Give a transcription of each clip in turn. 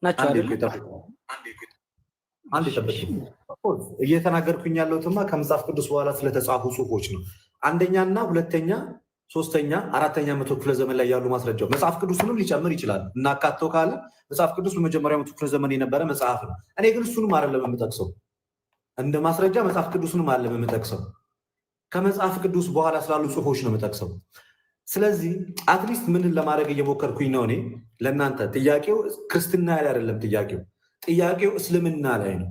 ናቸው አይደል? አንድ ይጠብቅ። እየተናገርኩኝ ያለሁትማ ከመጽሐፍ ቅዱስ በኋላ ስለተጻፉ ጽሁፎች ነው። አንደኛና ሁለተኛ፣ ሶስተኛ፣ አራተኛ መቶ ክፍለ ዘመን ላይ ያሉ ማስረጃው መጽሐፍ ቅዱስንም ሊጨምር ይችላል። እናካተው ካለ መጽሐፍ ቅዱስ በመጀመሪያ መቶ ክፍለ ዘመን የነበረ መጽሐፍ ነው። እኔ ግን እሱንም አይደለም የምጠቅሰው፣ እንደ ማስረጃ መጽሐፍ ቅዱስንም አይደለም የምጠቅሰው፣ ከመጽሐፍ ቅዱስ በኋላ ስላሉ ጽሁፎች ነው የምጠቅሰው። ስለዚህ አትሊስት ምንን ለማድረግ እየሞከርኩኝ ነው እኔ ለእናንተ። ጥያቄው ክርስትና ላይ አይደለም። ጥያቄው እስልምና ላይ ነው።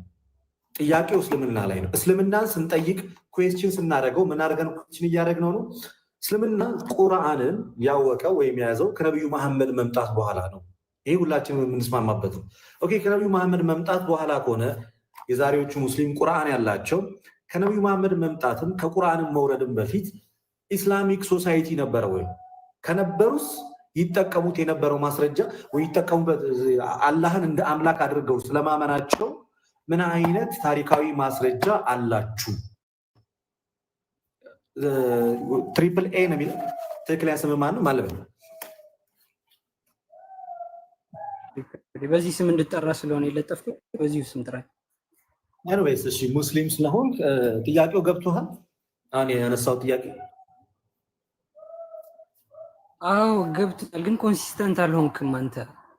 ጥያቄው እስልምና ላይ ነው። እስልምናን ስንጠይቅ ኩዌስችን ስናደርገው ምን አድርገን ኩዌስችን እያደረግነው ነው? እስልምና ቁርአንን ያወቀው ወይም የያዘው ከነቢዩ መሐመድ መምጣት በኋላ ነው። ይሄ ሁላችንም የምንስማማበት ነው። ኦኬ፣ ከነቢዩ መሐመድ መምጣት በኋላ ከሆነ የዛሬዎቹ ሙስሊም ቁርአን ያላቸው ከነቢዩ መሐመድ መምጣትም ከቁርአንም መውረድም በፊት ኢስላሚክ ሶሳይቲ ነበረ ወይ? ከነበሩስ ይጠቀሙት የነበረው ማስረጃ ወይ ይጠቀሙበት አላህን እንደ አምላክ አድርገው ስለማመናቸው ምን አይነት ታሪካዊ ማስረጃ አላችሁ? ትሪፕል ኤ ነው የሚለው ትክክለኛ ስም ማነው ማለት ነው? በዚህ ስም እንድጠራ ስለሆነ የለጠፍኩት በዚህ ስም ጥራ። ኤኒዌይስ እሺ፣ ሙስሊም ስለሆን ጥያቄው ገብቶሃል? አሁን ያነሳው ጥያቄ አዎ ገብቶኛል፣ ግን ኮንሲስተንት አልሆንክም አንተ።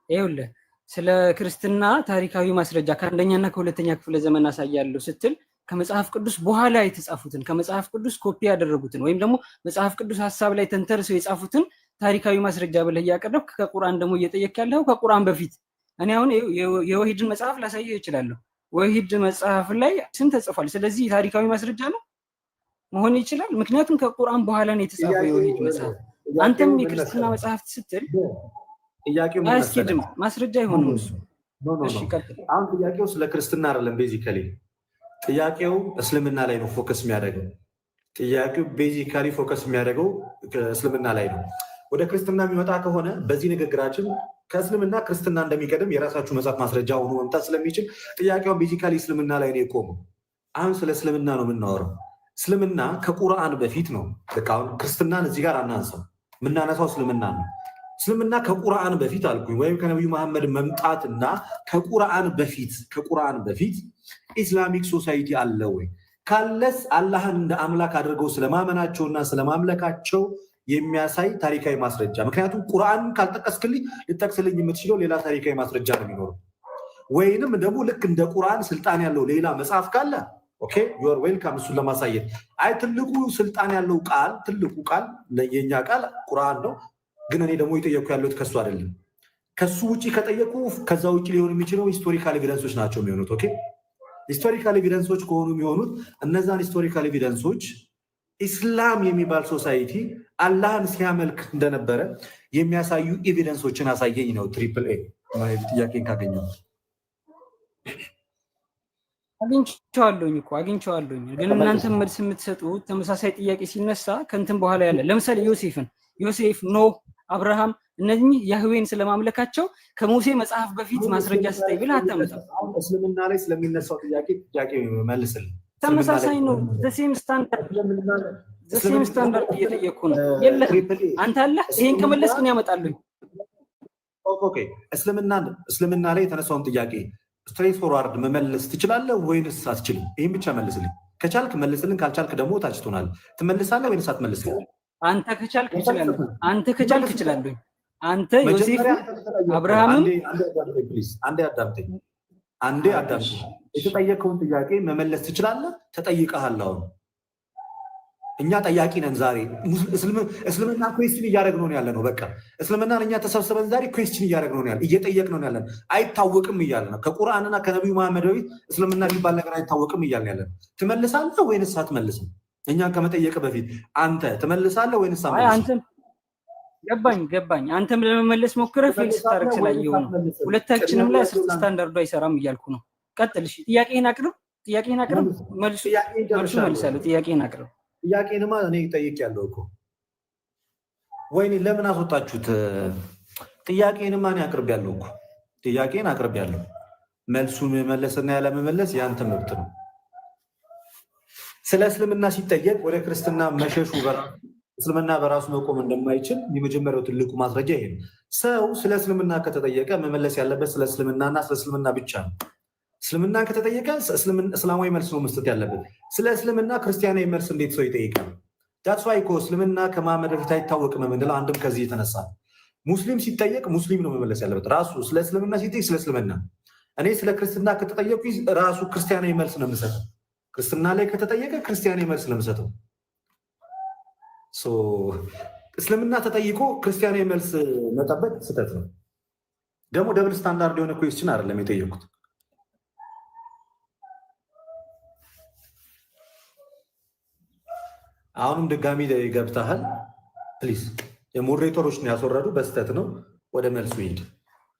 ይኸውልህ ስለ ክርስትና ታሪካዊ ማስረጃ ከአንደኛና ከሁለተኛ ክፍለ ዘመን አሳያለሁ ስትል ከመጽሐፍ ቅዱስ በኋላ የተጻፉትን ከመጽሐፍ ቅዱስ ኮፒ ያደረጉትን ወይም ደግሞ መጽሐፍ ቅዱስ ሀሳብ ላይ ተንተርሰው የጻፉትን ታሪካዊ ማስረጃ ብለህ እያቀረብክ ከቁርአን ደግሞ እየጠየቅ ያለው ከቁርአን በፊት። እኔ አሁን የወሂድን መጽሐፍ ላሳየህ እችላለሁ። ወሂድ መጽሐፍ ላይ ስም ተጽፏል። ስለዚህ ታሪካዊ ማስረጃ ነው መሆን ይችላል። ምክንያቱም ከቁርአን በኋላ ነው የተጻፈው የወሂድ መጽሐፍ። አንተም የክርስትና መጽሐፍት ስትል አያስኬድም፣ ማስረጃ አይሆንም እሱ። እሺ ቀጥል። አሁን ጥያቄው ስለ ክርስትና አይደለም። ቤዚካሊ ጥያቄው እስልምና ላይ ነው ፎከስ የሚያደርገው። ጥያቄው ቤዚካሊ ፎከስ የሚያደርገው እስልምና ላይ ነው። ወደ ክርስትና የሚመጣ ከሆነ በዚህ ንግግራችን ከእስልምና ክርስትና እንደሚቀድም የራሳችሁ መጽሐፍ ማስረጃ ሆኖ መምጣት ስለሚችል ጥያቄውን ቤዚካሊ እስልምና ላይ ነው የቆመው። አሁን ስለ እስልምና ነው የምናወራው። እስልምና ከቁርአን በፊት ነው። አሁን ክርስትናን እዚህ ጋር አናንሰው፣ የምናነሳው እስልምና ነው። እስልምና ከቁርአን በፊት አልኩኝ፣ ወይም ከነቢዩ መሐመድ መምጣትና ከቁርአን በፊት ኢስላሚክ ሶሳይቲ አለ ወይ? ካለስ አላህን እንደ አምላክ አድርገው ስለማመናቸውና ስለማምለካቸው የሚያሳይ ታሪካዊ ማስረጃ። ምክንያቱም ቁርአንን ካልጠቀስክልኝ ልጠቅስልኝ የምትችለው ሌላ ታሪካዊ ማስረጃ ነው የሚኖረው። ወይንም ደግሞ ልክ እንደ ቁርአን ስልጣን ያለው ሌላ መጽሐፍ ካለ ኦኬ ዩር ዌልካም እሱን ለማሳየት። አይ ትልቁ ስልጣን ያለው ቃል ትልቁ ቃል የኛ ቃል ቁርአን ነው፣ ግን እኔ ደግሞ የጠየኩ ያለሁት ከሱ አይደለም። ከሱ ውጭ ከጠየቁ ከዛ ውጭ ሊሆን የሚችለው ሂስቶሪካል ኤቪደንሶች ናቸው የሚሆኑት። ኦኬ ሂስቶሪካል ኤቪደንሶች ከሆኑ የሚሆኑት እነዛን ሂስቶሪካል ኤቪደንሶች ኢስላም የሚባል ሶሳይቲ አላህን ሲያመልክ እንደነበረ የሚያሳዩ ኤቪደንሶችን አሳየኝ ነው ትሪፕል ኤ ጥያቄን ካገኘው። አግኝቼዋለሁኝ ግን እናንተ መልስ የምትሰጡት ተመሳሳይ ጥያቄ ሲነሳ ከእንትን በኋላ ያለ ለምሳሌ ዮሴፍ፣ ኖህ፣ አብርሃም እነዚህ ያህዌን ስለማምለካቸው ከሙሴ መጽሐፍ በፊት ማስረጃ ስጠኝ ብለህ አታመጣም። እስልምና ላይ ስለሚነሳው ጥያቄ መልስልኝ። ተመሳሳይ ነው። ዘሴም ስታንዳርድ እየጠየቅኩ ነው። የለህም አንተ አለ። ይሄን ከመለስክ እኔ ያመጣሉኝ። ኦኬ እስልምና ላይ የተነሳውን ጥያቄ ስትሬት ፎርዋርድ መመለስ ትችላለህ ወይንስ አትችልም? ይህን ብቻ መልስልኝ። ከቻልክ መልስልን፣ ካልቻልክ ደግሞ ታች ትሆናለህ። ትመልሳለህ ወይንስ አትመልስልኝ? አንተ ከቻልክ እችላለሁ። አንተ ዮሴፍ አብርሃምም አንዴ አዳምጠኝ። የተጠየቀውን ጥያቄ መመለስ ትችላለህ። ተጠይቀሃል። አሁን እኛ ጠያቂ ነን። ዛሬ እስልምና ኩዌስችን እያደረግነው ያለ ነው። በቃ እስልምናን እኛ ተሰብስበን ዛሬ ኩዌስችን እያደረግነው ያለ እየጠየቅነው ያለ አይታወቅም እያለ ነው። ከቁርአንና ከነቢዩ መሐመድ በፊት እስልምና የሚባል ነገር አይታወቅም እያለ ያለ ነው። ትመልሳለህ ወይንስ አትመልስም? እኛን ከመጠየቅ በፊት አንተ ትመልሳለህ ወይንስ አትመልስም? ገባኝ። አንተም ለመመለስ ሞክረህ ፌል ስታደርግ ስላየሁ ነው። ሁለታችንም ላይ ስታንዳርዱ አይሰራም እያልኩ ነው። ቀጥል። እሺ ጥያቄህን አቅርብ። መልሱ መልሳለሁ። ጥያቄህን አቅርብ። ጥያቄንማ እኔ ጠይቄያለሁ እኮ። ወይኔ ለምን አስወጣችሁት? ጥያቄንማ እኔ አቅርቤያለሁ እኮ። ጥያቄን አቅርቤያለሁ። መልሱን መመለስና ያለመመለስ የአንተ መብት ነው። ስለ እስልምና ሲጠየቅ ወደ ክርስትና መሸሹ በራ እስልምና በራሱ መቆም እንደማይችል የመጀመሪያው ትልቁ ማስረጃ ይሄ ነው። ሰው ስለ እስልምና ከተጠየቀ መመለስ ያለበት ስለ እስልምናና ስለ እስልምና ብቻ ነው። እስልምና ከተጠየቀ እስላማዊ መልስ ነው መስጠት ያለበት። ስለ እስልምና ክርስቲያናዊ መልስ እንዴት ሰው ይጠይቃል? ዳትስ ዋይ እኮ እስልምና ከመሐመድ በፊት አይታወቅም የምንለው አንድም ከዚህ የተነሳ ሙስሊም ሲጠየቅ ሙስሊም ነው መመለስ ያለበት። ራሱ ስለ እስልምና ሲጠይቅ ስለ እስልምና፣ እኔ ስለ ክርስትና ከተጠየቁ ራሱ ክርስቲያናዊ መልስ ነው የምሰጠው። ክርስትና ላይ ከተጠየቀ ክርስቲያናዊ መልስ ነው የምሰጠው። እስልምና ተጠይቆ ክርስቲያናዊ መልስ መጠበቅ ስህተት ነው። ደግሞ ደብል ስታንዳርድ የሆነ ኩዌስችን አይደለም የጠየቁት። አሁንም ድጋሚ ገብተሃል። ፕሊዝ የሞዴሬተሮች ነው ያስወረዱ፣ በስተት ነው። ወደ መልሱ ሂድ።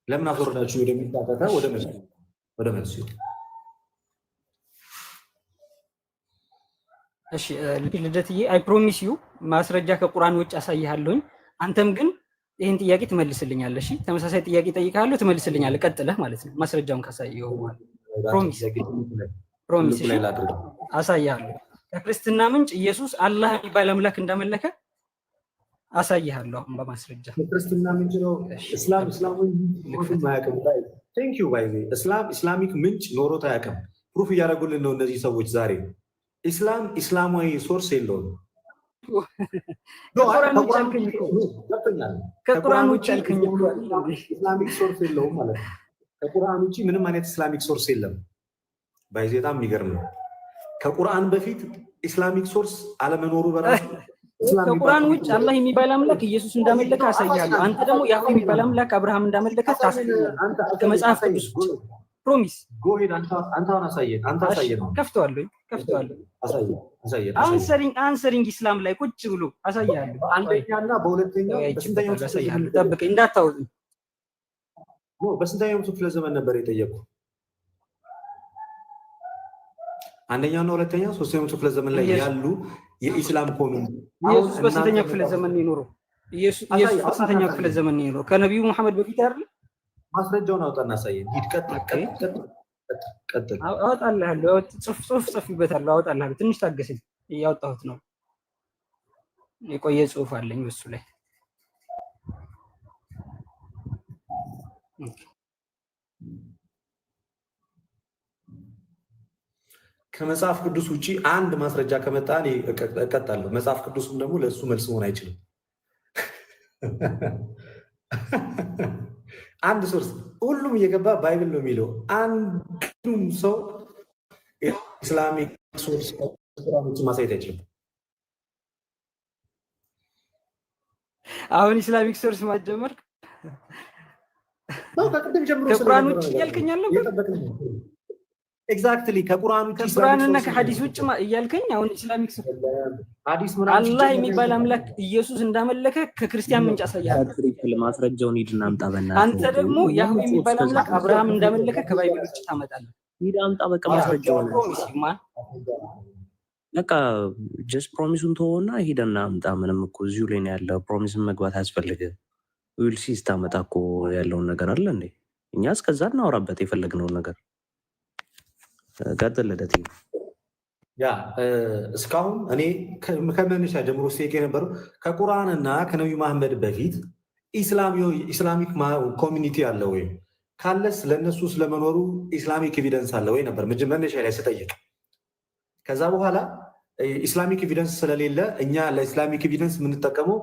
ለምን አስወረዳችሁ? ወደሚታጠታ ወደ መልሱ ሂድ። እሺ ልደትዬ፣ አይ ፕሮሚስ ዩ ማስረጃ ከቁርአን ውጭ አሳይሃለሁኝ። አንተም ግን ይህን ጥያቄ ትመልስልኛለህ። እሺ ተመሳሳይ ጥያቄ ጠይቃለሁ፣ ትመልስልኛለህ። ቀጥለህ ማለት ነው። ማስረጃውን ካሳየው ፕሮሚስ አሳይሃለሁ። ከክርስትና ምንጭ ኢየሱስ አላህ የሚባል አምላክ እንዳመለከ አሳይሃለሁ በማስረጃ። ክርስትና ምንጭ ነው ኢስላሚክ ምንጭ ኖሮት አያውቅም። ፕሩፍ እያደረጉልን ነው እነዚህ ሰዎች ዛሬ። ኢስላማዊ ሶርስ የለውም። ከቁርአን ውጭ አልከኝ። ኢስላሚክ ሶርስ የለውም ማለት ነው። ከቁርአን ውጭ ምንም አይነት ኢስላሚክ ሶርስ የለም። ባይዜ በጣም የሚገርም ነው። ከቁርአን በፊት ኢስላሚክ ሶርስ አለመኖሩ በራሱ ከቁርአን ውጭ አላህ የሚባል አምላክ ኢየሱስ እንዳመለከ አሳያለሁ። አንተ ደግሞ ያህዌ የሚባል አምላክ አብርሃም እንዳመለከ ታሳያለህ ከመጽሐፍ ቅዱስ ውጭ። ፕሮሚስ ጎሄድ አንተ አሳየን። አንተ አሳየን። ከፍተዋለሁ። አንሰሪንግ ኢስላም ላይ ቁጭ ብሎ አሳያለሁ። አንደኛና በሁለተኛው በስንተኛው አሳያለሁ። ጠብቀኝ እንዳታወጥ። በስንተኛው ክፍለ ዘመን ነበር የጠየቁ? አንደኛውና ሁለተኛው ሶስተኛው ክፍለ ዘመን ላይ ያሉ የኢስላም ኮሚኒቲ ኢየሱስ በስንተኛው ክፍለ ዘመን ነው የኖረው? ኢየሱስ በስንተኛው ክፍለ ዘመን ነው የኖረው? ከነቢዩ መሐመድ በፊት አይደል? ማስረጃውን አውጣና አሳየን። ሂድ፣ ቀጥል። አወጣልሃለሁ። ጽፌበታለሁ። አወጣልሃለሁ። ትንሽ ታገሰኝ። እያወጣሁት ነው። የቆየ ጽሁፍ አለኝ በሱ ላይ። ከመጽሐፍ ቅዱስ ውጪ አንድ ማስረጃ ከመጣ እኔ እቀጣለሁ። መጽሐፍ ቅዱስም ደግሞ ለእሱ መልስ መሆን አይችልም። አንድ ሶርስ ሁሉም እየገባ ባይብል ነው የሚለው። አንዱም ሰው ኢስላሚክ ሶርስ ቁርአኖች ማሳየት አይችልም። አሁን ኢስላሚክ ሶርስ ማጀመር ከቅድም ጀምሮ ከቁርአን ውጭ እያልከኝ አለው። ኤግዛክትሊ ከቁርአን ውጭ ከቁርአንና ከሐዲስ ውጭ እያልከኝ አሁን ኢስላሚክ ሶርስ አላህ የሚባል አምላክ ኢየሱስ እንዳመለከ ከክርስቲያን ምንጭ አሳያለሁ። ማስረጃውን ሂድና አምጣ በእናትህ። አንተ ደግሞ ያህዌ የሚባል አምላክ አብርሃም እንዳመለከ ከባይብል ውጭ ታመጣለህ። ሂድ አምጣ በቃ ማስረጃውን። በቃ ጀስት ፕሮሚሱን ተወውና ሂድና አምጣ። ምንም እኮ እዚሁ ላይ ነው ያለው። ፕሮሚስን መግባት አያስፈልግም። ዊል ሲ ስታመጣ እኮ ያለውን ነገር አለ እንዴ። እኛ እስከዛ እናወራበት የፈለግነውን ነገር። ቀጥል ልደት። ያ እስካሁን እኔ ከመነሻ ጀምሮ ስቴክ የነበረው ከቁርአንና ከነቢዩ መሐመድ በፊት ኢስላሚክ ኮሚኒቲ አለ ወይ ካለስ ለእነሱ ስለመኖሩ ኢስላሚክ ኤቪደንስ አለ ወይ ነበር መነሻ ላይ ስጠይቅ። ከዛ በኋላ ኢስላሚክ ኤቪደንስ ስለሌለ እኛ ለኢስላሚክ ኤቪደንስ የምንጠቀመው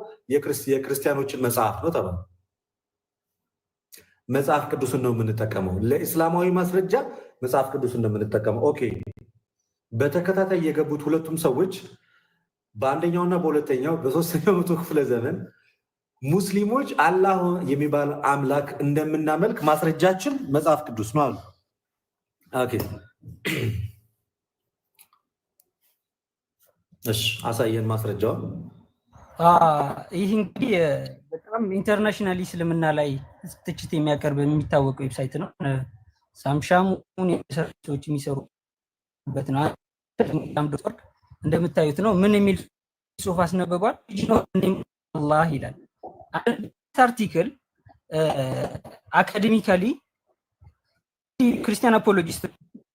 የክርስቲያኖችን መጽሐፍ ነው ተባለ። መጽሐፍ ቅዱስን ነው የምንጠቀመው ለኢስላማዊ ማስረጃ መጽሐፍ ቅዱስን ነው የምንጠቀመው። ኦኬ። በተከታታይ የገቡት ሁለቱም ሰዎች በአንደኛውና በሁለተኛው በሶስተኛው መቶ ክፍለ ዘመን ሙስሊሞች አላህ የሚባል አምላክ እንደምናመልክ ማስረጃችን መጽሐፍ ቅዱስ ነው አሉ። ኦኬ እሺ፣ አሳየን ማስረጃውን። ይህ እንግዲህ በጣም ኢንተርናሽናሊ እስልምና ላይ ትችት የሚያቀርብ የሚታወቅ ዌብሳይት ነው። ሳምሻሙን ሰዎች የሚሰሩበት ነው። እንደምታዩት ነው። ምን የሚል ጽሁፍ አስነብቧል? አላህ ይላል። አርቲክል አካዴሚካሊ ክርስቲያን አፖሎጂስት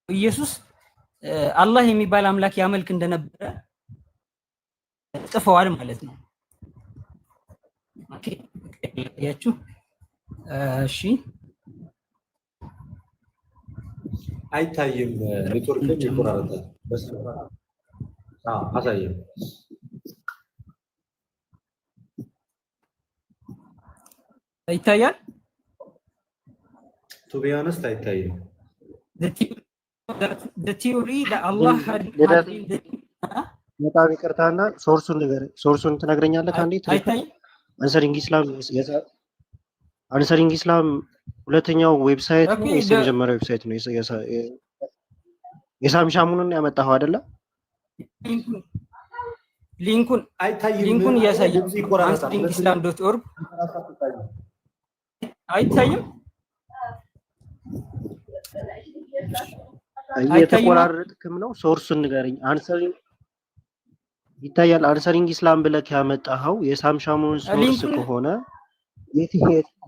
ኢየሱስ አላህ የሚባል አምላክ ያመልክ እንደነበረ ጽፈዋል ማለት ነው። ኦኬ ያችሁ እሺ አይታይም። ኔትወርክ ላይ ይቆራረጣል። አሳየም ይታያል። ቱ ቢ ኦነስት አይታይም። the theory that Allah had በጣም ይቅርታና ሶርሱን ትነግረኛለህ? አንዴ አይታይም። አንሰሪንግ ኢስላም ሁለተኛው ዌብሳይት ነው ወይስ የመጀመሪያው ዌብሳይት ነው? የሳሚ ሻሙንን ያመጣኸው አይደለ? ሊንኩን እያሳየን answeringislam.org አይታይም። እየተቆራረጥክም ነው። ሶርሱን ንገረኝ። ይታያል። አንሰሪንግ ኢስላም ብለህ ያመጣኸው የሳም ሻሙንን ሶርስ ከሆነ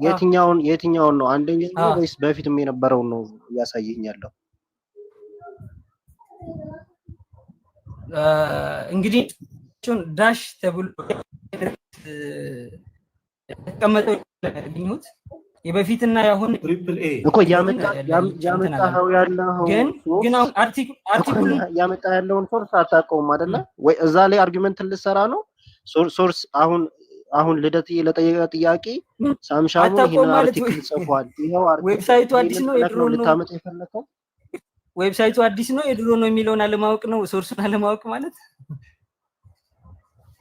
የትኛውን ነው? አንደኛው ነው ወይስ በፊትም የነበረውን ነው እያሳየኝ ያለው? እንግዲህ ዳሽ ተብሎ ተቀመጠው ያገኙት የበፊትና ያሁን ትሪፕል ኤ እኮ ያመጣኸው ያለው ግን አርቲክሉ ያመጣ ያለውን ሶርስ አታውቀውም አይደለ ወይ? እዛ ላይ አርጊመንት ልሰራ ነው። ሶርስ አሁን ልደት ለጠየቀ ጥያቄ ሳምሻሙ ይሄን አርቲክል ጽፏል። ይሄው ዌብሳይቱ አዲስ ነው የድሮ ነው ልታመጣ የፈለከው? ዌብሳይቱ አዲስ ነው የድሮ ነው የሚለውን አለማወቅ ነው። ሶርሱን አለማወቅ ማለት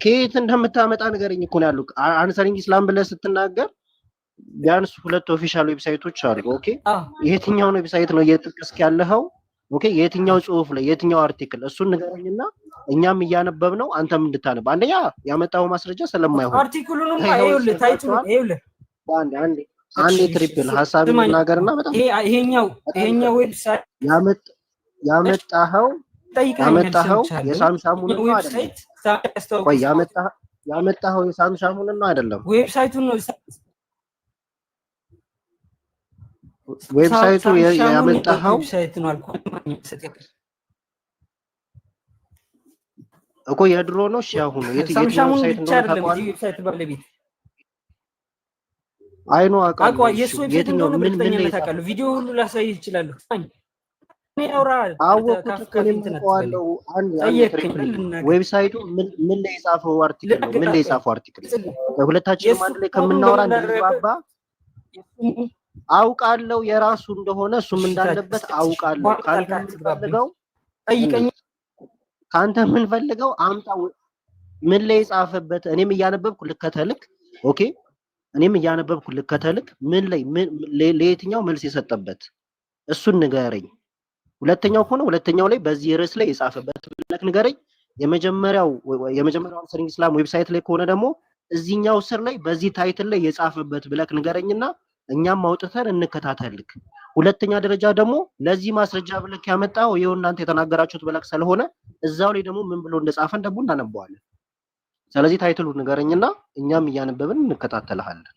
ከየት እንደምታመጣ ንገረኝ እኮ ነው ያለው። አንሰሪንግ ኢስላም ብለህ ስትናገር ቢያንስ 2 ኦፊሻል ዌብሳይቶች አሉ። ኦኬ የትኛው ዌብሳይት ነው እየጠቀስክ ያለኸው? ኦኬ የትኛው ጽሁፍ ላይ የትኛው አርቲክል? እሱን ንገረኝና እኛም እያነበብነው አንተም እንድታነብ። አንደኛ ያመጣው ማስረጃ ስለማይሆን አርቲክሉንም አይውልህ ታይቱን አይውልህ አንዴ ትሪፕል ሐሳብ እናገርና በጣም ይሄኛው ዌብሳይት ያመጣኸው የሳምሻሙን ነው አይደለም? ቆይ ያመጣኸው የሳምሻሙን ነው አይደለም? ዌብሳይቱን ነው ዌብሳይቱ ያመጣኸው ዌብሳይት ነው አልኩ እኮ የድሮ ነው። እሺ አሁን የትኛው ዌብሳይት ነው ታውቃለህ? ዌብሳይት ባለቤት አይኑ አቋ የሱ የትኛው ምን ታውቃለህ? ቪዲዮ ሁሉ ላሳይ ይችላል። እኔ አውራ አውቀዋለሁ። ዌብሳይቱ ምን ላይ የጻፈው አርቲክል ሁለታችንም አንድ ላይ ከምናወራ እንድንባባ አውቃለሁ። የራሱ እንደሆነ እሱም እንዳለበት አውቃለሁ። ካንተ ምን ፈልገው አምጣ። ምን ላይ የጻፈበት እኔም እያነበብኩ ልከተልክ። ኦኬ እኔም እያነበብኩ ልከተልክ። ምን ላይ ለየትኛው መልስ የሰጠበት እሱን ንገረኝ። ሁለተኛው ከሆነ ሁለተኛው ላይ በዚህ ርዕስ ላይ የጻፈበት ብለክ ንገረኝ። የመጀመሪያው አንሰሪንግ ኢስላም ዌብሳይት ላይ ከሆነ ደግሞ እዚህኛው ስር ላይ በዚህ ታይትል ላይ የጻፈበት ብለክ ንገረኝና እኛም አውጥተን እንከታተልክ። ሁለተኛ ደረጃ ደግሞ ለዚህ ማስረጃ ብለክ ያመጣው ይሄው እናንተ የተናገራችሁት ብለክ ስለሆነ እዛው ላይ ደግሞ ምን ብሎ እንደጻፈን ደግሞ እናነባዋለን። ስለዚህ ታይትሉን ንገረኝና እኛም እያነበብን እንከታተልሃለን።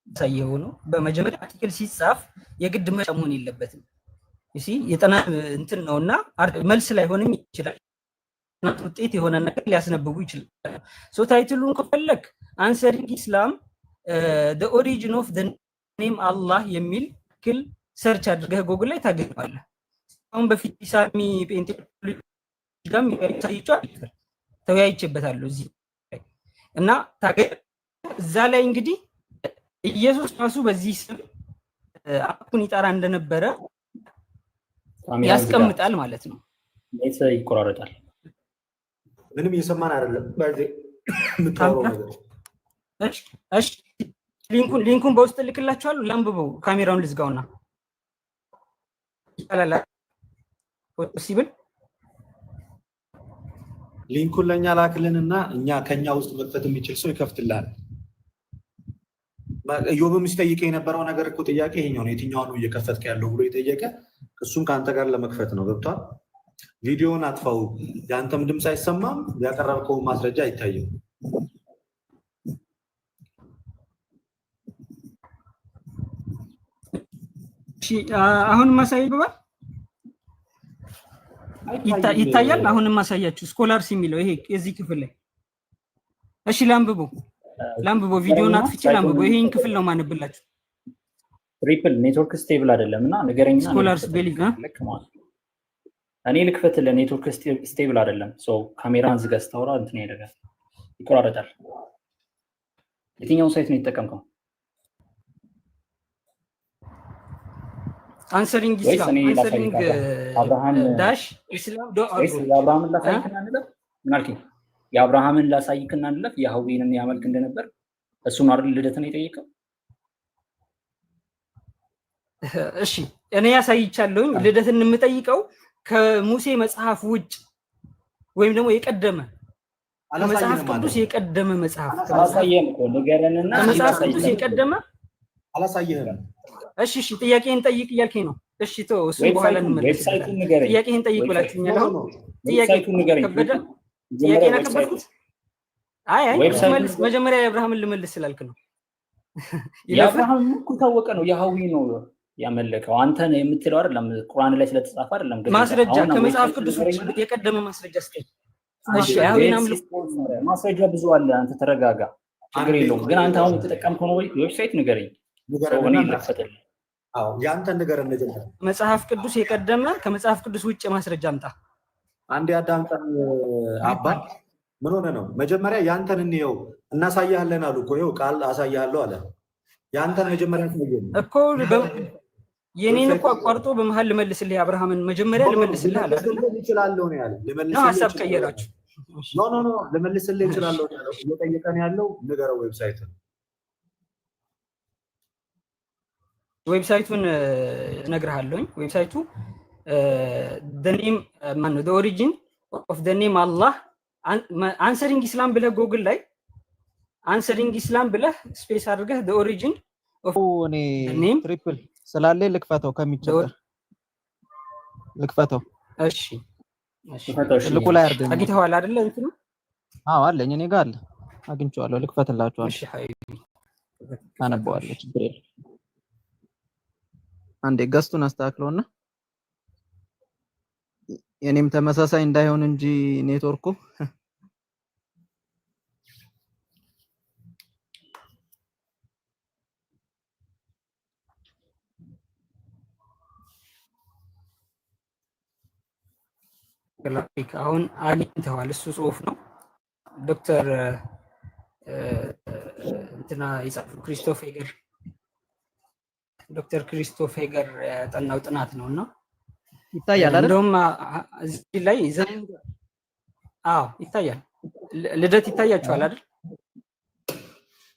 ሳይሆን ነው በመጀመሪያ አርቲክል ሲጻፍ የግድ መጨመን የለበትም። እሺ የጥናት እንትን ነውና መልስ ላይ ሆንም ይችላል። ውጤት የሆነ ነገር ሊያስነብቡ ይችላል። ሶ ታይትሉን ከፈለክ አንሰሪንግ ኢስላም the origin of the name Allah የሚል ክል ሰርች አድርገህ ጎግል ላይ ታገኛለህ። አሁን በፊት ሳሚ ፔንቴኮስታል ጋም ተወያይቼበታለሁ እዚህ እና እዛ ላይ እንግዲህ ኢየሱስ ራሱ በዚህ ስም አፑን ይጠራ እንደነበረ ያስቀምጣል ማለት ነው። ይቆራረጣል። ምንም እየሰማን አይደለም። የምታወራው ነገር እሺ ሊንኩን በውስጥ ልክላችኋለሁ። ላንብበው። ካሜራውን ልዝጋውና ይላል ፖሲብል ሊንኩን ለኛ ላክልንና እኛ ከኛ ውስጥ መክፈት የሚችል ሰው ይከፍትልሃል። ኢዮብም ሲጠይቅ የነበረው ነገር እኮ ጥያቄ ይሄኛው ነው። የትኛው ነው እየከፈትክ ያለው ብሎ የጠየቀ እሱን ከአንተ ጋር ለመክፈት ነው። ገብቷል? ቪዲዮውን አጥፋው። የአንተም ድምፅ አይሰማም፣ ያቀረብከው ማስረጃ አይታይም። እሺ አሁን ማሳይ ይባል ይታያል። አሁንም ማሳያችሁ ስኮላርስ የሚለው ይሄ እዚህ ክፍል ላይ እሺ፣ ላምብቦ ቪዲዮን አጥፍቼ ላምብቦ። ይሄን ክፍል ነው ማነብላችሁ። ትሪፕል ኔትወርክ ስቴብል አይደለምና ንገረኝና ስኮላርስ ቤሊጋ እኔ ልክፈትልህ። ኔትወርክ ስቴብል አይደለም። ሶ ካሜራን ዝጋ። ስታወራ እንትን ያደርጋል፣ ይቆራረጣል። የትኛውን ሳይት ነው የተጠቀምከው? አንሰሪንግ ኢስላም አንሰሪንግ አብርሃም ዳሽ ኢስላም የአብርሃምን ላሳይክና እንለፍ። ምን አልከኝ? የአብርሃምን ላሳይክና እንለፍ። የሐዊንን ያመልክ እንደነበር እሱን አይደል ልደትን የጠየቀው? እሺ እኔ ያሳይቻለሁኝ። ልደትን የምጠይቀው ከሙሴ መጽሐፍ ውጭ ወይም ደግሞ የቀደመ ከመጽሐፍ ቅዱስ የቀደመ መጽሐፍ አላሳየህም እኮ ንገረንና ከመጽሐፍ ቅዱስ የቀደመ አላሳየህም። እሺ ጥያቄን ጠይቅ እያልከኝ ነው። እሺ ተው፣ እሱ በኋላ እንመለስ። ዌብሳይቱን ንገረኝ። ጥያቄን ጠይቅ ብላችሁኛል። አሁን ዌብሳይቱን ንገረኝ። ጥያቄን አከበድኩት። አይ መልስ መጀመሪያ የአብርሃምን ልመልስ ስላልክ ነው። የአብርሃም እኮ ታወቀ ነው፣ የሐዊ ነው ያመለከው። አንተ የምትለው አይደለም፣ ቁርአን ላይ ስለተጻፈ አይደለም። ማስረጃ ከመጽሐፍ ቅዱስ የቀደመ ማስረጃ ስጠኝ። እሺ የሐዊን አምልክ ማስረጃ ብዙ አለ። አንተ ተረጋጋ፣ ችግር የለውም። ግን አንተ አሁን የተጠቀምከው ነው ዌብሳይት ንገረኝ። ያንተን ንገረን። መጽሐፍ ቅዱስ የቀደመ ከመጽሐፍ ቅዱስ ውጭ ማስረጃ አምጣ። አንዴ አዳምጠን። አባ ምን ሆነ ነው? መጀመሪያ ያንተን እንየው፣ እናሳያለን አሉ እኮ። ይኸው ቃል አሳያለሁ አለ። ያንተን መጀመሪያ እኮ የኔን እኮ አቋርጦ በመሀል ልመልስልህ፣ አብርሃምን መጀመሪያ ልመልስልህ አለ። ይችላለሁ ነው ያለ። ልመልስልህ ሀሳብ ቀየራችሁ። ኖ ልመልስልህ ይችላለሁ ያለው። እየጠየቀን ያለው ንገረው ዌብሳይቱን። ዌብሳይቱን እነግርሃለሁኝ። ዌብሳይቱ ማነው the origin of the name Allah answering Islam ብለህ ጎግል ላይ answering Islam ብለህ ስፔስ አድርገህ the origin of እኔ ትሪፕል ስላለ ልክፈተው፣ ከሚቸገር ልክፈተው። እሺ ልኩ ላይ አድርገኝ። አግኝተኸዋል አይደለ? እንትኑ አዎ አለኝ፣ እኔ ጋር አለ፣ አግኝቼዋለሁ። ልክፈትላችኋለሁ። እሺ ሀይቢ አነበዋለሁ፣ ችግር የለም። አንዴ ገስቱን አስተካክለውና የኔም ተመሳሳይ እንዳይሆን እንጂ ኔትወርኩ ግላፊክ አሁን አግኝተዋል። እሱ ጽሁፍ ነው። ዶክተር እንትና የጻፈው ክሪስቶፍ ሄገር ዶክተር ክሪስቶፍ ሄገር ያጠናው ጥናት ነውና ይታያል አይደል? እንደውም እዚህ ላይ አዎ ይታያል። ልደት ይታያችኋል አይደል?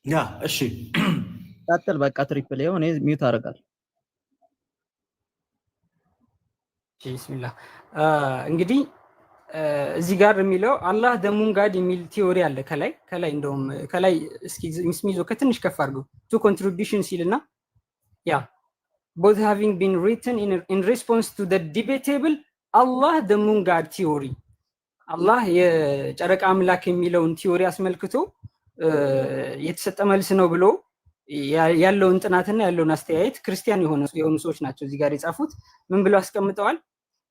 ያ እሺ፣ ቀጥል። በቃ ትሪፕል ይኸው፣ እኔ ሚውት አደርጋለሁ። ቢስሚላህ እንግዲህ እዚህ ጋር የሚለው አላህ ደሙን ጋድ የሚል ቲዮሪ አለ። ከላይ እንደውም ከላይ እስኪ ሚስሚዞ ከትንሽ ከፍ አድርገው ቱ ኮንትሪቢዩሽን ሲልና ያ both having been written in response to the debatable Allah the moon god theory አላህ የጨረቃ አምላክ የሚለውን ቲዮሪ አስመልክቶ የተሰጠ መልስ ነው ብሎ ያለውን ጥናትና ያለውን አስተያየት ክርስቲያን የሆኑ ሰዎች ናቸው እዚህ ጋር የጻፉት። ምን ብለው አስቀምጠዋል?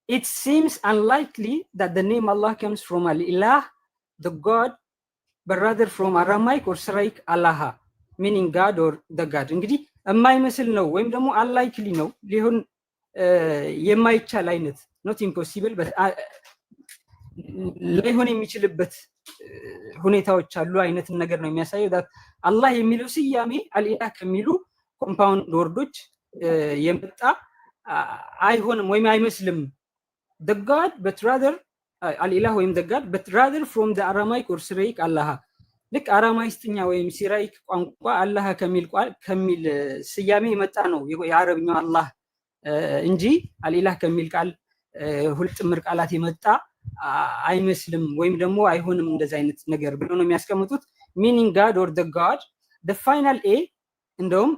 It seems unlikely that the name Allah comes from al-ilah, the god, but rather from Aramaic or Syriac Allah, meaning God or the God. እንግዲህ የማይመስል ነው ወይም ደግሞ unlikely ነው ሊሆን የማይቻል አይነት not impossible but ላይሆን የሚችልበት ሁኔታዎች አሉ አይነት ነገር ነው የሚያሳየው። that አላህ የሚለው ስያሜ አልኢላህ ከሚሉ ኮምፓውንድ ወርዶች የመጣ አይሆንም ወይም አይመስልም። the God but rather al-ilah ወይም the God but rather from the Aramaic or Syriac Allah ልክ አራማይስጥኛ ወይም ሲራይክ ቋንቋ አላህ ከሚል ስያሜ የመጣ ነው የአረብኛው አላህ እንጂ al-ilah ከሚል ቃል ሁለት ጥምር ቃላት የመጣ አይመስልም ወይም ደግሞ አይሆንም እንደዛ አይነት ነገር ብለው ነው የሚያስቀምጡት። meaning God or the God the final a እንደውም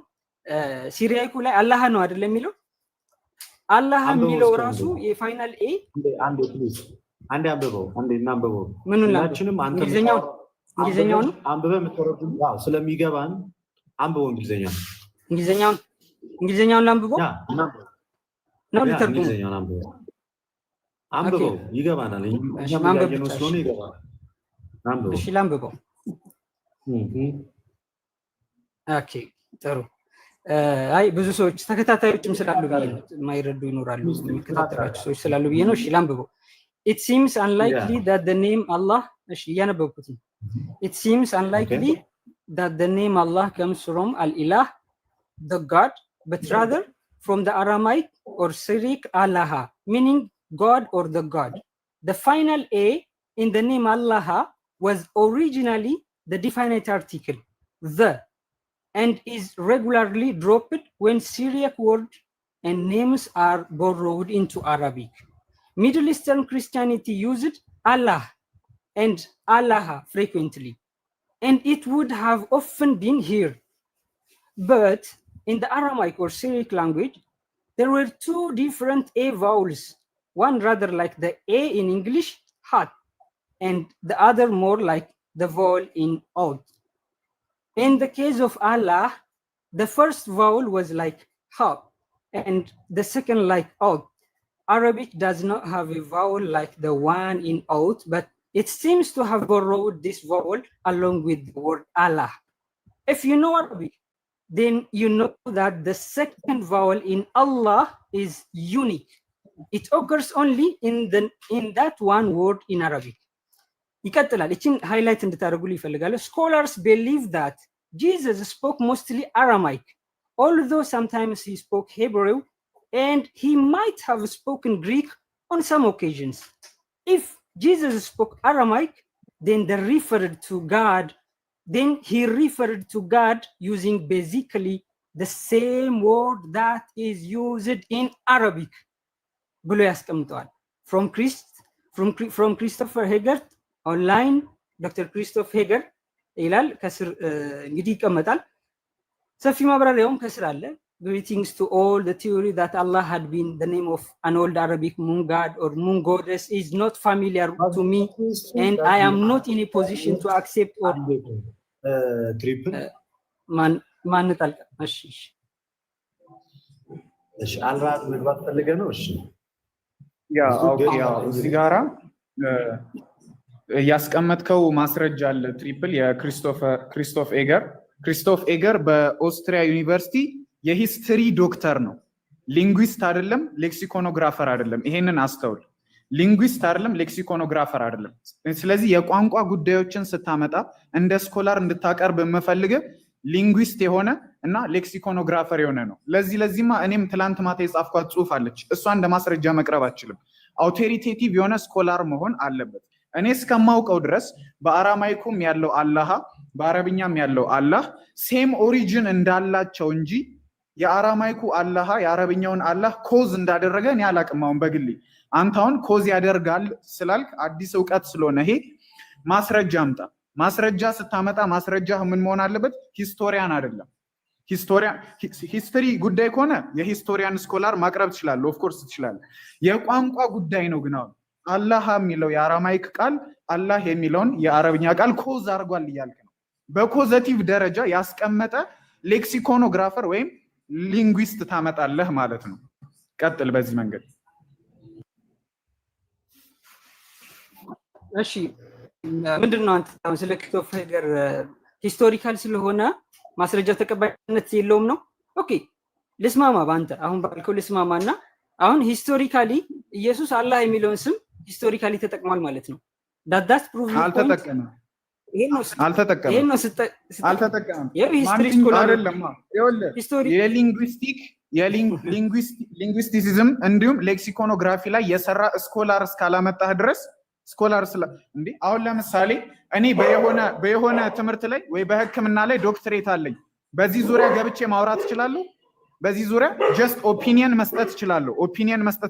ሲሪያይኩ ላይ አላህ ነው አይደል የሚለው አላህ የሚለው ራሱ የፋይናል ኤ አንዴ ፕሊዝ አንዴ አንብበው አንዴ እናንብበው። ምኑን ሁላችንም አንተ እንግሊዘኛው ነው አንብበህ የምትወረዱ ስለሚገባን አንብበው እንግሊዘኛውን ላንብበው ነው ልተርጉም። አንብበው ይገባናል። እኛም ያየነው ስለሆነ ይገባናል። አንብበው። እሺ ላንብበው። ኦኬ ጥሩ። አይ ብዙ ሰዎች ተከታታዮችም ስላሉ ብዬ ነው፣ የማይረዱ ይኖራሉ የሚከታተላቸው ሰዎች ስላሉ ብዬ ነው። እሺ ላንብበው። It seems unlikely that the name Allah እሺ እያነበብኩት ነው። It seems unlikely that the name Allah comes from al-ilah, the God, but rather from the Aramaic or Syriac Allah, meaning God or the God. The final A in the name Allah was originally the definite article, the, and is regularly dropped when Syriac words and names are borrowed into Arabic. Middle Eastern Christianity used Allah and Allah frequently, and it would have often been here. But in the Aramaic or Syriac language, there were two different A vowels, one rather like the A in English, hat, and the other more like the vowel in Oud. In the case of Allah, the first vowel was like ha, and the second like Oud. Arabic does not have a vowel like the one in Oud, but it seems to have borrowed this vowel along with the word Allah. If you know Arabic, then you know that the second vowel in Allah is unique. It occurs only in that one word in Arabic. ይቀጥላል። እቺን ሃይላይት እንድታደርጉልኝ ይፈልጋለሁ። Scholars believe that Jesus spoke mostly Aramaic, although sometimes he spoke Hebrew, and he might have spoken Greek on some occasions. If Jesus spoke Aramaic, then he referred to God using basically the same word that is used in Arabic ብሎ ያስቀምጠዋል። From Christopher Heger online, Dr. Christopher Heger ይላል። ከስር እንግዲህ ይቀመጣል። ሰፊ ማብራሪያውም ከስር አለ። Greetings to all. The theory that Allah had been the name of an old Arabic moon god or moon goddess is not familiar to me, and I am not in a position to accept or ማን ጣልቃ? እሺ አልራት መግባት ፈልገ ነው። እሺ እዚህ ጋራ ያስቀመጥከው ማስረጃ አለ። ትሪፕል የክሪስቶፍ ኤገር በኦስትሪያ ዩኒቨርሲቲ የሂስትሪ ዶክተር ነው። ሊንጉዊስት አይደለም፣ ሌክሲኮኖግራፈር አይደለም። ይሄንን አስተውል። ሊንጉዊስት አይደለም፣ ሌክሲኮኖግራፈር አይደለም። ስለዚህ የቋንቋ ጉዳዮችን ስታመጣ እንደ ስኮላር እንድታቀርብ የምፈልግህ ሊንጉዊስት የሆነ እና ሌክሲኮኖግራፈር የሆነ ነው። ለዚህማ እኔም ትላንት ማታ የጻፍኳት ጽሁፍ አለች። እሷ እንደ ማስረጃ መቅረብ አችልም። አውቶሪቴቲቭ የሆነ ስኮላር መሆን አለበት። እኔ እስከማውቀው ድረስ በአራማይኩም ያለው አላህ በአረብኛም ያለው አላህ ሴም ኦሪጂን እንዳላቸው እንጂ የአራማይኩ አላህ የአረብኛውን አላህ ኮዝ እንዳደረገ እኔ አላቅም። አሁን በግሌ አንተ አሁን ኮዝ ያደርጋል ስላልክ አዲስ እውቀት ስለሆነ ይሄ ማስረጃ አምጣ። ማስረጃ ስታመጣ ማስረጃ ምን መሆን አለበት? ሂስቶሪያን አይደለም። ሂስትሪ ጉዳይ ከሆነ የሂስቶሪያን ስኮላር ማቅረብ ትችላለህ። ኦፍ ኮርስ ትችላለህ። የቋንቋ ጉዳይ ነው። ግን አሁን አላህ የሚለው የአራማይክ ቃል አላህ የሚለውን የአረብኛ ቃል ኮዝ አድርጓል እያልክ ነው። በኮዘቲቭ ደረጃ ያስቀመጠ ሌክሲኮኖግራፈር ወይም ሊንጉዊስት ታመጣለህ ማለት ነው። ቀጥል በዚህ መንገድ። እሺ ምንድነው አንተ አሁን ስለ ክሪስቶፈር ሄገር ሂስቶሪካል ስለሆነ ማስረጃ ተቀባይነት የለውም ነው? ኦኬ ልስማማ፣ በአንተ አሁን ባልከው ልስማማና አሁን ሂስቶሪካሊ ኢየሱስ አላህ የሚለውን ስም ሂስቶሪካሊ ተጠቅሟል ማለት ነው። ዳዳስ ፕሩቭ አልተጠቀመም። ይሄን ነው አልተጠቀመም። የሂስትሪ ስኮላር አይደለም። የሊንጉዊስቲሲዝም እንዲሁም ሌክሲኮኖግራፊ ላይ የሰራ ስኮላር እስካላመጣህ ድረስ ስኮላር እንዴ አሁን ለምሳሌ እኔ በየሆነ ትምህርት ላይ ወይ በሕክምና ላይ ዶክትሬት አለኝ። በዚህ ዙሪያ ገብቼ ማውራት እችላለሁ። በዚህ ዙሪያ ጀስት ኦፒኒየን መስጠት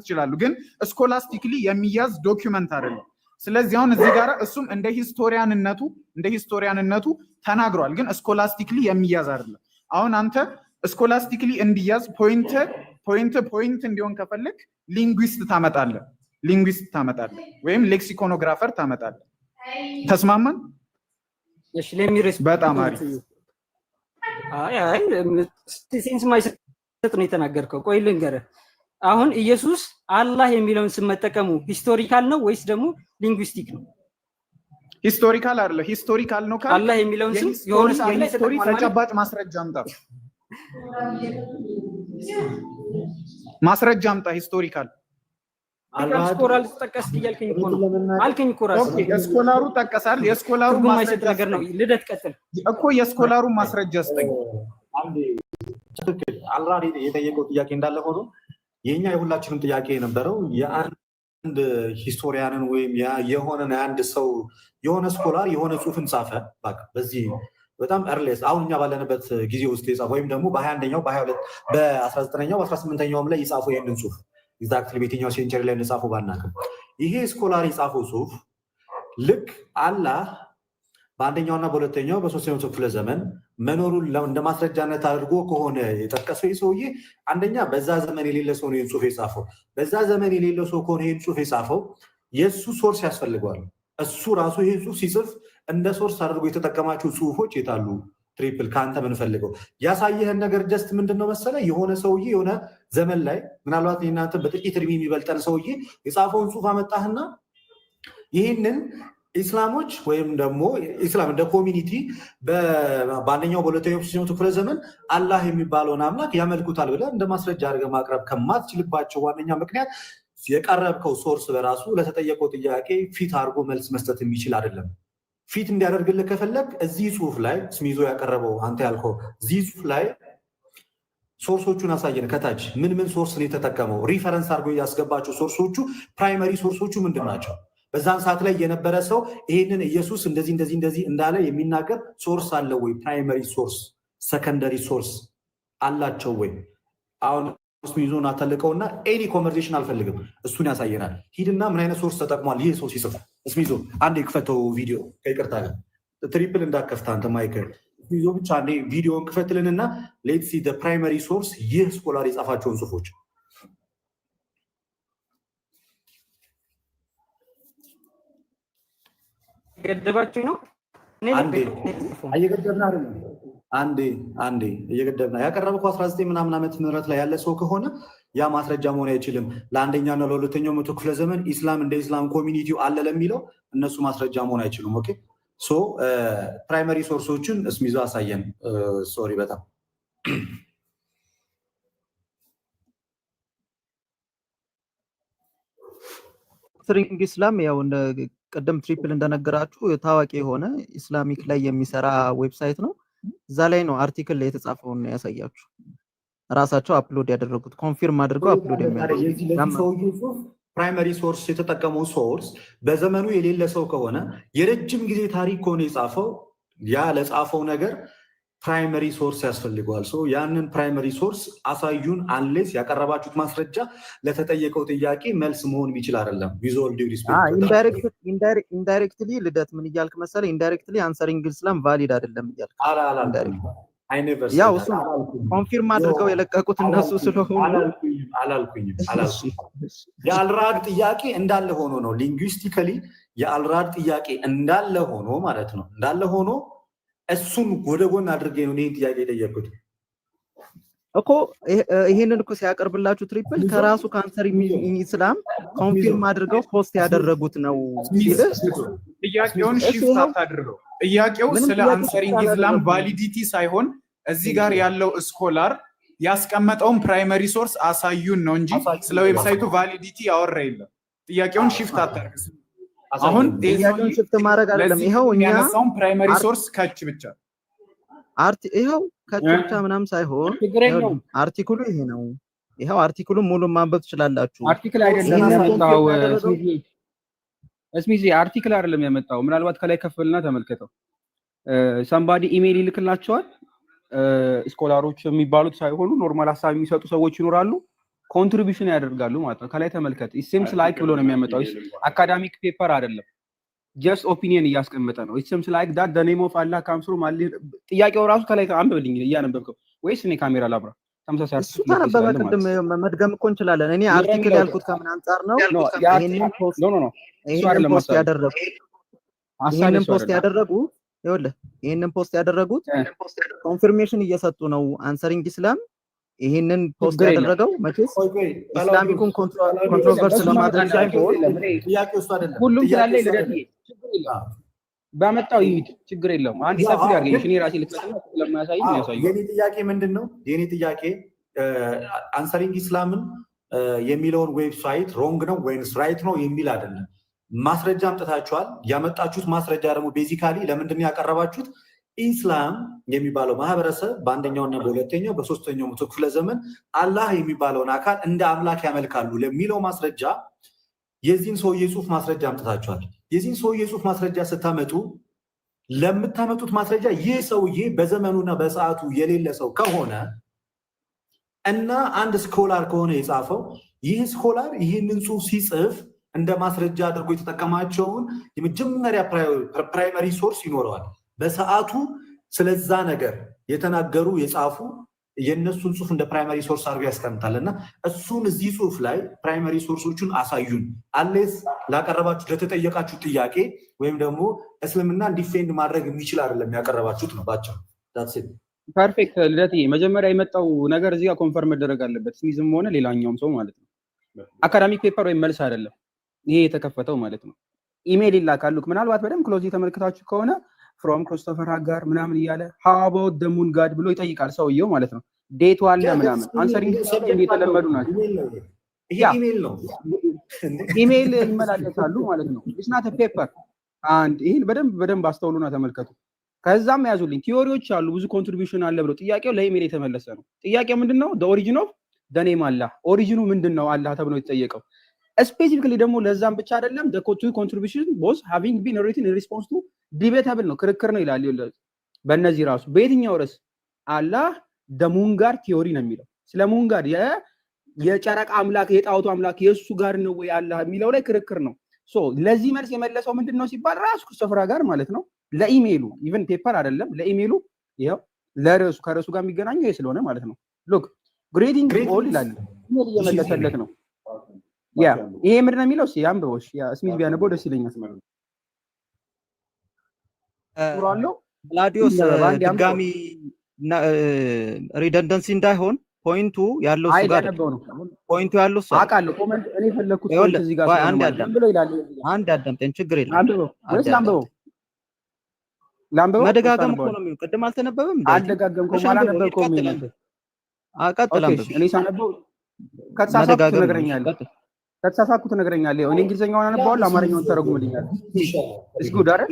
እችላለሁ። ግን ስኮላስቲክሊ የሚያዝ ዶክመንት አይደለም። ስለዚህ አሁን እዚህ ጋር እሱም እንደ ሂስቶሪያንነቱ ተናግሯል። ግን ስኮላስቲክሊ የሚያዝ አይደለም። አሁን አንተ ስኮላስቲክሊ እንዲያዝ ፖይንት እንዲሆን ከፈለክ ሊንጉዊስት ታመጣለህ ወይም ሌክሲኮኖግራፈር ታመጣለህ። ተስማማን? እሺ ለሚረስ በጣም አሪፍ። ሴንስ ማይሰጥ ነው የተናገርከው። ቆይ ልንገርህ። አሁን ኢየሱስ አላህ የሚለውን ስም መጠቀሙ ሂስቶሪካል ነው ወይስ ደግሞ ሊንጉስቲክ ነው? ሂስቶሪካል አይደለ? ሂስቶሪካል ነው ካል አላህ የሚለውን ስም የሆነ ሰዓት ላይ ሂስቶሪ ተጨባጭ ማስረጃ አምጣ። ማስረጃ አምጣ። ሂስቶሪካል ስኮላር ተጠቀስ እያልከኝ እኮ ነው አልከኝ እኮ ራስ። ኦኬ የስኮላሩ ጠቀሳል። የስኮላሩ ማስረጃ ነገር ነው። ልደት ቀጥል እኮ የስኮላሩ ማስረጃ ስጠኝ። አንዴ ትክክል አልራዲ የጠየቀው ጥያቄ እንዳለ ሆኖ የኛ የሁላችንም ጥያቄ የነበረው የአንድ ሂስቶሪያንን ወይም የአንድ ሰው የሆነ ስኮላር የሆነ ጽሁፍን ጻፈ በቃ በዚህ በጣም እርሌስ አሁን እኛ ባለንበት ጊዜ ውስጥ የጻፈ ወይም ደግሞ በ21ኛው በ22 በ19ኛው በ18ኛውም ላይ የጻፈው ይህንን ጽሁፍ ኤግዛክትሊ በየትኛው ሴንቸሪ ላይ እንደጻፈው ባናውቅም ይሄ ስኮላር የጻፈው ጽሁፍ ልክ አላህ በአንደኛውና በሁለተኛው በሶስተኛው ክፍለ ዘመን መኖሩን እንደ ማስረጃነት አድርጎ ከሆነ የጠቀሰው ሰውዬ አንደኛ በዛ ዘመን የሌለ ሰው ነው ይህን ጽሁፍ የጻፈው። በዛ ዘመን የሌለ ሰው ከሆነ ይህን ጽሁፍ የጻፈው የእሱ ሶርስ ያስፈልገዋል። እሱ ራሱ ይህን ጽሁፍ ሲጽፍ እንደ ሶርስ አድርጎ የተጠቀማቸው ጽሁፎች የታሉ? ትሪፕል ከአንተ ምንፈልገው ያሳየህን ነገር ጀስት ምንድነው መሰለ የሆነ ሰውዬ የሆነ ዘመን ላይ ምናልባት እናንተ በጥቂት እድሜ የሚበልጠን ሰውዬ የጻፈውን ጽሁፍ አመጣህና ይህንን ኢስላሞች ወይም ደግሞ ኢስላም እንደ ኮሚኒቲ በአንደኛው በሁለተኛው ሶስተኛው ክፍለ ዘመን አላህ የሚባለውን አምላክ ያመልኩታል ብለህ እንደ ማስረጃ አድርገህ ማቅረብ ከማትችልባቸው ዋነኛ ምክንያት የቀረብከው ሶርስ በራሱ ለተጠየቀው ጥያቄ ፊት አድርጎ መልስ መስጠት የሚችል አይደለም። ፊት እንዲያደርግልህ ከፈለግ እዚህ ጽሁፍ ላይ ስሚዞ ያቀረበው አንተ ያልከው እዚህ ጽሁፍ ላይ ሶርሶቹን አሳየን። ከታች ምን ምን ሶርስ ነው የተጠቀመው? ሪፈረንስ አድርጎ ያስገባቸው ሶርሶቹ ፕራይመሪ ሶርሶቹ ምንድን ናቸው? በዛን ሰዓት ላይ የነበረ ሰው ይህንን ኢየሱስ እንደዚህ እንዳለ የሚናገር ሶርስ አለው ወይ? ፕራይመሪ ሶርስ ሰከንደሪ ሶርስ አላቸው ወይ? አሁን ስሚዞን አተልቀውና ኤኒ ኮንቨርሴሽን አልፈልግም፣ እሱን ያሳየናል። ሂድና ምን አይነት ሶርስ ተጠቅሟል ይህ ሰው ሲጽፍ። ስሚዞ አንድ የክፈተው ቪዲዮ ከይቅርታ ጋር ትሪፕል እንዳከፍታ አንተ ማይክል ስሚዞ ብቻ አንዴ ቪዲዮን ክፈትልንና ሌትስ ሲ ፕራይመሪ ሶርስ ይህ ስኮላር የጻፋቸውን ጽሁፎች ገደባችሁ ነው። እየገደብን አይደለም። አንዴ እየገደብን ያቀረብከው 19 ምናምን ዓመት ምህረት ላይ ያለ ሰው ከሆነ ያ ማስረጃ መሆን አይችልም። ለአንደኛና ለሁለተኛው መቶ ክፍለ ዘመን ኢስላም እንደ ኢስላም ኮሚኒቲው አለ ለሚለው እነሱ ማስረጃ መሆን አይችሉም። ኦኬ ሶ ፕራይመሪ ሶርሶችን እስሚዞ አሳየን። ሶሪ በጣም ስትሪንግ ኢስላም ያው ቀደም ትሪፕል እንደነገራችሁ ታዋቂ የሆነ ኢስላሚክ ላይ የሚሰራ ዌብሳይት ነው። እዛ ላይ ነው አርቲክል ላይ የተጻፈውን ያሳያችሁ። ራሳቸው አፕሎድ ያደረጉት ኮንፊርም አድርገው አፕሎድ የሚያደርጉት ፕራይመሪ ሶርስ የተጠቀመው ሶርስ በዘመኑ የሌለ ሰው ከሆነ የረጅም ጊዜ ታሪክ ከሆነ የጻፈው ያ ለጻፈው ነገር ፕራይመሪ ሶርስ ያስፈልገዋል። ያንን ፕራይመሪ ሶርስ አሳዩን። አንሌስ ያቀረባችሁት ማስረጃ ለተጠየቀው ጥያቄ መልስ መሆን የሚችል አይደለም። ቪዥዋል ዲው ሪስፔክት ኢንዳይሬክትሊ ልደት ምን እያልክ መሰለህ? ኢንዳይሬክትሊ አንሰሪንግ ኢስላም ቫሊድ አይደለም እያልክ ያው እሱ ኮንፊርም አድርገው የለቀቁት እነሱ ስለሆኑ አላልኩኝም። የአልራድ ጥያቄ እንዳለ ሆኖ ነው። ሊንጉስቲካሊ የአልራድ ጥያቄ እንዳለ ሆኖ ማለት ነው። እንዳለ ሆኖ እሱን ወደ ጎን አድርጌ ነው ይህን ጥያቄ የጠየቁት እኮ። ይሄንን እኮ ሲያቀርብላችሁ ትሪፕል ከራሱ ካንሰር ኢስላም ኮንፊርም አድርገው ፖስት ያደረጉት ነው ሲል ጥያቄውን ሽፍት አታድርገው። ጥያቄው ስለ አንሰሪንግ ኢስላም ቫሊዲቲ ሳይሆን እዚህ ጋር ያለው ስኮላር ያስቀመጠውን ፕራይመሪ ሶርስ አሳዩን ነው እንጂ ስለ ዌብሳይቱ ቫሊዲቲ ያወራ የለም። ጥያቄውን ሽፍት አታድርግ። አሁን ጥያቄውን ሽፍት ማድረግ አይደለም። ይሄው እኛ ያነሳውን ፕራይመሪ ሶርስ ከች ብቻ ይሄው ከች ብቻ ምናምን ሳይሆን አርቲክሉ ይሄ ነው። ይሄው አርቲክሉን ሙሉ ማንበብ ትችላላችሁ። አርቲክል አይደለም ያመጣው እስሚዚ አርቲክል አይደለም ያመጣው። ምናልባት ከላይ ከፍልና ተመልከተው። ሰምባዲ ኢሜል ይልክላቸዋል። ስኮላሮች የሚባሉት ሳይሆኑ ኖርማል ሀሳብ የሚሰጡ ሰዎች ይኖራሉ። ኮንትሪቢዩሽን ያደርጋሉ ማለት ነው። ከላይ ተመልከት። ኢሴምስ ላይክ ብሎ ነው የሚያመጣው። አካዳሚክ ፔፐር አይደለም፣ ጀስት ኦፒኒየን እያስቀመጠ ነው። ኢሴምስ ላይክ ዳት ዘ ኔም ኦፍ አላህ ካምስ ፍሮም አላህ። ጥያቄው ራሱ ከላይ አንብብልኝ እያነበብከው ወይስ እኔ ካሜራ ላብራ? ተመሳሳይ እሱ ተነበበ። ቅድም መድገም እኮ እንችላለን። እኔ አርቲክል ያልኩት ከምን አንፃር ነው? ይሄንን ፖስት ያደረጉት ይኸውልህ፣ ይሄንን ፖስት ያደረጉት ኮንፊርሜሽን እየሰጡ ነው። አንሰሪንግ ኢስላም ይሄንን ፖስት ያደረገው መቼስ ኢስላሚኩን ኮንትሮቨርስ ለማድረግ ሳይሆን ጥያቄው እሱ አይደለም። ሁሉም ስላለ ልደት ችግር የለም ባመጣው ይሂድ ችግር የለውም። አንድ ሰፊ አድርገሽ እኔ ራሴ ልትፈጥና ስለማያሳይ ነው ያሳየው። የኔ ጥያቄ ምንድነው? የኔ ጥያቄ አንሰሪንግ ኢስላምን የሚለውን ዌብሳይት ሮንግ ነው ወይንስ ራይት ነው የሚል አይደለም። ማስረጃ አምጥታችኋል። ያመጣችሁት ማስረጃ ደግሞ ቤዚካሊ ለምንድን ነው ያቀረባችሁት? ኢስላም የሚባለው ማህበረሰብ በአንደኛውና በሁለተኛው በሶስተኛው መቶ ክፍለ ዘመን አላህ የሚባለውን አካል እንደ አምላክ ያመልካሉ ለሚለው ማስረጃ የዚህን ሰውዬ ጽሁፍ ማስረጃ አምጥታችኋል። የዚህን ሰውዬ ጽሁፍ ማስረጃ ስታመጡ ለምታመጡት ማስረጃ ይህ ሰውዬ በዘመኑና በሰዓቱ የሌለ ሰው ከሆነ እና አንድ ስኮላር ከሆነ የጻፈው ይህ ስኮላር ይህንን ጽሁፍ ሲጽፍ እንደ ማስረጃ አድርጎ የተጠቀማቸውን የመጀመሪያ ፕራይመሪ ሶርስ ይኖረዋል። በሰዓቱ ስለዛ ነገር የተናገሩ የጻፉ የእነሱን ጽሁፍ እንደ ፕራይመሪ ሶርስ አድርጎ ያስቀምጣል እና እሱን እዚህ ጽሁፍ ላይ ፕራይመሪ ሶርሶቹን አሳዩን። አሌስ ላቀረባችሁ ለተጠየቃችሁ ጥያቄ ወይም ደግሞ እስልምና ዲፌንድ ማድረግ የሚችል አይደለም ያቀረባችሁት ነው ባቸው። ፐርፌክት ልደትዬ፣ መጀመሪያ የመጣው ነገር እዚህ ጋር ኮንፈርም መደረግ አለበት። ስሚዝም ሆነ ሌላኛውም ሰው ማለት ነው። አካዳሚክ ፔፐር ወይም መልስ አይደለም ይሄ የተከፈተው ማለት ነው። ኢሜይል ይላካሉ። ምናልባት በደንብ ክሎዝ የተመለከታችሁ ከሆነ ፍሮም ክሪስቶፈር ሃጋር ምናምን እያለ ሃው አባውት ዘ ሙን ጋድ ብሎ ይጠይቃል ሰውየው ማለት ነው። ዴቱ አለ ምናምን አንሰሪንግ የተለመዱ ናቸው። ይሄ ኢሜይል ነው። ኢሜይል ይመላለሳሉ ማለት ነው። ኢትስ ናት ፔፐር። አንድ ይሄን በደንብ አስተውሉና ተመልከቱ። ከዛም ያዙልኝ ቲዮሪዎች አሉ፣ ብዙ ኮንትሪቢዩሽን አለ ብሎ ጥያቄው ለኢሜይል የተመለሰ ነው። ጥያቄው ምንድነው? the origin of the name አላህ፣ ኦሪጂኑ ምንድነው አላህ ተብሎ የተጠየቀው። ስፔሲፊካሊ ደግሞ ለዛም ብቻ አይደለም the two contribution was having been written in response to debatable ነው፣ ክርክር ነው ይላል። በእነዚህ ራሱ በየትኛው ርዕስ አላህ the moon god ቲዮሪ ነው የሚለው ስለ moon god የጨረቃ አምላክ የጣዖቱ አምላክ የእሱ ጋር ነው ወይ አላህ የሚለው ላይ ክርክር ነው። ሶ ለዚህ መልስ የመለሰው ምንድነው ሲባል ራሱ ክሪስቶፈር ሃጋር ማለት ነው። ለኢሜይሉ ኢቭን ፔፐር አይደለም ለኢሜይሉ ይሄው ለርዕሱ ከርዕሱ ጋር የሚገናኘው ይሄ ስለሆነ ማለት ነው። ሉክ ግሬዲንግ ኦል ይላል ኢሜይል እየመለሰለት ነው። ያ ይሄ ምንድን ነው የሚለው ሲያምበውሽ ያ ስሚዝ ቢያነበው ደስ ይለኛል። ሱራሎ ላዲዮስ ድጋሚ ሪደንደንሲ እንዳይሆን ፖይንቱ ያለው እሱ ጋር ፖይንቱ ያለው እሱ አውቃለሁ። ኮሜንት እኔ ፈለኩት ፖይንት እዚህ ጋር ብሎ ይላል። አንድ አዳምጠኝ፣ ችግር የለም። ላምበው መደጋገም እኮ ነው የሚለው። ቅድም አልተነበበም እንዴ? አልደጋገምኩም፣ አላነበብኩም። አቀጥል አንብብ። እኔ ሳነበው ከተሳሳትኩ ትነግረኛለህ። እኔ እንግሊዘኛውን አነበዋለሁ፣ አማርኛውን ተረጉምልኛለህ። እስ ጉድ አይደል?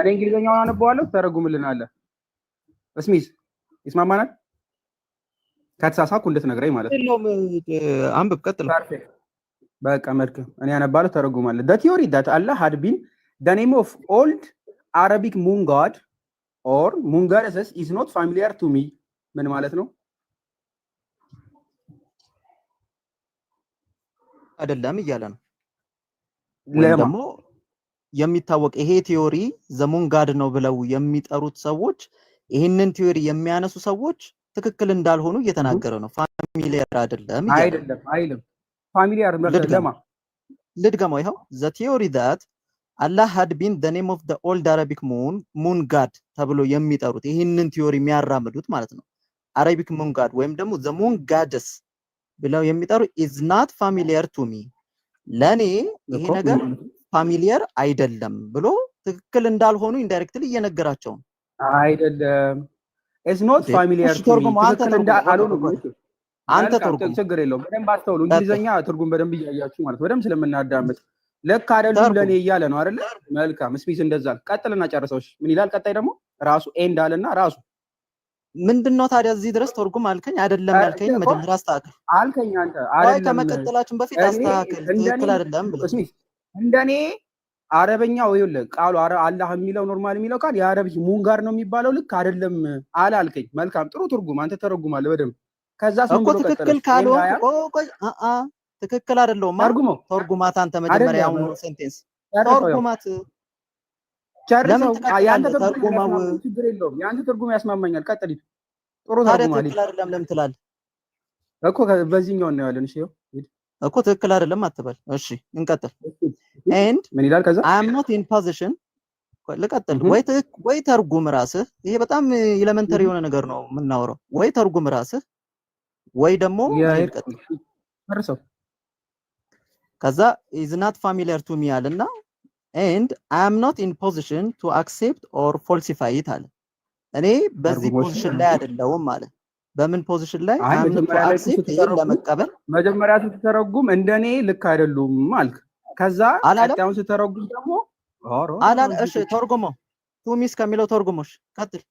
እኔ እንግሊዘኛውን አነበዋለሁ፣ ተረጉምልናለህ። እስሚዝ ይስማማናል? ከተሳሳትኩ እንድትነግረኝ ማለት ነው። አንብብ፣ ቀጥል። በቃ መልካም። እኔ አነባለሁ፣ ተረጉማለህ። the theory that Allah had been the name of old Arabic moon god or moon goddesses is not familiar to me. ምን ማለት ነው? አይደለም እያለ ነው። ደግሞ የሚታወቅ ይሄ ቲዮሪ ዘሙን ጋድ ነው ብለው የሚጠሩት ሰዎች ይሄንን ቲዮሪ የሚያነሱ ሰዎች ትክክል እንዳልሆኑ እየተናገረ ነው። ፋሚሊየር አይደለም እያለ አይደለም አይልም። ፋሚሊየር ለማ ልድገመው። ይኸው the theory that Allah had been the name of the old Arabic moon god ተብሎ የሚጠሩት ይሄንን ቲዮሪ የሚያራምዱት ማለት ነው። አረቢክ moon god ወይም ደግሞ the moon goddess ብለው የሚጠሩ is not familiar to me ለኔ ይሄ ነገር ፋሚሊየር አይደለም ብሎ ትክክል እንዳልሆኑ ኢንዳይሬክትሊ እየነገራቸው ነው። አይደለም is not familiar to me ትክክል እንዳልሆኑ አንተ ተርጉም፣ ችግር የለውም። በደንብ አስተውሉ። እንግሊዘኛ ትርጉም በደንብ እያያችሁ ማለት በደንብ ስለምናዳምጥ ለካ አይደለም ለኔ እያለ ነው አይደለ? መልካም ስፒስ እንደዛል። ቀጥልና ጨርሰውሽ ምን ይላል? ቀጣይ ደግሞ ራሱ ኤንድ አለና ራሱ ምንድነው ታዲያ እዚህ ድረስ ተርጉም አልከኝ አይደለም ያልከኝ መጀመሪያ አስተካክል አልከኝ አንተ አይደለም። ከመቀጠላችን በፊት አስተካክል ትክክል አይደለም ብለህ ስፒስ እንደኔ አረበኛው ይኸውልህ ቃሉ አላህ የሚለው ኖርማል የሚለው ቃል የአረብኛ ሙን ጋር ነው የሚባለው ልክ አይደለም አላልከኝ። መልካም ጥሩ ትርጉም አንተ ተረጉማለህ በደንብ። ከዛ እኮ ትክክል ካልሆንኩ ትክክል አይደለም ተርጉማት አንተ መጀመሪያ ያውን ሴንቴንስ ተርጉማት ጨርሰው ያንተ ተርጉማው ችግር የለውም። ያንተ ትርጉም ያስማማኛል። ቀጥል። ጥሩ ተርጉም አለ። ትክክል አይደለም ለምን ትላለህ እኮ በዚህኛው ነው ያለን። እሺ እኮ ትክክል አይደለም አትበል። እሺ እንቀጥል። and ምን ይላል? ከዛ I am not in position ልቀጥል። ወይ ተርጉም ራስህ። ይሄ በጣም ኤሌመንተሪ የሆነ ነገር ነው የምናወራው። ወይ ተርጉም ራስህ ወይ ደግሞ ፈርሰው ከዛ is not familiar to me አለና and I am not in position to accept or falsify it አለ። እኔ በዚህ ፖዚሽን ላይ አይደለሁም አለ። በምን ፖዚሽን ላይ I am not to accept ለመቀበል መጀመሪያ ስትተረጉም እንደኔ ልክ አይደሉም አልክ። ከዛ ቀጣዩን ስትተረጉም ደግሞ እሺ ተርጉመው to me ከሚለው ተርጉሞሽ ቀጥል።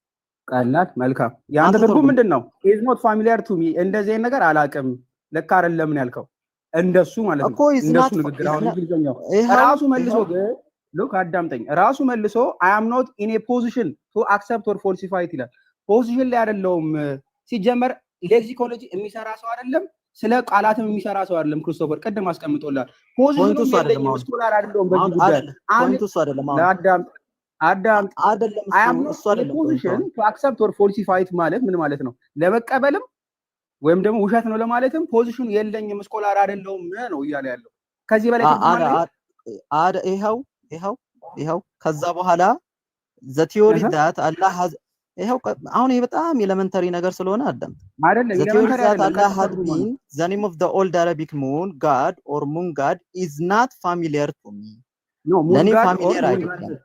ቀላል መልካም። ያንተ ትርጉም ምንድነው? is not familiar to me እንደዚህ ነገር አላውቅም ልክ አይደለም ነው ያልከው። እንደሱ ማለት ነው። እንደሱ ንግግር አሁን እንግሊዘኛው ራሱ መልሶ ሉክ አዳምጠኝ። ራሱ መልሶ I am not in a position to accept or falsify ይላል። ፖዚሽን ላይ አይደለም። ሲጀመር ሌክሲኮሎጂ የሚሰራ ሰው አይደለም፣ ስለ ቃላትም የሚሰራ ሰው አይደለም። ክርስቶፈር ቀደም አስቀምጦላል። ፖዚሽኑ አይደለም ስኮላር አይደለም። በዚህ ጉዳይ ፖይንቱ እሱ አይደለም። አዳምጥ አይደለም እሱ አይደለም። ፖዚሽን to accept or falsify ማለት ምን ማለት ነው? ለመቀበልም ወይም ደግሞ ውሸት ነው ለማለትም ፖዚሽኑ የለኝም ስኮላር አይደለም ነው እያለ ያለው። ከዚህ በላይ ይሄው ከዛ በኋላ the theory that Allah has ይሄው አሁን ይሄ በጣም ኤሌመንተሪ ነገር ስለሆነ አዳም አይደለም ኤሌመንተሪ አይደለም። Allah had been the name of the old Arabic moon god or moon god is not familiar to me no moon god familiar አይደለም።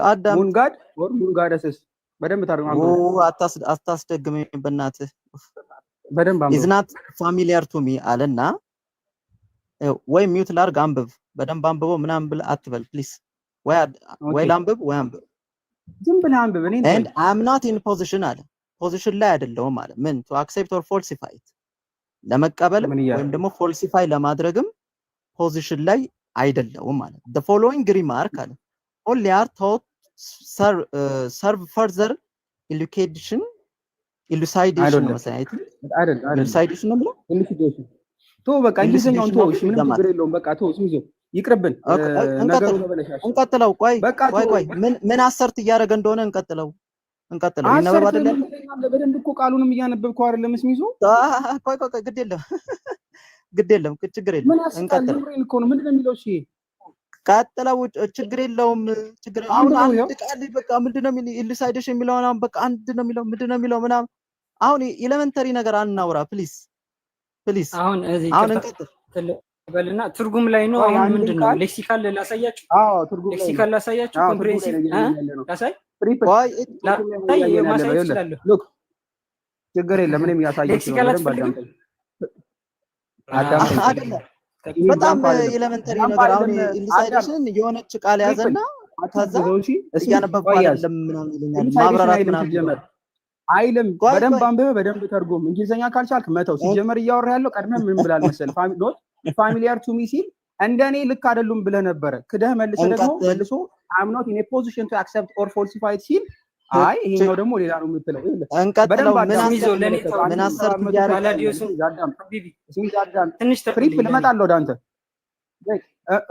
አዳም moon god or moon goddesses በደንብ ታርጉም። አታስደግመኝ በእናትህ በደንብ is not familiar to me አለና ወይ ሚውት ላርግ አንብብ በደንብ አንብበው ምናምን ብለህ አትበል ፕሊዝ። ወይ ላንብብ ወይ አንብብ ዝም ብለህ አንብብ። እኔ and I am not in position አለ። ፖዚሽን ላይ አይደለሁም አለ። ምን to accept or falsify ለመቀበል ወይም ደግሞ falsify ለማድረግም ፖዚሽን ላይ አይደለሁም አለ። the following remark አለ only are taught serve further elucidation elucidation ነው ብለው elucidation ቶ በቃ እንግሊዘኛውን ቶ እሺ ምንም ችግር የለውም። በቃ ቶ ስሚዞ ይቅርብን ነገሩ ተበለሻሽ። እንቀጥለው። ቆይ ምን አሰርት እያደረገ እንደሆነ እንቀጥለው። ይነበብ አይደለም በደንብ እኮ ቃሉንም እያነበብከው አይደለም ስሚዞ። ቆይ ግድ የለም ችግር የለም እንቀጥለው እኮ ነው። ምንድነው የሚለው? እሺ ቀጥለው ችግር የለውም ችግር አሁን አንድ ቃል በቃ ምንድነው የሚለው? ኢሉሳይዴሽን የሚለውን አሁን በቃ አንድ ነው የሚለው ምንድነው የሚለው ምናምን። አሁን ኤሌመንተሪ ነገር አናውራ ፕሊዝ። አሁን እንቀጥል በልና ትርጉም ላይ ነው። አሁን ምንድነው ሌክሲካል ላሳያችሁ? ትርጉም ሌክሲካል ላሳያችሁ። ኮምፕሬሄንሲቭ ላሳይ ማሳየት ይችላል። ሉክ ችግር የለም ምንም ያሳያችሁ ነው። አይደለም በጣም ኤሌመንተሪ ነገር አሁን ኢሉሳይዴሽን የሆነች ቃል ያዘና ከዛ እያነበብኩ አይደለም ምናምን ይለኛል። ማብራራት ምናምን አይልም። በደንብ አንብበ በደንብ ተርጉም። እንግሊዘኛ ካልቻልክ መተው። ሲጀመር እያወራ ያለው ቀድመ ምን ብላል መሰል ፋሚሊያር ቱ ሚ ሲል እንደኔ ልክ አይደሉም ብለህ ነበረ። ክደህ መልሶ I'm not in a position to accept or falsify ሲል አይ ይሄኛው ደግሞ ሌላ ነው የምትለው። እንቀጥለው። ምን አሰርት ያላዲዮስን ትንሽ ትሪፕል እመጣለሁ ወደ አንተ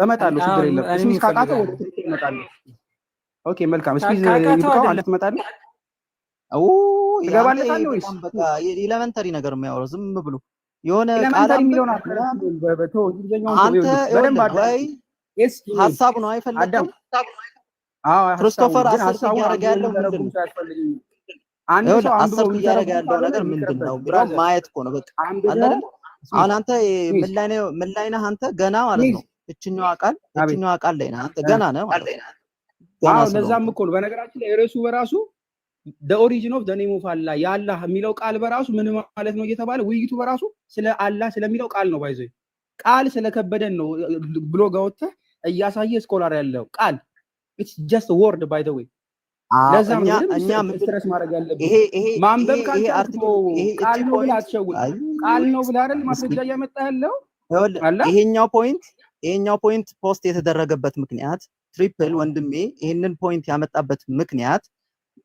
እመጣለሁ። ችግር የለም። እስኪ ካቃተ ወደ ትሪፕል እመጣለሁ። ኦኬ መልካም። እስኪ ይብቃው አንተ ትመጣለህ። ይገባለታል ወይስ በቃ ኤሌመንተሪ ነገር የሚያወራው ዝም ብሎ የሆነ ቃል የሚለውን ሀሳቡ ነው አይፈልግም። ክርስቶፈር አሰብ እያደረገ ያለው ምንድን ነው? አሰብ እያደረገ ያለው ነገር ምንድን ነው ብሎ ማየት እኮ ነው። በቃ አሁን አንተ ምን ላይ ነህ አንተ? ገና ማለት ነው እችኛዋ ቃል ላይ ነህ አንተ ገና ነህ ማለት ነው። ለዛም እኮ ነው በነገራችን ላይ ርዕሱ በራሱ the origin of the name of Allah ያላህ የሚለው ቃል በራሱ ምን ማለት ነው እየተባለ ውይይቱ በራሱ ስለ አላህ ስለሚለው ቃል ነው። ባይዘይ ቃል ስለከበደን ነው ብሎ ጋውተ እያሳየ ስኮላር ያለው ቃል it's just a word by the way። ለዛም እኛ ስትረስ ማድረግ ያለብን ይሄ ማንበብ ካልቻልኩ ቃል ነው ብለህ አትሸውድ። ቃል ነው ብለህ አይደል ማስረጃ እያመጣ ያለው። ይሄኛው ፖይንት ፖስት የተደረገበት ምክንያት ትሪፕል ወንድሜ ይሄንን ፖይንት ያመጣበት ምክንያት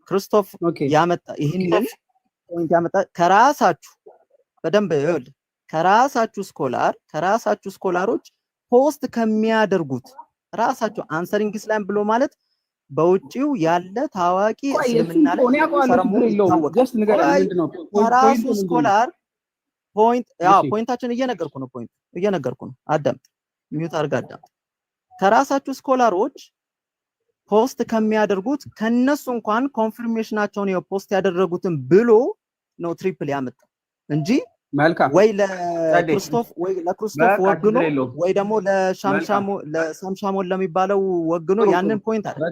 ክርስቶፍ ያመጣ ይሄንን ፖይንት ያመጣ ከራሳችሁ በደንብ ይኸውልህ ከራሳችሁ ስኮላሮች ፖስት ከሚያደርጉት ራሳችሁ አንሰሪንግ ኢስላም ብሎ ማለት በውጪው ያለ ታዋቂ እስልምና ላይ ራሱ ስኮላር ፖይንታችን እየነገርኩ ነው። አዳምጥ፣ ሚዩት አድርግ አዳምጥ። ከራሳችሁ ስኮላሮች ፖስት ከሚያደርጉት ከነሱ እንኳን ኮንፊርሜሽናቸውን ፖስት ያደረጉትን ብሎ ነው ትሪፕል ያመጣው እንጂ መልካም ወይ ለክርስቶፍ ወግኖ ወይ ደግሞ ለሻምሻሞን ለሚባለው ወግኖ ያንን ፖይንት አለ።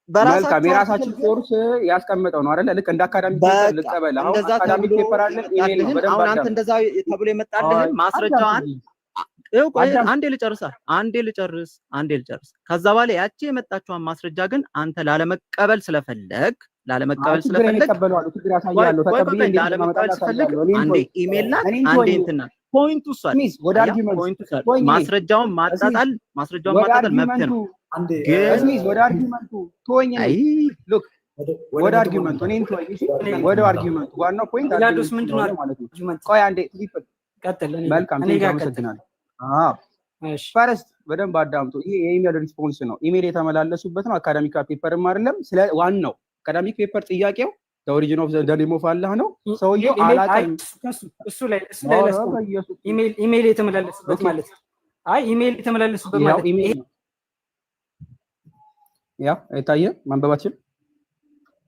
መልካም የራሳችን ኮርስ ያስቀመጠው ነው አይደለ? ልክ እንደ አካዳሚክ ፔፐር ልቀበል። አሁን አካዳሚክ ፔፐር አለ ኢሜል ነው። በደንብ አሁን አንተ እንደዛ ተብሎ የመጣልህን ማስረጃዋን አንዴ ልጨርስ። ከዛ በኋላ ያቺ የመጣችዋን ማስረጃ ግን አንተ ላለመቀበል ስለፈለግ አንዴ ኢሜል ናት አንዴ እንትና ፖይንቱ እሷ ወደ አርጊመንት ማስረጃውን ማጣጣል መብት ነው። ግን ወደ አርጊመንቱ ተወኝ። ሉክ ወደ አርጊመንቱ እኔን ተወኝ። ወደ አርጊመንቱ ዋናው ፖይንት ላዶስ ምንድነው ማለት ነው? ቆይ አንዴ ትሪፕል ቀጥል። መልካም አመሰግናለሁ። ፈረስት በደንብ አዳምጡ። ይሄ የኢሜል ሪስፖንስ ነው። ኢሜል የተመላለሱበት ነው። አካዳሚክ ፔፐርም አይደለም። ስለ ዋናው አካዳሚክ ፔፐር ጥያቄው ኦሪጂን ኦፍ ዘ ኔም ኦፍ አላህ ነው። ሰውየው አላቀም እሱ ላይ ኢሜል የተመላለሱበት ማለት ነው። አይ ኢሜል የተመላለሱበት ማለት ኢሜል ነው። ያው አይታየ ማንበባችን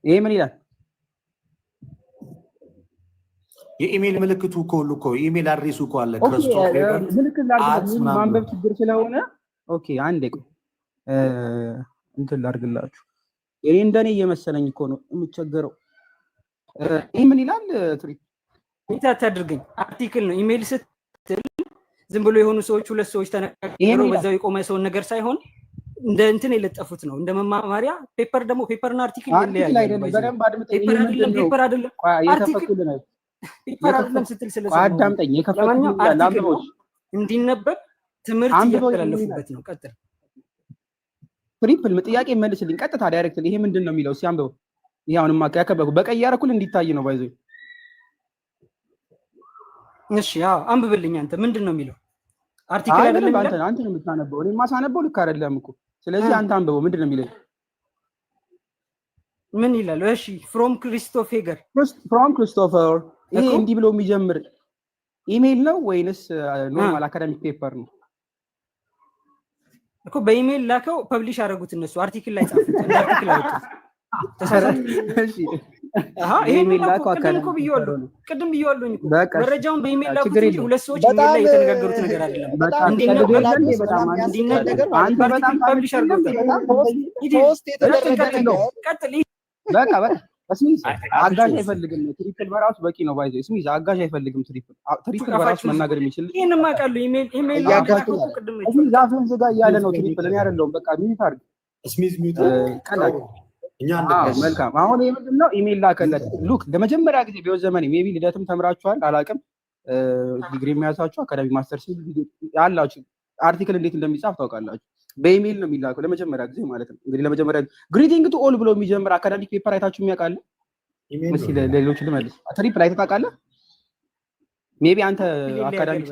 ይሄ ምን ይላል? የኢሜል ምልክቱ ሁሉ እኮ ኢሜል አድሬሱ እኮ አለ። ክርስቶፍ ምልክት ማንበብ ችግር ስለሆነ ኦኬ አንዴ እንትን ላድርግላችሁ። እኔ እንደኔ እየመሰለኝ እኮ ነው የምቸገረው። ይሄ ምን ይላል? አታድርገኝ አርቲክል ነው። ኢሜል ስትል ዝም ብሎ የሆኑ ሰዎች ሁለት ሰዎች ተነጋግረው በዛው የቆመ ሰውን ነገር ሳይሆን እንደ እንትን የለጠፉት ነው። እንደ መማማሪያ ፔፐር ደግሞ ፔፐርና አርቲክል ይለያያል። በደንብ አድምጠኝ። ፔፐር አይደለም ፔፐር ስትል ስለዚህ አዳምጠኝ። የከፈቱት እንዲነበብ ትምህርት እያስተላለፉበት ነው። ቀጥል። ትሪፕል ጥያቄ መልስልኝ ቀጥታ ዳይሬክትሊ። ይሄ ምንድን ነው የሚለው? ሲያንበው ይሄ አሁንማ ያከበኩ በቀይ ያረኩል እንዲታይ ነው ባይዘው። እሺ ያው አንብብልኝ። አንተ ምንድን ነው የሚለው? አርቲክል አይደለም አንተ ነው የምታነበው። እኔማ ሳነበው ልክ አይደለም እኮ። ስለዚህ አንተ አንብበው። ምንድን ነው የሚለው? ምን ይላል? እሺ ፍሮም ክሪስቶፌር ይሄ እንዲህ ብሎ የሚጀምር ኢሜል ነው ወይንስ ኖርማል አካዳሚክ ፔፐር ነው? እኮ በኢሜል ላከው ፐብሊሽ አደረጉት እነሱ አርቲክል ላይ ጻፉት። እንደ አርቲክል አወጡት። እሺ ኢሜል ላከው አካዳሚክ ቅድም ብየዋለሁ እኮ መረጃውን በኢሜል ላኩት እንጂ ሁለት ሰዎች ኢሜል ላይ የተነጋገሩት ነገር አይደለም። እንዲነገር አንተ በጣም ፐብሊሽ አድርገውታል። ቀጥል በቃ ስሚዝ አጋዥ አይፈልግም። ትሪፕል በራሱ በቂ ነው። ባይዘው ስሚዝ አጋዥ አይፈልግም። ትሪፕል በራሱ መናገር የሚችል ይሄንማ ቃሉ ኢሜል ያጋጭው ቅድም ነው። ዛፍን ዝጋ እያለ ነው ትሪፕል። እኔ አይደለሁም። በቃ ሚዩት አድርግ። ስሚዝ ሚዩት ቀላል እኛ መልካም። አሁን ይሄ ምንድነው? ኢሜል ላከለት። ሉክ ለመጀመሪያ ጊዜ ቢሆን ዘመን ሜቢ ልደትም ተምራችኋል አላውቅም። ዲግሪ የሚያሳችሁ አካዳሚ ማስተርስ ያላችሁ አርቲክል እንዴት እንደሚጻፍ ታውቃላችሁ። በኢሜል ነው የሚላከው ለመጀመሪያ ጊዜ ማለት ነው። እንግዲህ ለመጀመሪያ ግሪቲንግ ቱ ኦል ብሎ የሚጀምር አካዳሚክ ፔፐር አይታችሁ የሚያውቃል? እስኪ ለሌሎች ልመልስ። ትሪፕል አይተህ ታውቃለህ? ሜቢ አንተ አካዳሚክ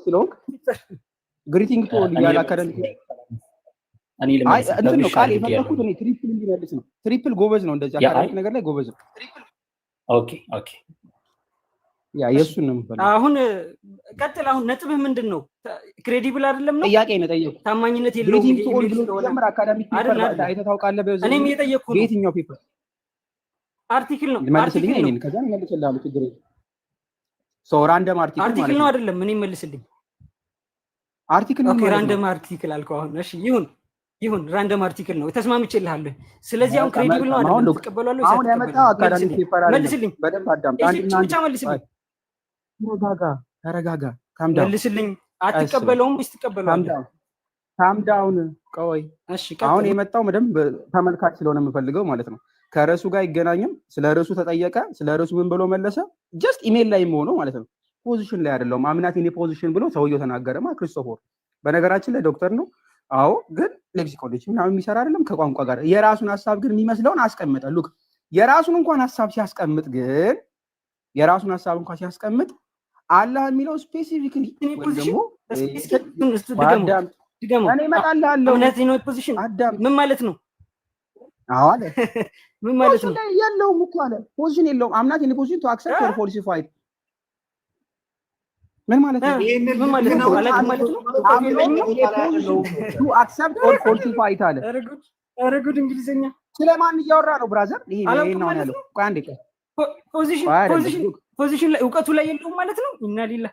ስለሆንክ ግሪቲንግ ቱ ኦል እያለ አካዳሚክ አይ እንትን ነው ቃል የፈለኩት እኔ ትሪፕል እንዲመልስ ነው። ትሪፕል ጎበዝ ነው እንደዚህ አካዳሚክ ነገር ላይ ጎበዝ ነው። ኦኬ ያ የሱን ነው የምፈልገው። አሁን ቀጥል። አሁን ነጥብህ ምንድን ነው? ክሬዲብል አይደለም ነው ጥያቄ ነው ጠየቁ። ታማኝነት የለውም። ግሪቲንግ ቱ ኦል ብሎ ጀምር አካዳሚክ ፔፐር አይተህ ታውቃለህ? በዚህ እኔም እየጠየቅኩ ነው። በየትኛው ፔፐር አርቲክል ነው? መልስልኝ። እኔን ከዛ መልስልሃለሁ። ችግር የለም። ሶ ራንደም አርቲክል ነው አይደለም? እኔም መልስልኝ። አርቲክል ነው። ኦኬ ራንደም አርቲክል አልከው። አሁን እሺ ይሁን ራንደም አርቲክል ነው። ተስማምቼልሃለሁ። ስለዚህ አሁን ክሬዲብል ነው አይደለም? ትቀበላለህ? አሁን ያመጣው አካዳሚክ ፔፐር አይደለም። መልስልኝ። በደንብ አዳምጥ። አንድና ብቻ መልስልኝ። ተረጋጋ። ካምዳውን መልስልኝ። አትቀበለውም ወይስ ትቀበላለህ? ካምዳውን ቆይ። እሺ አሁን የመጣው በደንብ ተመልካች ስለሆነ የምፈልገው ማለት ነው። ከርዕሱ ጋር አይገናኝም። ስለ ርዕሱ ተጠየቀ። ስለ ርዕሱ ምን ብሎ መለሰ? ጀስት ኢሜል ላይ ሆኖ ማለት ነው። ፖዚሽን ላይ አይደለም። አምናት የኔ ፖዚሽን ብሎ ሰውየው ተናገረማ። ክሪስቶፈር በነገራችን ላይ ዶክተር ነው። አዎ ግን ሌክሲኮሎጂ ምናምን የሚሰራ አይደለም ከቋንቋ ጋር። የራሱን ሀሳብ ግን የሚመስለውን አስቀምጠ። ሉክ የራሱን እንኳን ሀሳብ ሲያስቀምጥ ግን የራሱን ሀሳብ እንኳን ሲያስቀምጥ አላህ የሚለው ስፔሲፊክሊ ደግሞ እኔ እመጣልሃለሁ ምን ማለት ነው? አዎ አለ ምን ማለት ነው? የለውም እኮ አለ ፖዚሽን የለውም። አምናት የኔ ፖዚሽን ቱ አክሰፕት ኦር ፎልሲፋይ ምን ማለት ነው? ምን ማለት ነው? አላውቅም ማለት ነው። ቱ አክሰፕት ኦር ፎልሲፋይ አለ። ኧረ ጉድ እንግሊዘኛ ስለማን እያወራ ነው ብራዘር? ይሄ ነው ያለው። ቆይ አንዴ ፖዚሽን ላይ እውቀቱ ላይ የለውም ማለት ነው። ኢና ሊላህ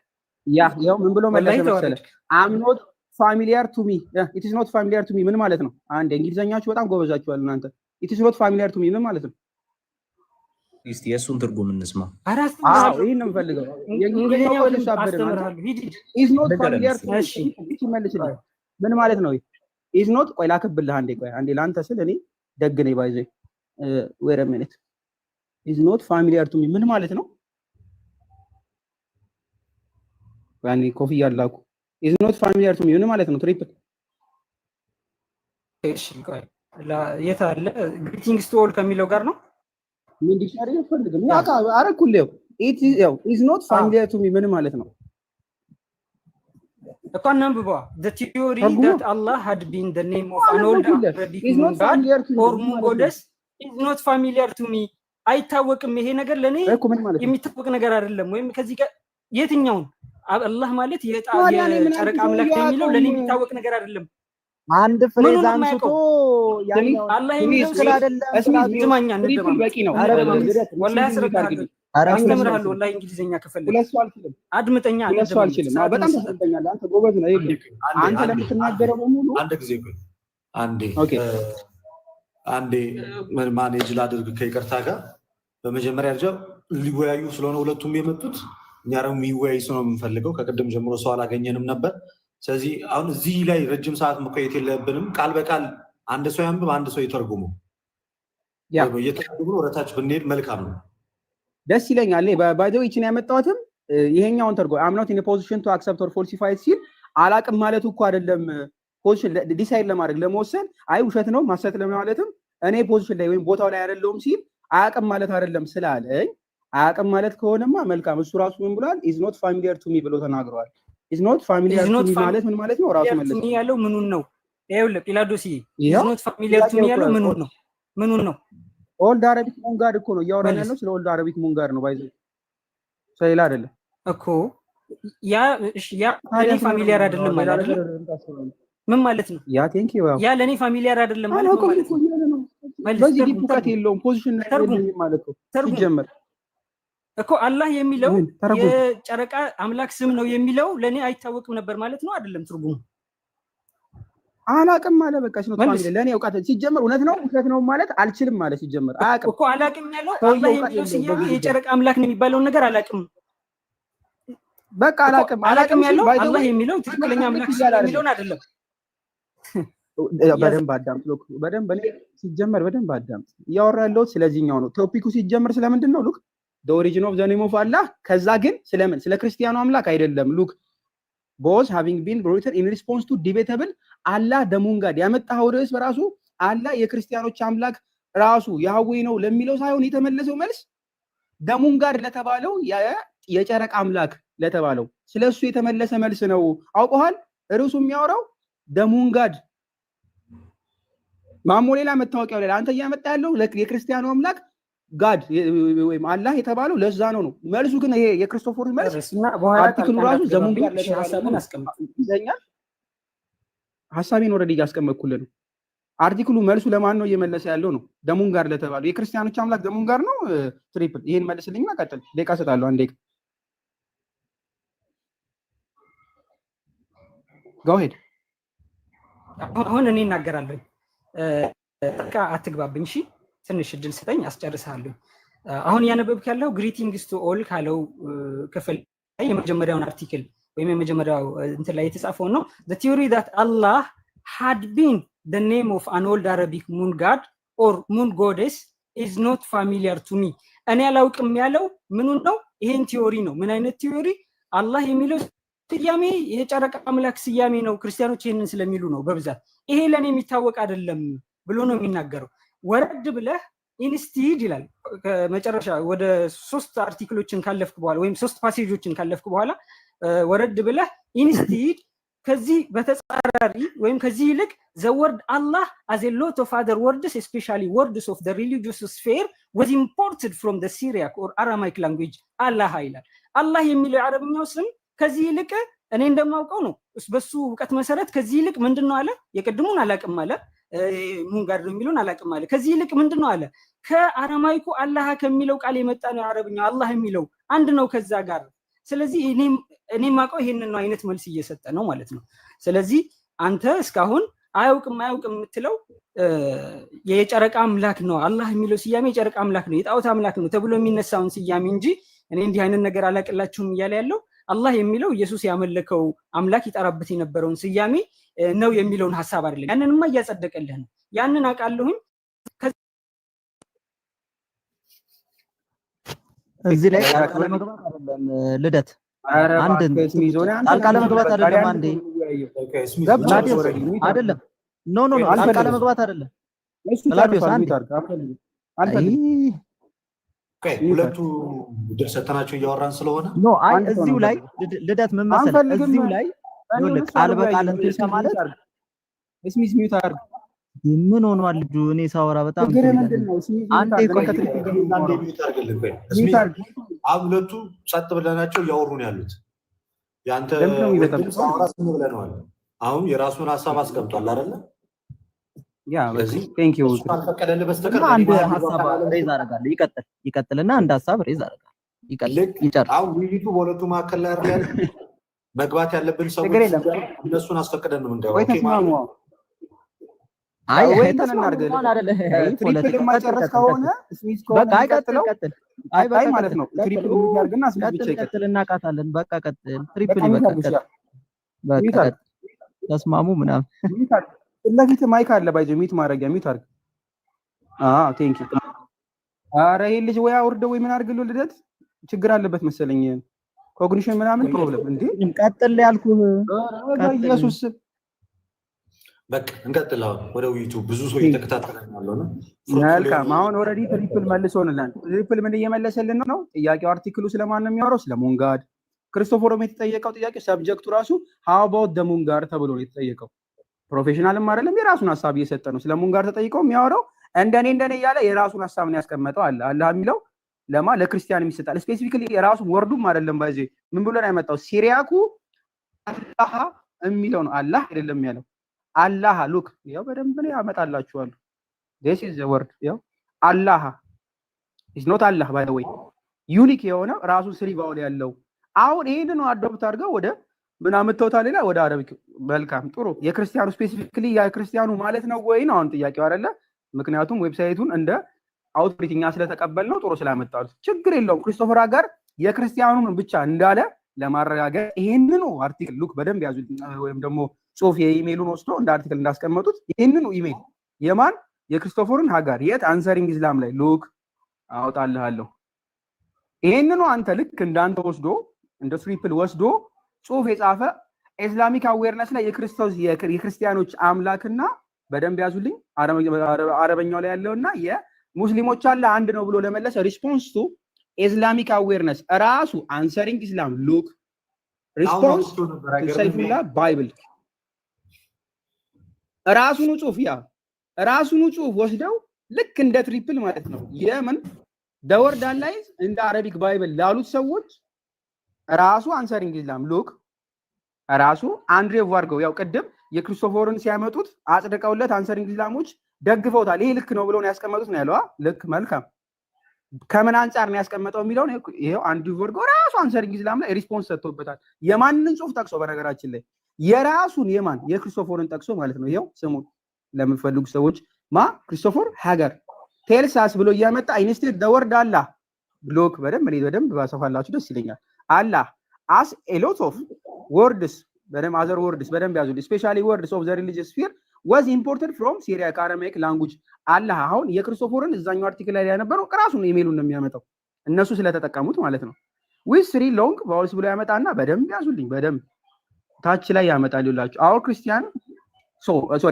ያው ምን ብሎ መሰለ አም ኖት ፋሚሊያር ቱ ሚ ኢት ኢዝ ኖት ፋሚሊያር ቱ ሚ ምን ማለት ነው? አንድ እንግሊዘኛችሁ በጣም ጎበዛችኋል እናንተ። ኢት ኢዝ ኖት ፋሚሊያር ቱ ሚ ምን ማለት ነው? እስቲ የሱን ትርጉም እንስማ። ይሄን ነው የምፈልገው። የእንግሊዘኛው አስተምራለሁ። ኢዝ ኖት ፋሚሊያር ቱ ሚ ይመልስልኝ ምን ማለት ነው? ኢዝ ኖት ቆይ ላከብልህ አንዴ ላንተ ስል እኔ ደግ ነኝ ባይዘ ዌር አ ሚኒት ኢዝ ኖት ፋሚሊያር ቱ ሚ ምን ማለት ነው? ያኔ ኮፍያ አላኩ ኢዝ ኖት ፋሚሊያር ቱ ሚ ምን ማለት ነው? ትሪፕል እሺ ቆይ የት አለ? ግሪቲንግስ ቱ ኦል ከሚለው ጋር ነው። ምን ዲክሽነሪ ይፈልግም ያካ አረኩልህ። ኢዝ ኖት ፋሚሊያር ቱ ሚ ምን ማለት ነው? እኮ እናንብባ the theory that Allah had been the name of an old Arabic god or moon goddess is not familiar to me አይታወቅም። ይሄ ነገር ለኔ የሚታወቅ ነገር አይደለም። ወይም ከዚህ ጋር የትኛውን አላህ ማለት የጨረቃ አምላክ የሚለው ለኔ የሚታወቅ ነገር አይደለም። አንድ ፍሬዝ አንስቶ ያኛው አላህ የሚለው ስላደለም ዝማኛ እንደማም በቂ ነው። ወላሂ አስረዳለሁ አስተምራለሁ። ወላሂ እንግሊዘኛ ከፈለክ አድምጠኛ አልችልም። በጣም ተሰምተኛል። አንተ ጎበዝ ነህ። አንተ ለምትናገረው በሙሉ አንድ ጊዜ አንዴ ማኔጅ ላድርግ ከይቅርታ ጋር። በመጀመሪያ ደረጃ ሊወያዩ ስለሆነ ሁለቱም የመጡት እኛ ደግሞ የሚወያይ ሰው ነው የምንፈልገው። ከቅድም ጀምሮ ሰው አላገኘንም ነበር። ስለዚህ አሁን እዚህ ላይ ረጅም ሰዓት መቆየት የለብንም። ቃል በቃል አንድ ሰው ያንብብ፣ አንድ ሰው ይተርጉሙ። እየተረጉሙ ወደታች ብንሄድ መልካም ነው። ደስ ይለኛል። ባይዘው ይችን ያመጣሁትም ይሄኛውን ተርጎ አም ኖት ኢን ፖዚሽን ቱ አክሰፕት ኦር ፎልሲፋይ ሲል አላቅም ማለቱ እኮ አይደለም። ፖዚሽን ዲሳይድ ለማድረግ ለመወሰን አይ ውሸት ነው ማሰት ለማለትም እኔ ፖዚሽን ላይ ወይም ቦታው ላይ አይደለሁም ሲል አያቅም ማለት አይደለም ስላለኝ አያቅም ማለት ከሆነማ መልካም። እሱ ራሱ ምን ብሏል? ኢዝ ኖት ፋሚሊያር ቱ ሚ ብሎ ተናግሯል። ኢዝ ኖት ፋሚሊያር ቱ ሚ ማለት ምን ማለት ነው? ራሱ መለሰ ያለው ምኑን ነው? ይኸውልህ ጲላዶስ ኢዝ ኖት ፋሚሊያር ቱ ሚ ያለው ምኑን ነው? ኦልድ አረቢክ ሙን ጋር እኮ ነው እያወራን ያለው። ስለ ኦልድ አረቢክ ሙን ጋር ነው ባይዘው ሰይላ አይደለም እኮ ያ ለኔ ፋሚሊያር አይደለም ማለት ነው። ምን ማለት ነው? ያ ለኔ ፋሚሊያር አይደለም ማለት ነው። በዚህ ዲፑካት የለውም ፖዚሽን ላይ አይደለም ማለት ነው። ሲጀመር እኮ አላህ የሚለው የጨረቃ አምላክ ስም ነው የሚለው ለኔ አይታወቅም ነበር ማለት ነው። አይደለም ትርጉሙ አላቅም ማለት በቃ ነው። ፋሚሊ ለኔ እውቀት ሲጀመር እውነት ነው ውሸት ነው ማለት አልችልም ማለት ሲጀመር አያቅም እኮ አላቅም ያለው አላህ የሚለው ሲያም የጨረቃ አምላክ ነው የሚባለውን ነገር አላቅም። በቃ አላቅም ያለው አላህ የሚለው ትክክለኛ አምላክ የሚለውን አይደለም። በደንብ አዳምጥ ሉክ፣ በደንብ እኔ ሲጀመር በደንብ አዳምጥ። እያወራ ያለሁት ስለዚህኛው ነው። ቶፒኩ ሲጀመር ስለምንድን ነው ሉክ? the origin of the name of Allah። ከዛ ግን ስለምን ስለ ክርስቲያኑ አምላክ አይደለም ሉክ both having been written in response to debatable አላህ ደሙን ጋር ያመጣው ርዕስ በራሱ አላህ የክርስቲያኖች አምላክ ራሱ ያህዌ ነው ለሚለው ሳይሆን የተመለሰው መልስ ደሙን ጋር ለተባለው የጨረቃ አምላክ ለተባለው ስለሱ የተመለሰ መልስ ነው። አውቀዋል። ርዕሱ የሚያወራው ደሙን ጋር ማሞ ሌላ መታወቂያው ሌላ አንተ እያመጣ ያለው የክርስቲያኑ አምላክ ጋድ ወይም አላህ የተባለው ለዛ ነው። መልሱ ግን ይሄ የክርስቶፎር መልስ አርቲክሉ ራሱ ዘሙን ጋር ለሐሳብን አስቀምጣለሁ። ሐሳቤን ኦሬዲ ያስቀመጥኩልህ ነው። አርቲክሉ መልሱ ለማን ነው እየመለሰ ያለው ነው? ደሙን ጋር ለተባለው የክርስቲያኖች አምላክ ደሙን ጋር ነው። ትሪፕል ይሄን መልስልኝና ቀጥል። ደቂቃ ሰጣለሁ። አንዴ go ahead። አሁን እኔ እናገራለሁ። በቃ አትግባብኝ። እሺ ትንሽ እድል ስጠኝ፣ አስጨርሳለሁ። አሁን ያነበብክ ያለው ግሪቲንግስ ቱ ኦል ካለው ክፍል ላይ የመጀመሪያውን አርቲክል ወይም የመጀመሪያው እንትን ላይ የተጻፈው ነው። the theory that Allah had been the name of an old Arabic moon god or moon goddess is not familiar to me። እኔ አላውቅም ያለው ምኑን ነው? ይሄን ቲዮሪ ነው። ምን አይነት ቲዮሪ? አላህ የሚለው ስያሜ የጨረቃ አምላክ ስያሜ ነው። ክርስቲያኖች ይሄንን ስለሚሉ ነው በብዛት። ይሄ ለኔ የሚታወቅ አይደለም ብሎ ነው የሚናገረው። ወረድ ብለህ ኢንስቲድ ይላል። ከመጨረሻ ወደ 3 አርቲክሎችን ካለፍክ በኋላ ወይም 3 ፓሴጆችን ካለፍክ በኋላ ወረድ ብለህ ኢንስቲድ ከዚህ በተጻራሪ ወይም ከዚህ ይልቅ the word Allah as a lot of other words especially words of the religious sphere was imported from the Syriac or Aramaic language አላህ ይላል። አላህ የሚለው የአረብኛው ስም ከዚህ ይልቅ እኔ እንደማውቀው ነው በሱ ዕውቀት መሰረት ከዚህ ይልቅ ምንድነው አለ? የቅድሙን አላቅም አለ። ሙንጋድ ነው የሚለውን አላውቅም አለ። ከዚህ ይልቅ ምንድነው አለ ከአረማይኩ አላህ ከሚለው ቃል የመጣ ነው አረብኛው አላህ የሚለው አንድ ነው ከዛ ጋር። ስለዚህ እኔ ማውቀው ይሄንን ነው አይነት መልስ እየሰጠ ነው ማለት ነው። ስለዚህ አንተ እስካሁን አያውቅም የምትለው የጨረቃ አምላክ ነው አላህ የሚለው ስያሜ የጨረቃ አምላክ ነው የጣዖት አምላክ ነው ተብሎ የሚነሳውን ስያሜ እንጂ እኔ እንዲህ አይነት ነገር አላቅላችሁም እያለ ያለው አላህ የሚለው ኢየሱስ ያመለከው አምላክ ይጠራበት የነበረውን ስያሜ ነው የሚለውን ሐሳብ አይደለም። ያንንማ እያጸደቀልህ ነው። ያንን አውቃለሁኝ። እዚህ ላይ ጣልቃ ለመግባት አይደለም ልደት አንድ ጣልቃ ለመግባት አይደለም አንዴ አይደለም ኖ ጣልቃ ለመግባት አይደለም ላዲዮስ አንዴ ሁለቱ ድል ሰተናቸው እያወራን ስለሆነ ኖ አይ እዚሁ ላይ ልደት ምን መሰለህ እዚሁ ላይ ቃል በቃል እንትን ከማለት ስሚዝ ሚውት አድርግ ምን ሆኗል ልጁ እኔ ሳወራ በጣም አንዴ ቆይ ሁለቱ ጸጥ ብለናቸው እያወሩ ነው ያሉት። ያንተ ብለነዋል። አሁን የራሱን ሀሳብ አስቀምጧል አይደለ? ያ ቴንክ ዩ ካልፈቀደልህ በስተቀር አንድ ሀሳብ ሬዝ አደርጋለሁ። ይቀጥልና አንድ ሀሳብ ሬዝ አደርጋለሁ። ይጨርስ። አሁን ውይይቱ በሁለቱ መካከል ላይ አይደል? መግባት ያለብን ሰዎች እነሱን አስፈቅደን ነው የምንገባው። አይ ወይ ተናናርገን ትሪፕል ማጨረስ ከሆነ ስሚዝ ከሆነ በቃ አይቀጥለው አይ በቃ ማለት ነው። ትሪፕል ያርግና ስሚዝ ብቻ ይቀጥል እናቃታለን። በቃ ቀጥል ትሪፕል ይበቃ በቃ ተስማሙ ምናምን ለፊት ማይክ አለ ባይዘ ሚት ማድረጊያ ሚት አድርግ። ቴንክ ዩ። ኧረ ይሄ ልጅ ወይ አውርደው ወይ ምን አድርግልው ልደት ችግር አለበት መሰለኝ ኮግኒሽን ምናምን ፕሮብለም እንዴ ቀጥል ያልኩህ ኢየሱስ በቃ እንቀጥል። ወደ ውይይቱ ብዙ ሰው እየተከታተለ ነው ነው። መልካም አሁን ኦልሬዲ ትሪፕል መልሶልናል። ትሪፕል ምን እየመለሰልን ነው? ጥያቄው አርቲክሉ ስለማን ነው የሚያወራው? ስለ ሙንጋድ። ክርስቶፎሮም የተጠየቀው ጥያቄ ሰብጀክቱ ራሱ ሃው አባውት ደ ሙንጋድ ተብሎ ነው የተጠየቀው። ፕሮፌሽናልም አይደለም የራሱን ሐሳብ እየሰጠ ነው። ስለ ሙንጋድ ተጠይቀው የሚያወራው እንደኔ እያለ የራሱን ሐሳብ ነው ያስቀመጠው አለ። አላህ የሚለው ለክርስቲያን የሚሰጣል። ስፔሲፊካሊ የራሱ ወርዱም አይደለም ባይዜ ምን ብሎ ነው ያመጣው? ሲሪያኩ አላህ የሚለው ነው አላህ አይደለም ያለው አላህ ሉክ ያው በደንብ ነው ያመጣላችኋል። this is the word ያው አላህ is not Allah by the way ዩኒክ የሆነ ራሱ ስሪ ባውል ያለው አሁን ይሄንን ነው አዶፕት አድርገው ወደ ምን አመጣውታል ሌላ ወደ አረቢክ። መልካም ጥሩ። የክርስቲያኑ ስፔሲፊካሊ የክርስቲያኑ ማለት ነው ወይ ነው አሁን ጥያቄው አይደለ? ምክንያቱም ዌብሳይቱን እንደ አውቶሪቲኛ ስለተቀበልነው ጥሩ ስላመጣው ችግር የለውም። ክሪስቶፈር አጋር የክርስቲያኑን ብቻ እንዳለ ለማረጋገጥ ይሄንን አርቲክል ሉክ በደንብ ያዙ ወይም ደግሞ ጽሁፍ የኢሜይሉን ወስዶ እንደ አርቲክል እንዳስቀመጡት ይሄንን ኢሜይል የማን የክሪስቶፈርን ሀጋር የት አንሰሪንግ ኢስላም ላይ ሉክ አውጣልሃለሁ። ይሄንን አንተ ልክ እንዳንተ ወስዶ እንደ ትሪፕል ወስዶ ጽሁፍ የጻፈ ኢስላሚክ አዌርነስ ላይ የክርስቲያኖች አምላክና በደንብ ያዙልኝ አረበኛው ላይ ያለውና የሙስሊሞች አለ አንድ ነው ብሎ ለመለሰ ሪስፖንስ ቱ ኢስላሚክ አዌርነስ ራሱ አንሰሪንግ ኢስላም ሉክ ሪስፖንስ ሰይፉላ ባይብል ራሱኑ ጽሁፍ ወስደው ልክ እንደ ትሪፕል ማለት ነው የምን ደወርድ አላይዝ እንደ አረቢክ ባይብል ላሉት ሰዎች ራሱ አንሰሪንግ ኢስላም ሉክ ራሱ አንድሬ ዋርገው ያው ቅድም የክሪስቶፈርን ሲያመጡት አጽድቀውለት አንሰሪንግ ኢስላሞች ደግፈውታል። ይሄ ልክ ነው ብለው ነው ያስቀመጡት ነው ያለው። ልክ መልካም ከምን አንፃር ነው ያስቀመጠው የሚለው ነው። ይሄው አንድሬ ዋርገው ራሱ አንሰሪንግ ኢስላም ላይ ሪስፖንስ ሰጥቶበታል። የማንን ጽሁፍ ጠቅሶ በነገራችን ላይ የራሱን የማን የክሪስቶፈርን ጠቅሶ ማለት ነው። ይሄው ስሙን ለምትፈልጉ ሰዎች ክሪስቶፈር ሀገር ቴልሳስ ብሎ እያመጣ ኢንስቴድ ደወርድ አላህ ብሎክ በደንብ ባሰፋላችሁ ደስ ይለኛል። አላህ as a lot of words other words በደንብ ያዙ especially words of the religious sphere was imported from Syriac Aramaic language አላህ አሁን የክሪስቶፈርን እዛኛው አርቲክል ላይ ያነበረው ራሱን ኢሜይሉን ነው የሚያመጣው እነሱ ስለተጠቀሙት ማለት ነው። with three long vowels ብሎ ያመጣና በደንብ ያዙልኝ በደንብ ታች ላይ ያመጣልላችሁ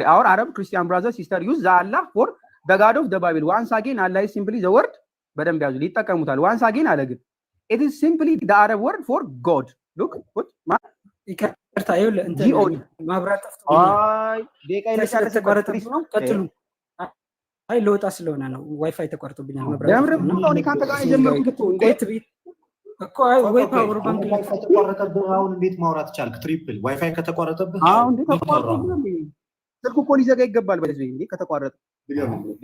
our Arab Christian brothers sister use the Allah for the God of the Bible once again Allah is simply the word በደንብ ያዙ ሊጠቀሙታል once again አለ ግን it is simply the Arab word for God look what ይቅርታ ይኸውልህ እንትን ማብራት ጠፍቶ አይ ደቂቃ ይለሻል ተቋረጠብኝ ነው ቀጥሉ አይ ለወጣ ስለሆነ ነው ዋይፋይ ተቋርጦብኛል መብራት ለምን ነው እኔ ካንተ ጋር የጀመርኩት እንዴት እኮ ወይ ፓወር ባንክ ላይ ከተቋረጠብህ አሁን እንዴት ማውራት ቻልክ? ትሪፕል ዋይፋይ ከተቋረጠብህ አሁን እንዴት ተቋረጠብህ? ስልኩ እኮ ሊዘጋ ይገባል። በዚህ እንዴ ከተቋረጠ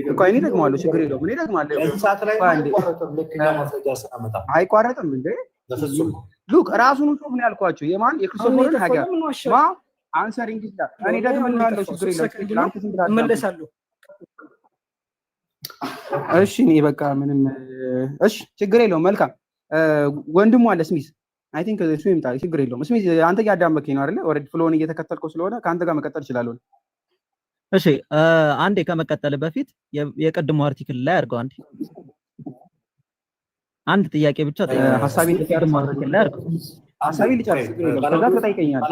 እኮ እኔ ደግማለሁ፣ ችግር የለውም። እኔ ደግማለሁ። በዚህ ሰዓት ላይ አይቋረጥም። ልክኛ ማስረጃ ስናመጣ አይቋረጥም እንዴ በፍጹም ሉክ ራሱን ጽሁፍ ነው ያልኳቸው። የማን የክርስቶፎርን ሀገር ማ አንሰሪንግ ይላል። እኔ ደግምልሃለሁ፣ ችግር የለውም። እመለሳለሁ። እሺ እኔ በቃ ምንም እሺ፣ ችግር የለውም። መልካም ወንድሙ አለ ስሚዝ አይ ቲንክ እሱ ይምጣ፣ ችግር የለውም። ስሚዝ አንተ እያዳመከኝ ነው አይደለ? ኦልሬዲ ፍሎውን እየተከተልከው ስለሆነ ከአንተ ጋር መቀጠል እችላለሁ። እሺ አንዴ ከመቀጠል በፊት የቀድሞ አርቲክል ላይ አድርገው አንድ ጥያቄ ብቻ ሐሳቤን የቀድሞ አርቲክል ላይ አድርገው ሐሳቤን ልጨርስ። ከዛ ተጠይቀኛል።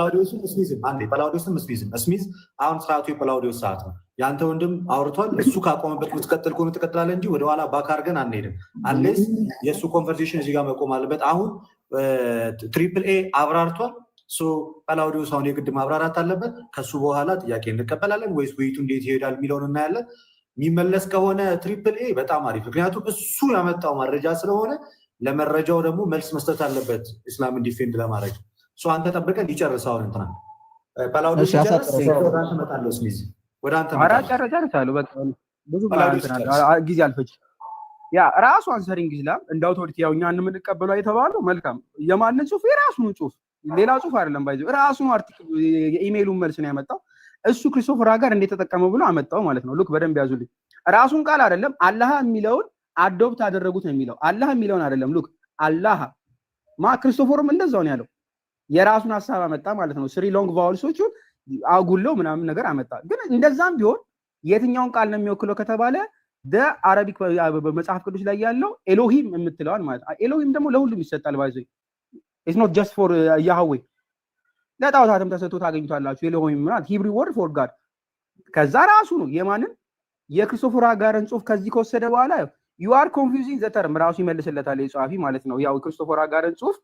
ጳላውዲዮስም ስሚዝ አሁን ሰዓቱ የጳላውዲዮስ ሰዓት ነው። ያንተ ወንድም አውርቷል። እሱ ካቆመበት ምትቀጥል ከሆነ ትቀጥላለህ እንጂ ወደኋላ ባክ አድርገን አንሄድም። አንሌስ የእሱ ኮንቨርሴሽን እዚህ ጋር መቆም አለበት። አሁን ትሪፕል ኤ አብራርቷል። ጳላውዲዮስ አሁን የግድ ማብራራት አለበት። ከሱ በኋላ ጥያቄ እንቀበላለን ወይስ ውይይቱ እንዴት ይሄዳል የሚለውን እናያለን። የሚመለስ ከሆነ ትሪፕል ኤ በጣም አሪፍ፣ ምክንያቱም እሱ ያመጣው መረጃ ስለሆነ ለመረጃው ደግሞ መልስ መስጠት አለበት ኢስላምን ዲፌንድ ለማድረግ። አንተ ጠብቀን ይጨርስ። አሁን እንትና ጳላውዲዮስ ይጨርስ፣ ወደ አንተ እመጣለሁ። ስሚዝ ወደ አንተ ጨርሳለሁ። በቃ ብዙ ጊዜ አልፈጅ። ያ ራሱ አንሰሪንግ ኢስላም እንደ አውቶሪቲ ያው እኛ እንምንቀበለው የተባለው መልካም የማንን ጽሁፍ የራሱን ጽሁፍ ሌላ ጽሁፍ አይደለም ባይዘው ራሱን አርቲክል የኢሜይሉን መልስ ነው ያመጣው። እሱ ክሪስቶፈር ሀገር እንዴት ተጠቀመው ብሎ አመጣው ማለት ነው። ሉክ በደንብ ያዙልኝ። ራሱን ቃል አይደለም አላህ የሚለውን አዶፕት አደረጉት ነው የሚለው። አላህ የሚለውን አይደለም። ሉክ አላህ ክሪስቶፈርም እንደዛው ነው ያለው። የራሱን ሐሳብ አመጣ ማለት ነው። ስሪ ሎንግ ቫውልሶቹን አጉለው ምናምን ነገር አመጣ። ግን እንደዛም ቢሆን የትኛውን ቃል ነው የሚወክለው ከተባለ አረቢክ መጽሐፍ ቅዱስ ላይ ያለው ኤሎሂም የምትለዋን ማለት ነው። ኤሎሂም ደግሞ ለሁሉም ይሰጣል ባይዘው ኢትስ ኖት ጀስት ፎር ያህዌ ለጣዖታትም ተሰጥቶ ታገኙታላችሁ። ኤሎሂም ማለት ሂብሪ ወርድ ፎር ጋድ። ከዛ ራሱ ነው የማንን የክሪስቶፈር ሀገርን ጽሁፍ ከዚህ ከወሰደ በኋላ ዩ አር ኮንፊውዚንግ ዘ ተርም ራሱ ይመልስለታል የጸሐፊ ማለት ነው። ያው ክሪስቶፈር ሀገርን ጽሁፍ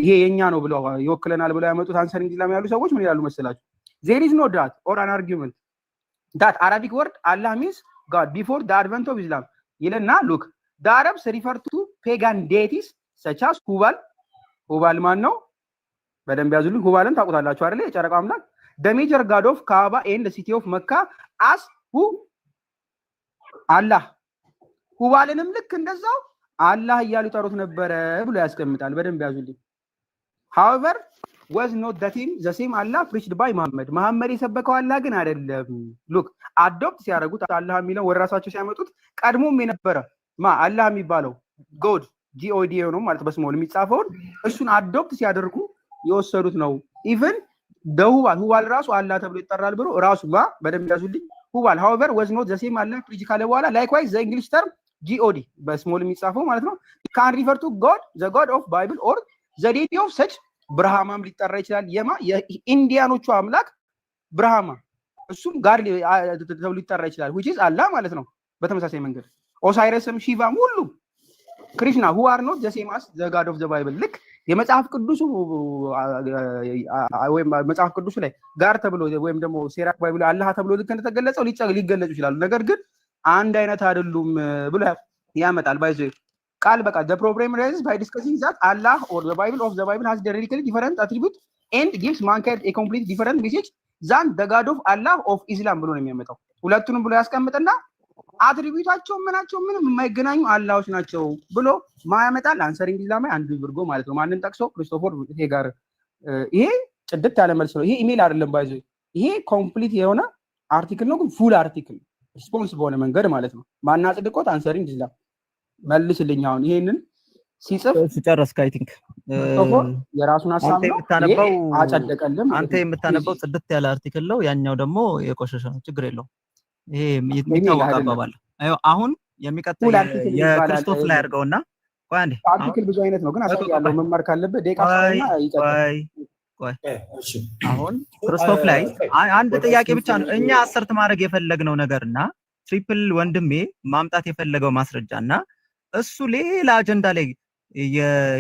ይሄ የኛ ነው ብለው ይወክለናል ብለው ያመጡት አንሰሪንግ ኢስላም ያሉ ሰዎች ምን ይላሉ መሰላችሁ? ዜር ኢዝ ኖ ዳት ኦር አን አርጊውመንት ዳት አረቢክ ወርድ አላህ ሚንስ ጋድ ቢፎር ደ አድቨንት ኦፍ ኢስላም ይልና ሉክ ደ አረብስ ሪፈር ቱ ፔጋን ዴቲስ ሰች አስ ሁባል። ሁባል ማን ነው? በደንብ ያዙልኝ። ሁባልን ታውቁታላችሁ አይደል? የጨረቃ አምላክ ደ ሜጀር ጋድ ኦፍ ካባ ኤንድ ሲቲ ኦፍ መካ አስ ሁ አላህ። ሁባልንም ልክ እንደዛው አላህ እያሉ ይጠሩት ነበረ ብሎ ያስቀምጣል። በደንብ ያዙልኝ። however was not the same Allah preached by Muhammad መሐመድ የሰበከው አላህ ግን አይደለም። ሉክ አዶፕት ሲያደርጉት አላህ የሚለው ወደ ራሳቸው ሲያመጡት ቀድሞም የነበረ አላህ የሚባለው ጎድ ጂኦዲ ነው ማለት በስሞል የሚጻፈውን እሱን አዶፕት ሲያደርጉ የወሰዱት ነው። ኢቭን ሁባል ራሱ አላህ ተብሎ ይጠራል ብሎ ራሱ በደንብ ያዙልኝ። ሁባል however was not the same Allah preached ካለ በኋላ likewise the English term God በስሞል የሚጻፈው ማለት ነው can refer to God the God of Bible or the deity of such ብርሃማም ሊጠራ ይችላል። የኢንዲያኖቹ አምላክ ብርሃማ እሱም ጋር ተብሎ ሊጠራ ይችላል which is አላህ ማለት ነው። በተመሳሳይ መንገድ ኦሳይረስም ሺቫም ሁሉም ክሪሽና who are not the same as the God of the Bible ልክ የመጽሐፍ ቅዱሱ ወይም መጽሐፍ ቅዱሱ ላይ ጋር ተብሎ ወይም ደግሞ ሴራክ ባይብል አላህ ተብሎ ልክ እንደተገለጸው ሊገለጹ ይችላሉ። ነገር ግን አንድ አይነት አይደሉም ብሎ ያመጣል። ባይዘው ቃል በቃል the problem arises by discussing that Allah or the Bible of the Bible has radically different attributes and gives mankind a complete different message than the God of Allah of Islam ብሎ ነው የሚያመጣው። ሁለቱንም ብሎ ያስቀምጥና አትሪቢዩታቸው ምናቸው ምንም የማይገናኙ አላህዎች ናቸው ብሎ ማያመጣል። አንሰሪንግ ኢስላም አንዱ ብርጎ ማለት ነው። ማንን ጠቅሶ ክሪስቶፈር ሄጋር። ይሄ ጭድት ያለ መልስ ነው። ይሄ ኢሜል አይደለም ባይዘው ይሄ ኮምፕሊት የሆነ አርቲክል ነው፣ ግን ፉል አርቲክል ሪስፖንስ በሆነ መንገድ ማለት ነው። ማና ጽድቆት አንሰሪንግ ኢስላም መልስልኝ። አሁን ይሄንን ሲጽፍ ሲጨርስ አይ ቲንክ የራሱን ሐሳብ ነው አጸደቀልም። አንተ የምታነበው ጽድት ያለ አርቲክል ነው፣ ያኛው ደግሞ የቆሸሸ ነው። ችግር የለውም። ይሄ የሚታወቅ አባባል። አሁን የሚቀጥል የክርስቶስ ላይ አድርገውና ቆይ አንዴ አርቲክል ብዙ አይነት ነው፣ ግን አሳያለሁ። መማር ካለበት ደቂቃ ስለሆነ ይቀጥል። አሁን ክርስቶስ ላይ አንድ ጥያቄ ብቻ ነው እኛ አሰርት ማድረግ የፈለግነው ነገርና ትሪፕል ወንድሜ ማምጣት የፈለገው ማስረጃና እሱ ሌላ አጀንዳ ላይ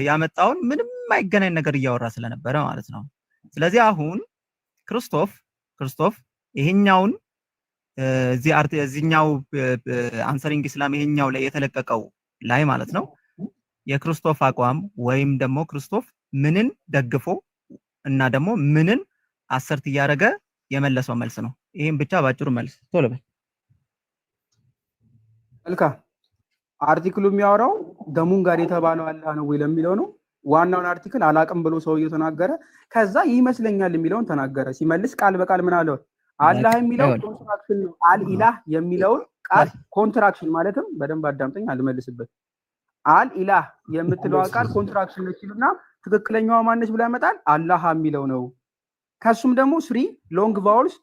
ያመጣውን ምንም አይገናኝ ነገር እያወራ ስለነበረ ማለት ነው። ስለዚህ አሁን ክርስቶፍ ይሄኛውን እዚህኛው አንሰሪንግ ኢስላም ይሄኛው ላይ የተለቀቀው ላይ ማለት ነው የክርስቶፍ አቋም ወይም ደግሞ ክርስቶፍ ምንን ደግፎ እና ደግሞ ምንን አሰርት እያደረገ የመለሰው መልስ ነው። ይሄን ብቻ ባጭሩ መልስ ቶሎ በል። መልካም አርቲክሉ የሚያወራው ደሙን ጋር የተባለው አላህ ነው ወይ ለሚለው ነው። ዋናውን አርቲክል አላቅም ብሎ ሰውየው ተናገረ። ከዛ ይመስለኛል የሚለውን ተናገረ። ሲመልስ ቃል በቃል ምን አለው? አላህ የሚለው ኮንትራክሽን ነው። አልኢላህ የሚለውን ቃል ኮንትራክሽን ማለትም በደንብ አዳምጠኝ አልመልስበት። አልኢላህ የምትለው ቃል ኮንትራክሽን ነች ይሉና ትክክለኛዋ ማነች ብላ ያመጣል? አላህ የሚለው ነው። ከሱም ደግሞ 3 ሎንግ ቫውልስ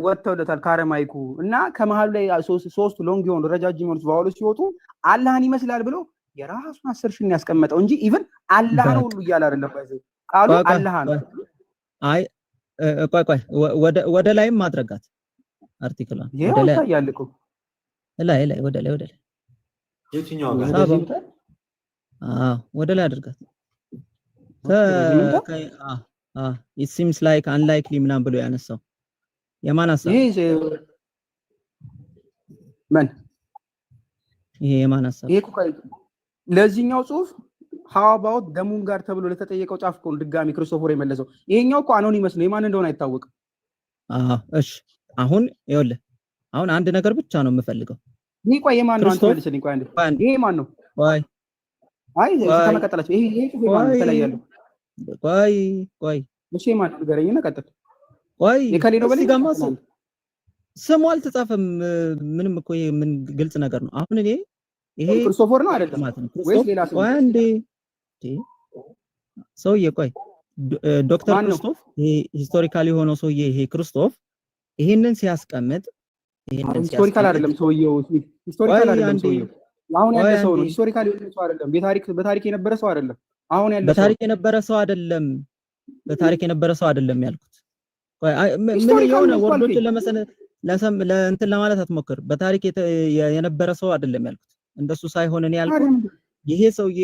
ወጥተውለታል ከአረማይኩ እና ከመሀሉ ላይ 3 ሎንግ የሆኑ ረጃጅም የሆኑ ቫውልስ ሲወጡ አላህን ይመስላል ብሎ የራሱን አሰርሽን ያስቀመጠው እንጂ ኢቭን አላህ ነው ሁሉ እያለ አይደለም። ባይዘው ቃሉ አላህ ነው። አይ ቆይ ወደ ላይም ማድረጋት አርቲክሏን ወደ ላይ ያልኩ ላይ ወደ ላይ የትኛው ጋር ወደ ላይ አድርጋት። it seems like unlikely ምናምን ብሎ ያነሳው የማን ሐሳብ? ይሄ የማን ሐሳብ? ይሄ ለዚህኛው ጽሁፍ how about ደሙን ጋር ተብሎ ለተጠየቀው ጻፍ እኮ ድጋሚ ክርስቶፎር የመለሰው። ይሄኛው እኮ አኖኒመስ ነው፣ የማን እንደሆነ አይታወቅም። እሺ አሁን ይኸውልህ፣ አሁን አንድ ነገር ብቻ ነው የምፈልገው። ይሄ ቆይ የማን ነው? አንተ መልስልኝ። ቆይ አንዴ ይሄ ማን ነው? አይ ተመቀጠላችሁ። ይሄ ጽሁፍ የማን ነው? ተለያያለሁ። ቆይ እሺ የማን ነው? ንገረኝና ቀጥል። ቆይ የከሌ ነው በለኝ። ስሙ አልተጻፈም። ምንም እኮ ይሄ ምን ግልጽ ነገር ነው። አሁን እኔ ይሄ ክርስቶፎር ነው አይደለም ወይስ ሌላ ሰው? ቆይ አንዴ ሰውዬ ቆይ ዶክተር ክርስቶፍ ይሄ ሂስቶሪካል የሆነው ሰውዬ ይሄ ክርስቶፍ ይሄንን ሲያስቀምጥ ሂስቶሪካል አይደለም ሰውዬው። ሂስቶሪካል አይደለም ሰውዬው። አሁን ያለ ሰው ነው። ሂስቶሪካል የሆነ ሰው አይደለም። በታሪክ የነበረ ሰው አይደለም። አሁን ያለ ሰው በታሪክ የነበረ ሰው አይደለም። በታሪክ የነበረ ሰው አይደለም ያልኩት። ምን የሆነ ወርዶችን ለእንትን ለማለት አትሞክር። በታሪክ የነበረ ሰው አይደለም ያልኩት። እንደሱ ሳይሆን እኔ ያልኩት ይሄ ሰውዬ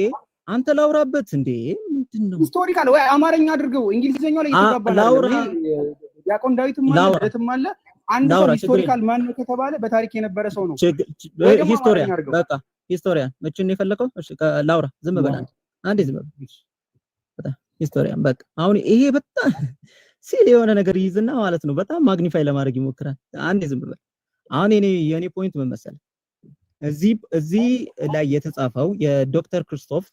አንተ ላውራበት እንዴ ምንድነው? ሂስቶሪካል ወይ አማርኛ አድርገው እንግሊዝኛው ላይ ይተጋባል። ያቆን ዳዊትም አለ አንድ ሰው ሂስቶሪካል ማን ነው ከተባለ በታሪክ የነበረ ሰው ነው። ሂስቶሪያን በቃ ሂስቶሪያን መቼም ነው የፈለከው? እሺ ላውራ ዝም በል አንዴ ዝም በል ሂስቶሪያን በቃ አሁን ይሄ በጣም ሲል የሆነ ነገር ይይዝና ማለት ነው በጣም ማግኒፋይ ለማድረግ ይሞክራል። አንዴ ዝም በል። አሁን የኔ ፖይንት ምን መሰለህ? እዚህ ላይ የተጻፈው የዶክተር ክርስቶፍ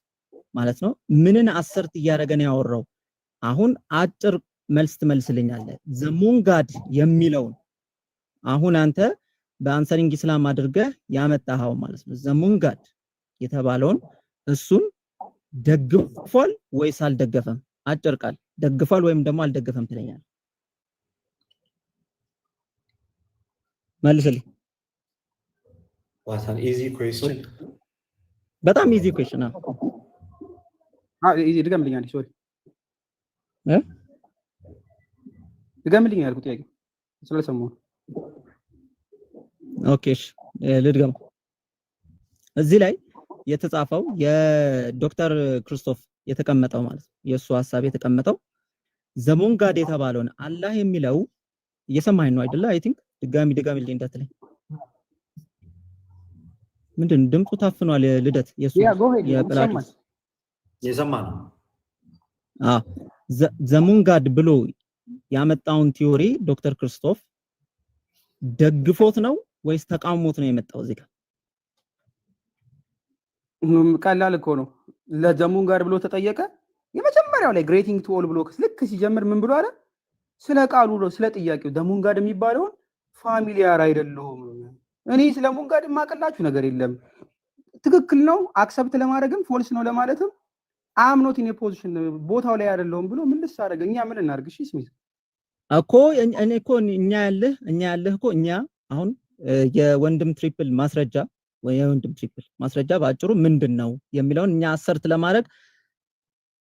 ማለት ነው ምንን አሰርት እያደረገ ነው ያወራው? አሁን አጭር መልስ ትመልስልኛለህ። ዘሙንጋድ የሚለውን አሁን አንተ በአንሰሪንግ ኢስላም አድርገህ ያመጣኸው ማለት ነው ዘሙንጋድ የተባለውን እሱን ደግፏል ወይስ አልደገፈም? አጭር ቃል ደግፏል ወይም ደግሞ አልደገፈም ትለኛለህ? መልስልኝ። What an easy question. በጣም ኢዚ ኩዌስችን ነው። ድገምልኝ አንዴ። ሶሪ ድገምልኝ ያልኩት ጥያቄ ስለሰማሁ። ኦኬ እሺ ልድገም። እዚህ ላይ የተጻፈው የዶክተር ክርስቶፍ የተቀመጠው ማለት ነው የእሱ ሐሳብ የተቀመጠው ዘሙንጋድ የተባለውን አላህ የሚለው እየሰማኸኝ ነው አይደለ? አይ ቲንክ ድጋሚልኝ እንዳትለኝ። ምንድን ድምፁ ታፍኗል? ልደት የሱ የፕላቲስ የሰማ ነው። ዘሙንጋድ ብሎ ያመጣውን ቲዮሪ ዶክተር ክርስቶፍ ደግፎት ነው ወይስ ተቃውሞት ነው የመጣው? እዚህ ጋር ቀላል እኮ ነው። ለዘሙንጋድ ብሎ ተጠየቀ። የመጀመሪያው ላይ ግሬቲንግ ቱ ኦል ብሎ ልክ ሲጀምር ምን ብሎ አለ? ስለ ቃሉ ነው ስለ ጥያቄው ዘሙንጋድ የሚባለውን ፋሚሊያር አይደለሁም እኔ ስለ ሙንጋድ የማቀላችሁ ነገር የለም። ትክክል ነው አክሰፕት ለማድረግም ፎልስ ነው ለማለትም አም ኖት ኢን ፖዚሽን ቦታው ላይ አይደለሁም ብሎ ምን ልሳረግ? እኛ ምን እናርግ? እሺ ስሚት እኮ እኔ እኮ እኛ ያለህ እኮ እኛ አሁን የወንድም ትሪፕል ማስረጃ ወይ የወንድም ትሪፕል ማስረጃ በአጭሩ ምንድነው የሚለውን እኛ አሰርት ለማድረግ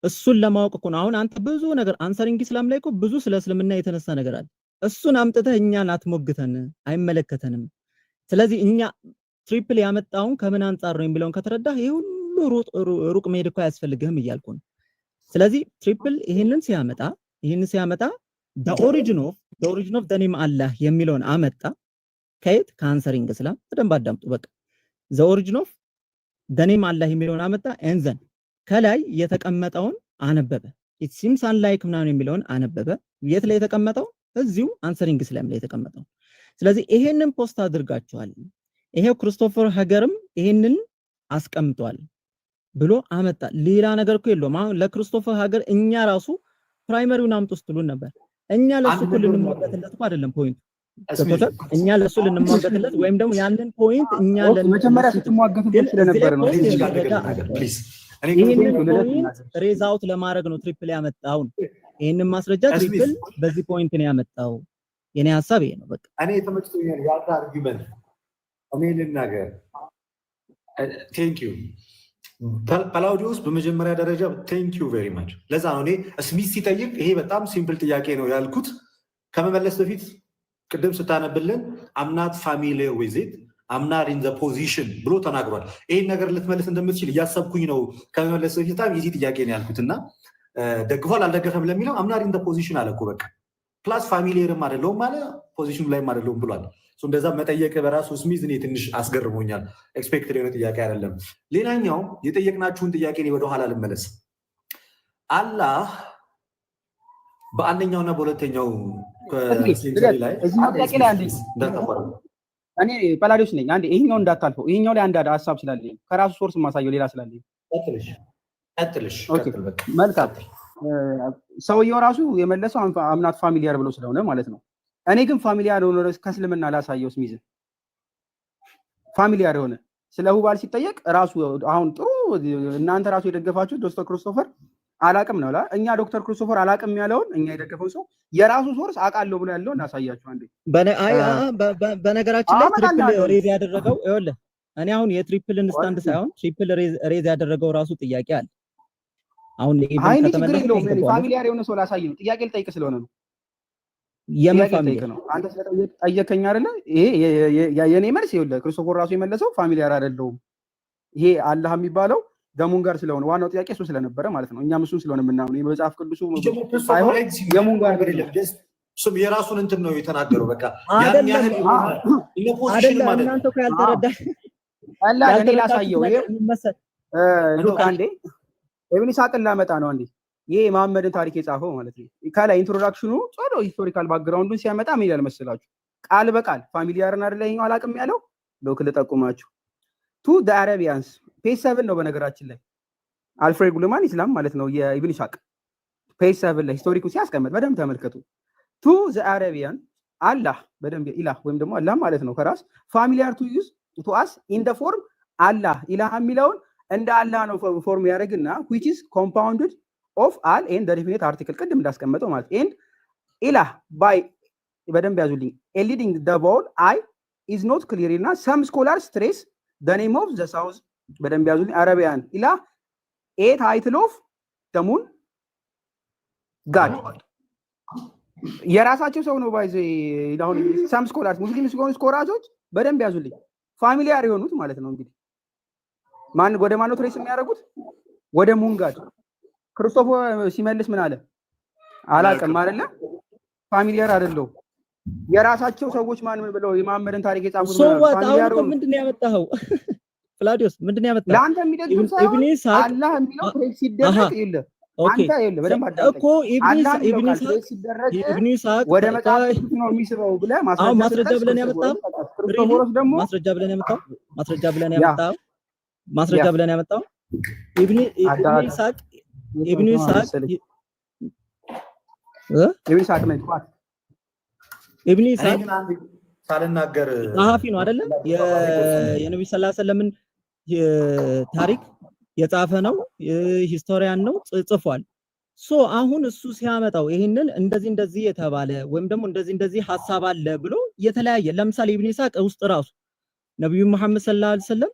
እሱን ለማወቅ እኮ ነው። አሁን አንተ ብዙ ነገር አንሰሪንግ ኢስላም ላይ እኮ ብዙ ስለ እስልምና የተነሳ ነገር አለ። እሱን አምጥተህ እኛን አትሞግተን፣ አይመለከተንም። ስለዚህ እኛ ትሪፕል ያመጣውን ከምን አንፃር ነው የሚለውን ከተረዳህ ይሄ ሁሉ ሩቅ መሄድ እኮ አያስፈልግህም እያልኩ ነው። ስለዚህ ትሪፕል ይሄንን ሲያመጣ the origin of the name Allah የሚለውን አመጣ። ከየት? ከአንሰሪንግ ኢስላም። በደንብ አዳምጡ። በቃ the origin of the name Allah የሚለውን አመጣ። and then ከላይ የተቀመጠውን አነበበ። it seems unlike ምናምን የሚለውን አነበበ። የት ላይ የተቀመጠው? እዚሁ አንሰሪንግስ ላይም ላይ የተቀመጠው። ስለዚህ ይሄንን ፖስት አድርጋችኋል፣ ይሄው ክሪስቶፈር ሀገርም ይሄንን አስቀምጧል ብሎ አመጣ። ሌላ ነገር እኮ የለውም። አሁን ለክሪስቶፈር ሀገር እኛ ራሱ ፕራይመሪውን አምጡ ስትሉን ነበር። እኛ ለሱ እኮ ልንሟገትለት እኮ አይደለም ፖይንቱ። እኛ ለሱ ልንሟገትለት ወይም ደግሞ ያንን ፖይንት እኛ መጀመሪያ ስትሟገትለት ስለነበረ ነው። ይሄንን ፖይንት ሬዝ አውት ለማድረግ ነው ትሪፕል ያመጣው። ይሄንን ማስረጃ ትሪፕል በዚህ ፖይንት ነው ያመጣው። የኔ ሐሳብ ይሄ ነው። በቃ እኔ ተመችቶኛል ያንተ አርጊውመንት። እኔ ልናገር። ቴንክ ዩ ፓላውዲዮስ፣ በመጀመሪያ ደረጃ ቴንክ ዩ ቬሪ ማች። ለዛ ነው እኔ ስሚት ሲጠይቅ ይሄ በጣም ሲምፕል ጥያቄ ነው ያልኩት። ከመመለስ በፊት ቅድም ስታነብልን አምናት ፋሚሊየር ዊዝ ኢት አምናት ኢን ዘ ፖዚሽን ብሎ ተናግሯል። ይሄን ነገር ልትመልስ እንደምትችል እያሰብኩኝ ነው ከመመለስ በፊት። በጣም ኢዚ ጥያቄ ነው ያልኩት እና ደግፏል አልደገፈም ለሚለው አምናት ኢን ዘ ፖዚሽን አለ እኮ በቃ። ፕላስ ፋሚሊየርም አይደለሁም አለ ፖዚሽኑ ላይም አይደለሁም ብሏል። እንደዛ መጠየቅ በራሱ ስሚዝ እኔ ትንሽ አስገርሞኛል። ኤክስፔክትድ የሆነ ጥያቄ አይደለም። ሌላኛው የጠየቅናችሁን ጥያቄ እኔ ወደኋላ ልመለስ። አላህ በአንደኛውና በሁለተኛው እኔ ፓላዲዮስ ነኝ። አንዴ ይሄኛው እንዳታልፈው። ይሄኛው ላይ አንድ ሀሳብ ስላለኝ ከራሱ ሶርስ ማሳየው ሌላ ስላለኝ ቀጥልሽ። መልካም። ሰውየው ራሱ የመለሰው አምናት ፋሚሊያር ብሎ ስለሆነ ማለት ነው። እኔ ግን ፋሚሊያር ሆነ ከእስልምና ላሳየው ስሚዝ ፋሚሊያር የሆነ ስለ ሁባል ሲጠየቅ ራሱ አሁን ጥሩ እናንተ ራሱ የደገፋችሁ ዶክተር ክሪስቶፈር አላቅም ነው። እኛ ዶክተር ክሪስቶፈር አላቅም ያለውን እኛ የደገፈው ሰው የራሱ ሶርስ አውቃለሁ ብሎ ያለውን እናሳያችሁ አንዴ። በነገራችን ላይ ትሪፕል ሬዝ ያደረገው ይኸውልህ፣ እኔ አሁን የትሪፕልን ስታንድ ሳይሆን ትሪፕል ሬዝ ያደረገው ራሱ ጥያቄ አለ። አሁን አይ ችግር የለውም። ፋሚሊያር የሆነ ሰው ላሳይ ነው። ጥያቄ ልጠይቅ ስለሆነ ነው። የምን ፋሚሊያር ነው? አንተ ስለጠየቀኝ አይደለ? ይሄ የኔ መልስ ይኸውልህ፣ ክርስቶፎር ራሱ የመለሰው ፋሚሊያር አይደለሁም። ይሄ አላህ የሚባለው ደሙን ጋር ስለሆነ ዋናው ጥያቄ እሱ ስለነበረ ማለት ነው። እኛም እሱን ስለሆነ የምናምነው የመጽሐፍ ቅዱሱ ሳይሆን ደሙን ጋር የራሱን እንትን ነው የተናገረው። በቃ ያን ያህል አይደለም። እናንተ እኮ ያልተረዳ አላ እኔ ላሳየው። ይሄ ሉክ አንዴ ኢብኑ ኢስሐቅን ላመጣ ነው አንዴ። ይሄ መሐመድን ታሪክ የጻፈው ማለት ነው። ከላይ ኢንትሮዳክሽኑ ጾዶ ሂስቶሪካል ባክግራውንዱን ሲያመጣ ምን ይላል መሰላችሁ? ቃል በቃል ፋሚሊያርን አይደለ ይሄው አላቅም ያለው ሎክ ልጠቁማችሁ። ቱ ዘ አረቢያንስ ፔጅ 7 ነው በነገራችን ላይ አልፍሬድ ጉልማን ኢስላም ማለት ነው የኢብኑ ኢስሐቅ ፔጅ 7 ላይ ሂስቶሪኩን ሲያስቀምጥ በደንብ ተመልከቱ። ቱ ዘ አረቢያን አላህ በደንብ ኢላህ ወይም ደግሞ አላህ ማለት ነው ከራስ ፋሚሊያር ቱ ዩዝ ቱ አስ ኢን ዘ ፎርም አላህ ኢላህ የሚለውን እንደ አላህ ነው ፎርም ያደርግና which is compounded of all and the definite article ቅድም እንዳስቀመጠው ማለት and ኢላህ by በደንብ ያዙልኝ leading the vowel I is not clear እና some scholars stress the name of the south በደንብ ያዙልኝ አረቢያን ኢላህ a title of the moon God የራሳቸው ሰው ነው ባይዘ አሁን some scholars ሙስሊም ስኮላሮች በደንብ ያዙልኝ ፋሚሊያር የሆኑት ማለት ነው። እንግዲህ ማን ወደ ማን ነው ትሬስ የሚያደርጉት? ወደ ሙንጋድ። ክርስቶፎር ሲመልስ ምን አለ? አላቅም አይደለ? ፋሚሊያር አይደለም። የራሳቸው ሰዎች ማን ምን ብለው የመሐመድን ታሪክ የጻፉት ፋሚሊያር ነው። ምንድነው ያመጣው? ፕላዲዮስ ምንድነው ያመጣው? ለአንተ የሚደግፍ ሳይሆን አላህ የሚለው ትሬስ ሲደረግ ይለ አንተ ይለ በደንብ አዳምጥ እኮ ኢብኑ ኢስሐቅ ወደ መጽሐፍ ነው የሚስበው ብለህ ማስረጃ ብለን ያመጣው ክርስቶፎርስ ደግሞ ማስረጃ ብለን ያመጣው ኢብኑ ኢስሐቅ ሳልናገር ጸሐፊ ነው አይደለም? የነብዩ ሰለላሁ ዐለይሂ ወሰለም ታሪክ የጻፈ ነው፣ ሂስቶሪያን ነው፣ ጽፏል። ሶ አሁን እሱ ሲያመጣው ይሄንን እንደዚህ የተባለ ወይም ደግሞ እንደዚህ ሐሳብ አለ ብሎ የተለያየ ለምሳሌ ኢብኑ ኢስሐቅ ውስጥ ራሱ ነብዩ መሐመድ ሰለላሁ ዐለይሂ ወሰለም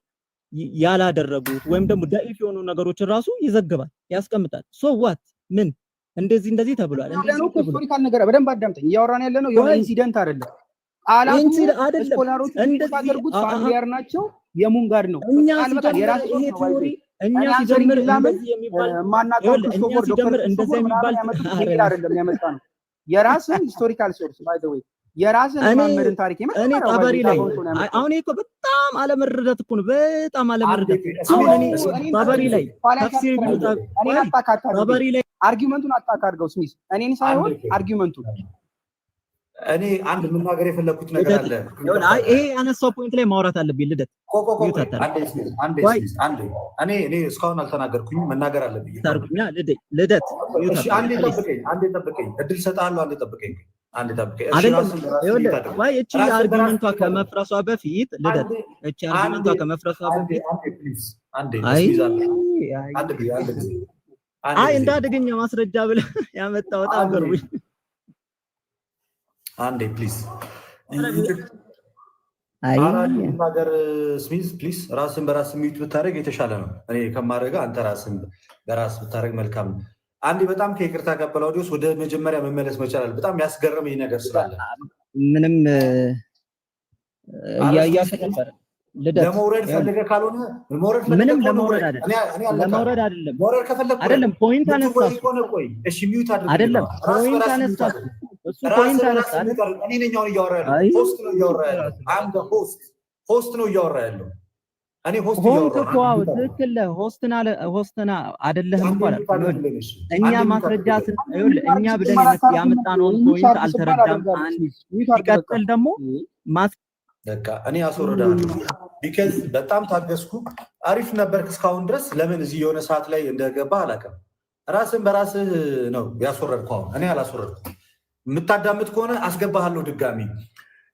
ያላደረጉት ወይም ደግሞ ዳኢፍ የሆኑ ነገሮችን ራሱ ይዘግባል፣ ያስቀምጣል። ሶ ዋት ምን እንደዚህ ተብሏል። እንደዚህ ሂስቶሪካል ነገር በደንብ አዳምጠኝ። እያወራን ያለ ነው የሆነ ኢንሲደንት አይደለም። አላቱ ስኮላሮች እንደሚያደርጉት ፋሚሊያር ናቸው። የሙንጋድ ነው ቃል የራሱ ይሄ ቲዮሪ እኛ ሲጀምር እንደዚህ የሚባል ማናቀው ክርስቶፎር ዶክተር እንደዚህ የሚባል አይደለም ያመጣ ነው። የራስን ሂስቶሪካል ሶርስ ባይ ዘ ዌይ የራስን መሐመድን ታሪክ እኔ ጣበሪ ላይ አሁን እኮ በጣም አለመረዳት እኮ ነው። በጣም አለመረዳት አሁን እኔ ጣበሪ ላይ ተፍሲር ጣበሪ ላይ አርጊውመንቱን አጣካ አድርገው ስሚስ እኔን ሳይሆን አርጊውመንቱን እኔ አንድ መናገር የፈለኩት ነገር አለ። ይሄ ያነሳው ፖይንት ላይ ማውራት አለብኝ። ልደት እኔ እስካሁን አልተናገርኩኝም፣ መናገር አለብኝ። ልደት አንዴ ጠብቀኝ፣ እድል ሰጣለሁ። አንዴ ጠብቀኝ። እቺ አርጊመንቷ ከመፍረሷ በፊት ልደት፣ እቺ አርጊመንቷ ከመፍረሷ በፊት እንደ አደገኛ ማስረጃ ብለህ ያመጣው በጣም ገርሞኝ። አንዴ ፕሊዝ ሀገር ስሚዝ ፕሊዝ፣ ራስን በራስ ሚዩት ብታደርግ የተሻለ ነው። እኔ ከማድረግ አንተ ራስን በራስ ብታደርግ መልካም ነው። አንዴ በጣም ከይቅርታ ቀበል አውዲዮስ ወደ መጀመሪያ መመለስ መቻላል። በጣም ያስገረመኝ ነገር ስላለ ምንም ነበር። ለመውረድ ፈልገህ ካልሆነ ምንም ለመውረድ አይደለም አይደለም ፖይንት አነሳ። እሺ ሚዩት አድርግ። አይደለም ፖይንት አነሳ። እሱ ፖይንት አነሳ። እኔ ነኝ አሁን እያወራ ያለው። ሆስት ነው እያወራ ያለው። አንተ ሆስት ነው እያወራ ያለው። እኔ ሆስት እያወራ ነው። ትክክል። ሆስትና አይደለህም እኮ እኛ ማስረጃ እኛ ብለን ያመጣነውን ፖይንት አልተረዳም። ሲቀጥል ደግሞ በቃ እኔ አስወርዳለሁ። ቢካዝ በጣም ታገስኩ። አሪፍ ነበርክ እስካሁን ድረስ። ለምን እዚህ የሆነ ሰዓት ላይ እንደገባ አላውቅም። ራስን በራስህ ነው ያስወረድከው። አሁን እኔ አላስወረድኩም። የምታዳምጥ ከሆነ አስገባሃለሁ ድጋሚ።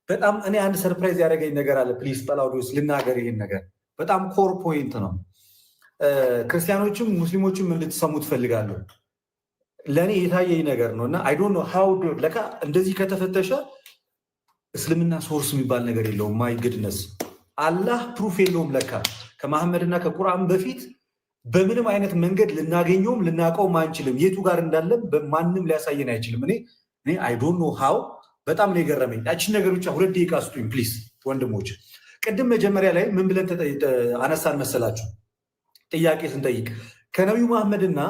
በጣም እኔ አንድ ሰርፕራይዝ ያደረገኝ ነገር አለ። ፕሊዝ ጳላውዲዮስ ልናገር። ይሄን ነገር በጣም ኮር ፖይንት ነው። ክርስቲያኖችም ሙስሊሞችም እንድትሰሙ ትፈልጋለሁ። ለእኔ የታየኝ ነገር ነው እና አይ ዶንት ኖ ሃው ለካ እንደዚህ ከተፈተሸ እስልምና ሶርስ የሚባል ነገር የለውም። ማይ ግድነስ አላህ ፕሩፍ የለውም ለካ ከመሐመድና ከቁርአን በፊት በምንም አይነት መንገድ ልናገኘውም ልናውቀውም አንችልም። የቱ ጋር እንዳለ ማንም ሊያሳየን አይችልም። እኔ አይ ዶንት ኖ ሃው በጣም ነው የገረመኝ። ያችን ነገር ብቻ 2 ደቂቃ ስጡኝ ፕሊዝ ወንድሞች። ቅድም መጀመሪያ ላይ ምን ብለን አነሳን መሰላችሁ? ጥያቄ ስንጠይቅ ከነቢዩ መሐመድና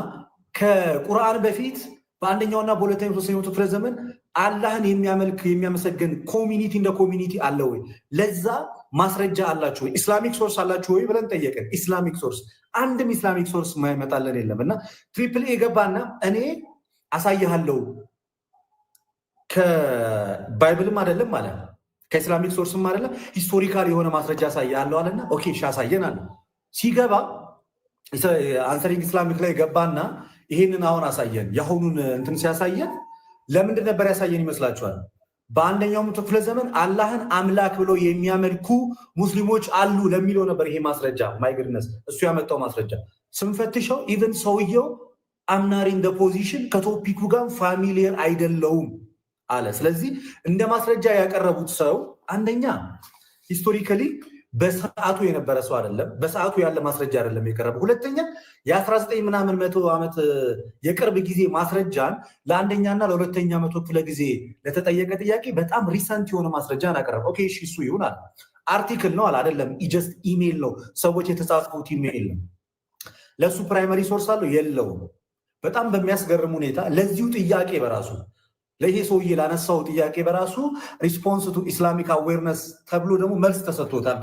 ከቁርአን በፊት በአንደኛውና በሁለተኛው ሶስተኛው ክፍለ ዘመን አላህን የሚያመልክ የሚያመሰግን ኮሚኒቲ እንደ ኮሚኒቲ አለ ወይ? ለዛ ማስረጃ አላችሁ ወይ? ኢስላሚክ ሶርስ አላችሁ ወይ ብለን ጠየቅን። ኢስላሚክ ሶርስ አንድም ኢስላሚክ ሶርስ ማይመጣለን የለም። እና ትሪፕል ኤ ገባና እኔ አሳይሃለሁ ከባይብልም አይደለም ማለት ከኢስላሚክ ሶርስም አይደለም ሂስቶሪካል የሆነ ማስረጃ አሳይሃለሁ አለና ኦኬ እሺ አሳየን አለ። ሲገባ አንሰሪንግ ኢስላሚክ ላይ ገባና ይሄንን አሁን አሳየን። የአሁኑን እንትን ሲያሳየን ለምንድን ነበር ያሳየን ይመስላችኋል? በአንደኛው መቶ ክፍለ ዘመን አላህን አምላክ ብለው የሚያመልኩ ሙስሊሞች አሉ ለሚለው ነበር ይሄ ማስረጃ። ማይግድነስ እሱ ያመጣው ማስረጃ ስንፈትሸው ኢቨን ሰውየው አምናሪን ደ ፖዚሽን ከቶፒኩ ጋር ፋሚሊየር አይደለውም አለ። ስለዚህ እንደ ማስረጃ ያቀረቡት ሰው አንደኛ ሂስቶሪካሊ በሰዓቱ የነበረ ሰው አይደለም፣ በሰዓቱ ያለ ማስረጃ አይደለም የቀረበው። ሁለተኛ የ19 ምናምን መቶ ዓመት የቅርብ ጊዜ ማስረጃን ለአንደኛና ለሁለተኛ መቶ ክፍለ ጊዜ ለተጠየቀ ጥያቄ በጣም ሪሰንት የሆነ ማስረጃን አቀረበ። ኦኬ እሺ እሱ ይሁን አለ። አርቲክል ነው አለ አይደለም፣ ጀስት ኢሜይል ነው፣ ሰዎች የተጻፉት ኢሜይል ነው። ለእሱ ፕራይመሪ ሶርስ አለው የለውም። በጣም በሚያስገርም ሁኔታ ለዚሁ ጥያቄ በራሱ ለይሄ ሰውዬ ላነሳው ጥያቄ በራሱ ሪስፖንስ ቱ ኢስላሚክ አዌርነስ ተብሎ ደግሞ መልስ ተሰጥቶታል።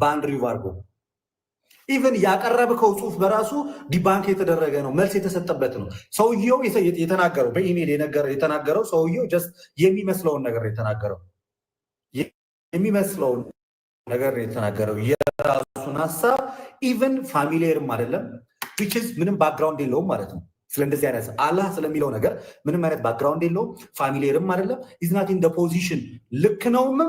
በአንድሪው ቫርጎ ኢቨን ያቀረብከው ጽሁፍ በራሱ ዲባንክ የተደረገ ነው፣ መልስ የተሰጠበት ነው። ሰውየው የተናገረው በኢሜይል የተናገረው ሰውየው ጀስት የሚመስለውን ነገር የተናገረው የራሱን ሀሳብ ኢቨን ፋሚሊየርም አይደለም፣ ምንም ባክግራውንድ የለውም ማለት ነው። ስለእንደዚህ አይነት አላህ ስለሚለው ነገር ምንም አይነት ባክግራውንድ የለውም፣ ፋሚሊየርም አይደለም። ኢዝናት ኢን ፖዚሽን ልክ ነውም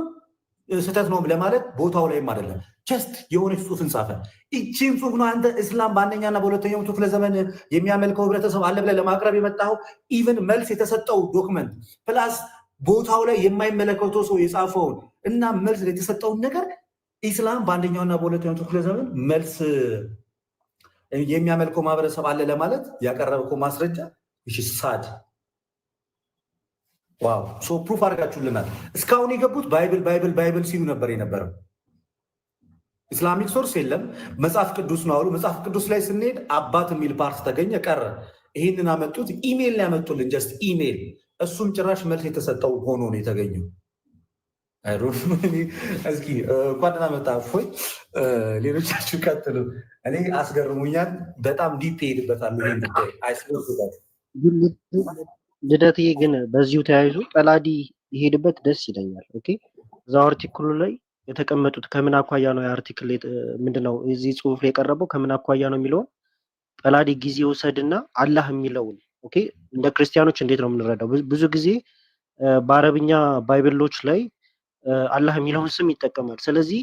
ስህተት ነውም ለማለት ቦታው ላይም አይደለም። ጀስት የሆነች ጽሁፍን ጻፈ። ይቺን ጽሁፍ ነው አንተ እስላም በአንደኛና በሁለተኛው ክፍለ ዘመን የሚያመልከው ህብረተሰብ አለ ብለህ ለማቅረብ የመጣው። ኢቨን መልስ የተሰጠው ዶክመንት ፕላስ ቦታው ላይ የማይመለከተው ሰው የጻፈውን እና መልስ የተሰጠውን ነገር ኢስላም በአንደኛውና በሁለተኛው ክፍለ ዘመን መልስ የሚያመልከው ማህበረሰብ አለ ለማለት ያቀረብከው ማስረጃ ሳድ ዋው ሶ ፕሩፍ አድርጋችሁልናል። እስካሁን የገቡት ባይብል ሲሉ ነበር የነበረው። ኢስላሚክ ሶርስ የለም፣ መጽሐፍ ቅዱስ ነው አሉ። መጽሐፍ ቅዱስ ላይ ስንሄድ አባት የሚል ፓርት ተገኘ ቀረ። ይህንን አመጡት። ኢሜይል ላይ ያመጡልን፣ ጀስት ኢሜይል። እሱም ጭራሽ መልስ የተሰጠው ሆኖ ነው የተገኘው። እስኪ እንኳን ደህና መጣ እፎይ። ሌሎቻችሁ ቀጥሉ። እኔ አስገርሙኛል። በጣም ዲፕ ሄድበታለሁ ይህን ጉዳይ አይስበት። ልደትዬ ግን በዚሁ ተያይዞ ጠላዲ ይሄድበት ደስ ይለኛል። ኦኬ እዛው አርቲክሉ ላይ የተቀመጡት ከምን አኳያ ነው የአርቲክል ምንድነው እዚህ ጽሁፍ ላይ የቀረበው ከምን አኳያ ነው የሚለውን ጰላዲ ጊዜ ውሰድና አላህ የሚለውን ኦኬ እንደ ክርስቲያኖች እንዴት ነው የምንረዳው? ብዙ ጊዜ በአረብኛ ባይብሎች ላይ አላህ የሚለውን ስም ይጠቀማል። ስለዚህ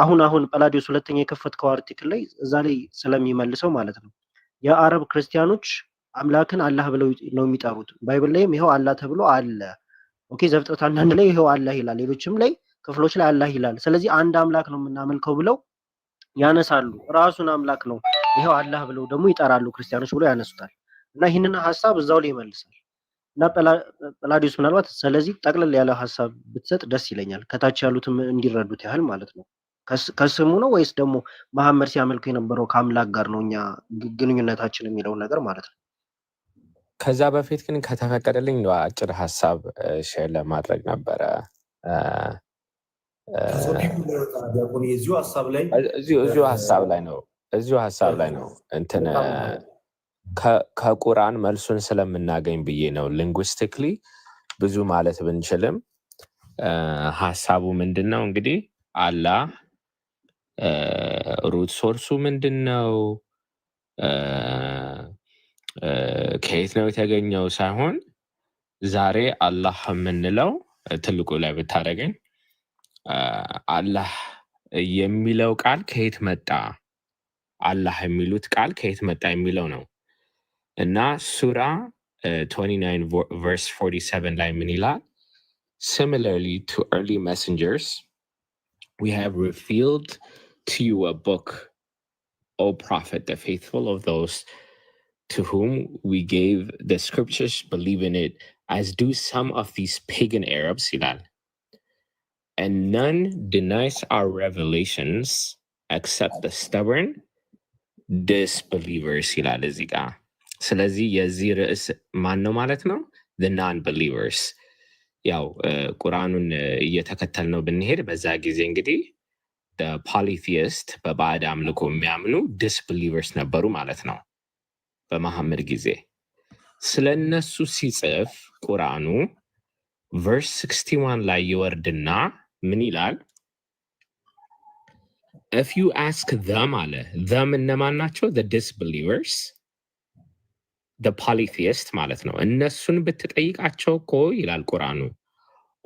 አሁን ጰላዲዮስ ሁለተኛ የከፈትከው አርቲክል ላይ እዛ ላይ ስለሚመልሰው ማለት ነው የአረብ ክርስቲያኖች አምላክን አላህ ብለው ነው የሚጠሩት። ባይብል ላይም ይሄው አላህ ተብሎ አለ። ኦኬ ዘፍጥረት አንዳንድ ላይ ይሄው አላህ ይላል፣ ሌሎችም ላይ ክፍሎች ላይ አላህ ይላል። ስለዚህ አንድ አምላክ ነው የምናመልከው ብለው ያነሳሉ። ራሱን አምላክ ነው ይሄው አላህ ብለው ደግሞ ይጠራሉ ክርስቲያኖች ብለው ያነሱታል። እና ይህንን ሐሳብ እዛው ላይ ይመልሳል። እና ጰላዲዮስ ምናልባት ስለዚህ ጠቅለል ያለ ሐሳብ ብትሰጥ ደስ ይለኛል፣ ከታች ያሉትም እንዲረዱት ያህል ማለት ነው። ከስሙ ነው ወይስ ደግሞ መሐመድ ሲያመልኩ የነበረው ከአምላክ ጋር ነው እኛ ግንኙነታችን የሚለውን ነገር ማለት ነው። ከዛ በፊት ግን ከተፈቀደልኝ አጭር ሀሳብ ሼር ለማድረግ ነበረ። እዚሁ ሀሳብ ላይ ነው እንትን ከቁርአን መልሱን ስለምናገኝ ብዬ ነው። ሊንጉስቲክሊ ብዙ ማለት ብንችልም ሀሳቡ ምንድን ነው እንግዲህ አላህ ሩት ሶርሱ ምንድን ነው ከየት ነው የተገኘው ሳይሆን ዛሬ አላህ የምንለው ትልቁ ላይ ብታደርገኝ አላህ የሚለው ቃል ከየት መጣ፣ አላህ የሚሉት ቃል ከየት መጣ የሚለው ነው እና ሱራ 29 verse 47 ላይ ምን ይላል? Similarly to early messengers we have revealed to you a book, O Prophet, the faithful of those to whom we gave the scriptures believe in it, as do some of these pagan Arabs, and none denies our revelations except the stubborn disbelievers. ስለዚህ የዚህ ርዕስ ማን ነው ማለት ነው? the non-believers። ያው ቁርአኑን እየተከተል ነው ብንሄድ በዛ ጊዜ እንግዲህ ፖሊቲስት በባዕድ አምልኮ የሚያምኑ ዲስብሊቨርስ ነበሩ ማለት ነው በመሐመድ ጊዜ። ስለ እነሱ ሲጽፍ ቁርአኑ ቨርስ 61 ላይ ይወርድና ምን ይላል? if you ask them አለ። them እነማን ናቸው? the disbelievers, the polytheist ማለት ነው። እነሱን ብትጠይቃቸው እኮ ይላል ቁርአኑ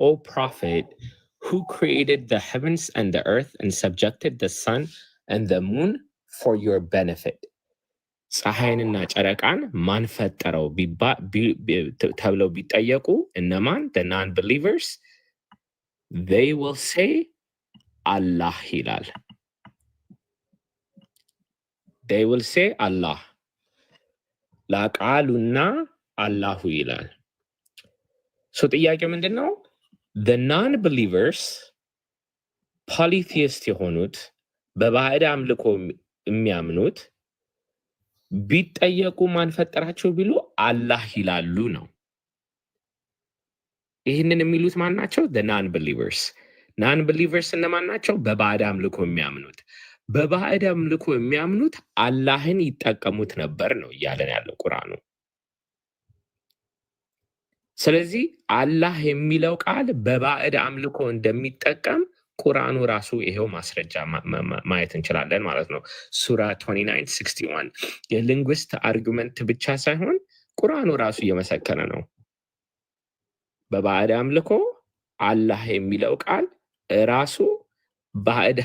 O prophet, who created the heavens and the earth and subjected the sun and the moon for your benefit. ፀሐይንና ጨረቃን ማን ፈጠረው ተብለው ቢጠየቁ እነማን? the non-believers, they will say Allah ይላል። they will say Allah ላቃሉና አላሁ ይላል። ሶ ጥያቄው ምንድን ነው? the non-believers polytheist የሆኑት በባዕድ አምልኮ የሚያምኑት ቢጠየቁ ማን ፈጠራቸው ቢሉ አላህ ይላሉ ነው። ይህንን የሚሉት ማን ናቸው? the non-believers። non-believers እነማን ናቸው? በባዕድ አምልኮ የሚያምኑት። በባዕድ አምልኮ የሚያምኑት አላህን ይጠቀሙት ነበር ነው እያለን ያለው ቁርአኑ። ስለዚህ አላህ የሚለው ቃል በባዕድ አምልኮ እንደሚጠቀም ቁርአኑ ራሱ ይሄው ማስረጃ ማየት እንችላለን ማለት ነው። ሱራ 29:61 የሊንጉስት አርጉመንት ብቻ ሳይሆን ቁርአኑ ራሱ እየመሰከረ ነው። በባዕድ አምልኮ አላህ የሚለው ቃል ራሱ በባዕድ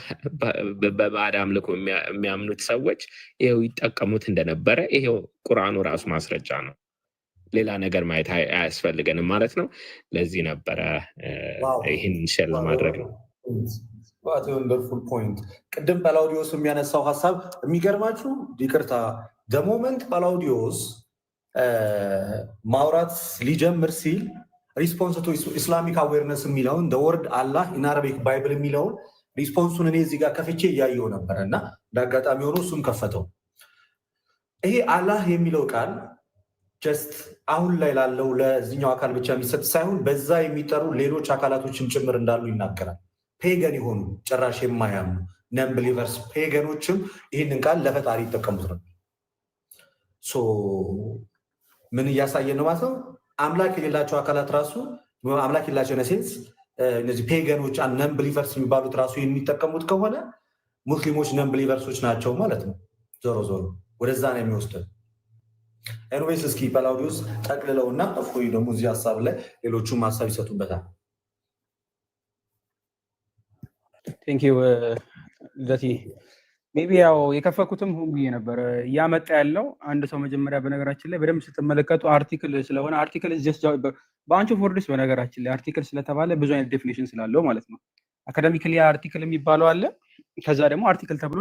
አምልኮ የሚያምኑት ሰዎች ይሄው ይጠቀሙት እንደነበረ ይሄው ቁርአኑ ራሱ ማስረጃ ነው። ሌላ ነገር ማየት አያስፈልገንም ማለት ነው። ለዚህ ነበረ ይህን ሼር ለማድረግ ነው። ወንደርፉል ፖይንት። ቅድም ጳላውዲዮስ የሚያነሳው ሀሳብ የሚገርማችሁ፣ ይቅርታ ደሞመንት ጳላውዲዮስ ማውራት ሊጀምር ሲል ሪስፖንስ ቱ ኢስላሚክ አዌርነስ የሚለውን ወርድ አላህ ኢን አረቢክ ባይብል የሚለውን ሪስፖንሱን እኔ እዚህ ጋር ከፍቼ እያየው ነበረ እና እንዳጋጣሚ ሆኖ እሱም ከፈተው። ይሄ አላህ የሚለው ቃል ጀስት አሁን ላይ ላለው ለዚህኛው አካል ብቻ የሚሰጥ ሳይሆን በዛ የሚጠሩ ሌሎች አካላቶችም ጭምር እንዳሉ ይናገራል። ፔገን የሆኑ ጭራሽ የማያምኑ ነን ብሊቨርስ ፔገኖችም ይህንን ቃል ለፈጣሪ ይጠቀሙት ነው። ምን እያሳየን ነው ማለት ነው? አምላክ የሌላቸው አካላት ራሱ አምላክ የላቸው ነሴንስ እነዚህ ፔገኖች ነን ብሊቨርስ የሚባሉት ራሱ የሚጠቀሙት ከሆነ ሙስሊሞች ነን ብሊቨርሶች ናቸው ማለት ነው። ዞሮ ዞሮ ወደዛ ነው የሚወስደን። ኤንዌይስ እስኪ ጳላውዲዮስ ጠቅልለውና እፎይ ደግሞ እዚህ ሀሳብ ላይ ሌሎቹም ሀሳብ ይሰጡበታል። ቴንክ ዩ ዘቲ ሜቢ ያው የከፈኩትም ሁሉ ነበር እያመጣ ያለው አንድ ሰው መጀመሪያ በነገራችን ላይ በደንብ ስትመለከቱ አርቲክል ስለሆነ አርቲክል ጀስት ባንች ኦፍ ወርድስ በነገራችን ላይ አርቲክል ስለተባለ ብዙ አይነት ዴፊኒሽን ስላለው ማለት ነው። አካዳሚክሊ አርቲክል የሚባለው አለ። ከዛ ደግሞ አርቲክል ተብሎ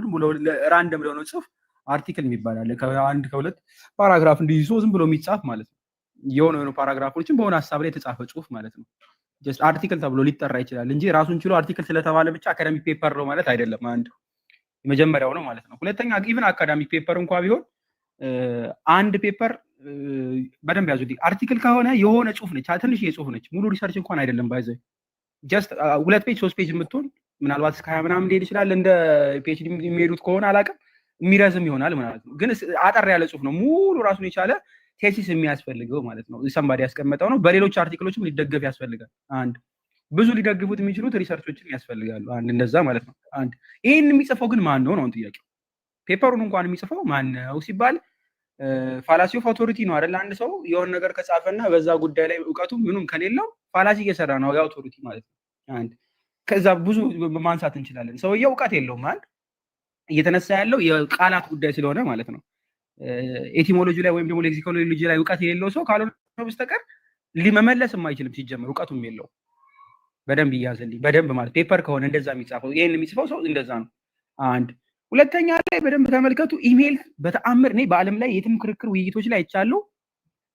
ራንደም ለሆነ ጽሁፍ አርቲክል የሚባል አለ። ከአንድ ከሁለት ፓራግራፍ እንዲይዞ ዝም ብሎ የሚጻፍ ማለት ነው። የሆነ ፓራግራፎችን በሆነ ሀሳብ ላይ የተጻፈ ጽሁፍ ማለት ነው። ጀስት አርቲክል ተብሎ ሊጠራ ይችላል እንጂ ራሱን ችሎ አርቲክል ስለተባለ ብቻ አካዳሚክ ፔፐር ነው ማለት አይደለም። አንድ የመጀመሪያው ነው ማለት ነው። ሁለተኛ ኢቭን አካዳሚክ ፔፐር እንኳን ቢሆን አንድ ፔፐር በደንብ ያዙ። አርቲክል ከሆነ የሆነ ጽሁፍ ነች፣ ትንሽ የጽሁፍ ነች፣ ሙሉ ሪሰርች እንኳን አይደለም። ባይዘ ጀስት 2 ፔጅ 3 ፔጅ የምትሆን ምናልባት እስከ 20 ምናምን ሊሄድ ይችላል። እንደ ፒኤችዲ የሚሄዱት ከሆነ አላውቅም፣ የሚረዝም ይሆናል ማለት ነው። ግን አጠር ያለ ጽሁፍ ነው፣ ሙሉ ራሱን የቻለ ቴሲስ የሚያስፈልገው ማለት ነው። ሰምባዲ ያስቀመጠው ነው። በሌሎች አርቲክሎችም ሊደገፍ ያስፈልጋል። አንድ ብዙ ሊደግፉት የሚችሉት ሪሰርቾችን ያስፈልጋሉ። አንድ እንደዛ ማለት ነው። አንድ ይህን የሚጽፈው ግን ማን ነው ነው ጥያቄው። ፔፐሩን እንኳን የሚጽፈው ማን ነው ሲባል ፋላሲ ኦፍ አውቶሪቲ ነው አይደል? አንድ ሰው የሆነ ነገር ከጻፈና በዛ ጉዳይ ላይ እውቀቱ ምንም ከሌለው ፋላሲ እየሰራ ነው የአውቶሪቲ ማለት ነው። አንድ ከዛ ብዙ ማንሳት እንችላለን። ሰውየው እውቀት የለውም። አንድ እየተነሳ ያለው የቃላት ጉዳይ ስለሆነ ማለት ነው። ኤቲሞሎጂ ላይ ወይም ደግሞ ሌክሲኮሎጂ ላይ እውቀት የሌለው ሰው ካልሆነ በስተቀር ሊመመለስ የማይችልም ሲጀምር እውቀቱም የለው። በደንብ ይያዝልኝ። በደንብ ማለት ፔፐር ከሆነ እንደዛ የሚጻፈው ይሄን የሚጽፈው ሰው እንደዛ ነው። አንድ ሁለተኛ ላይ በደንብ ተመልከቱ። ኢሜል በተአምር እኔ በአለም ላይ የትም ክርክር ውይይቶች ላይ አይቻለሁ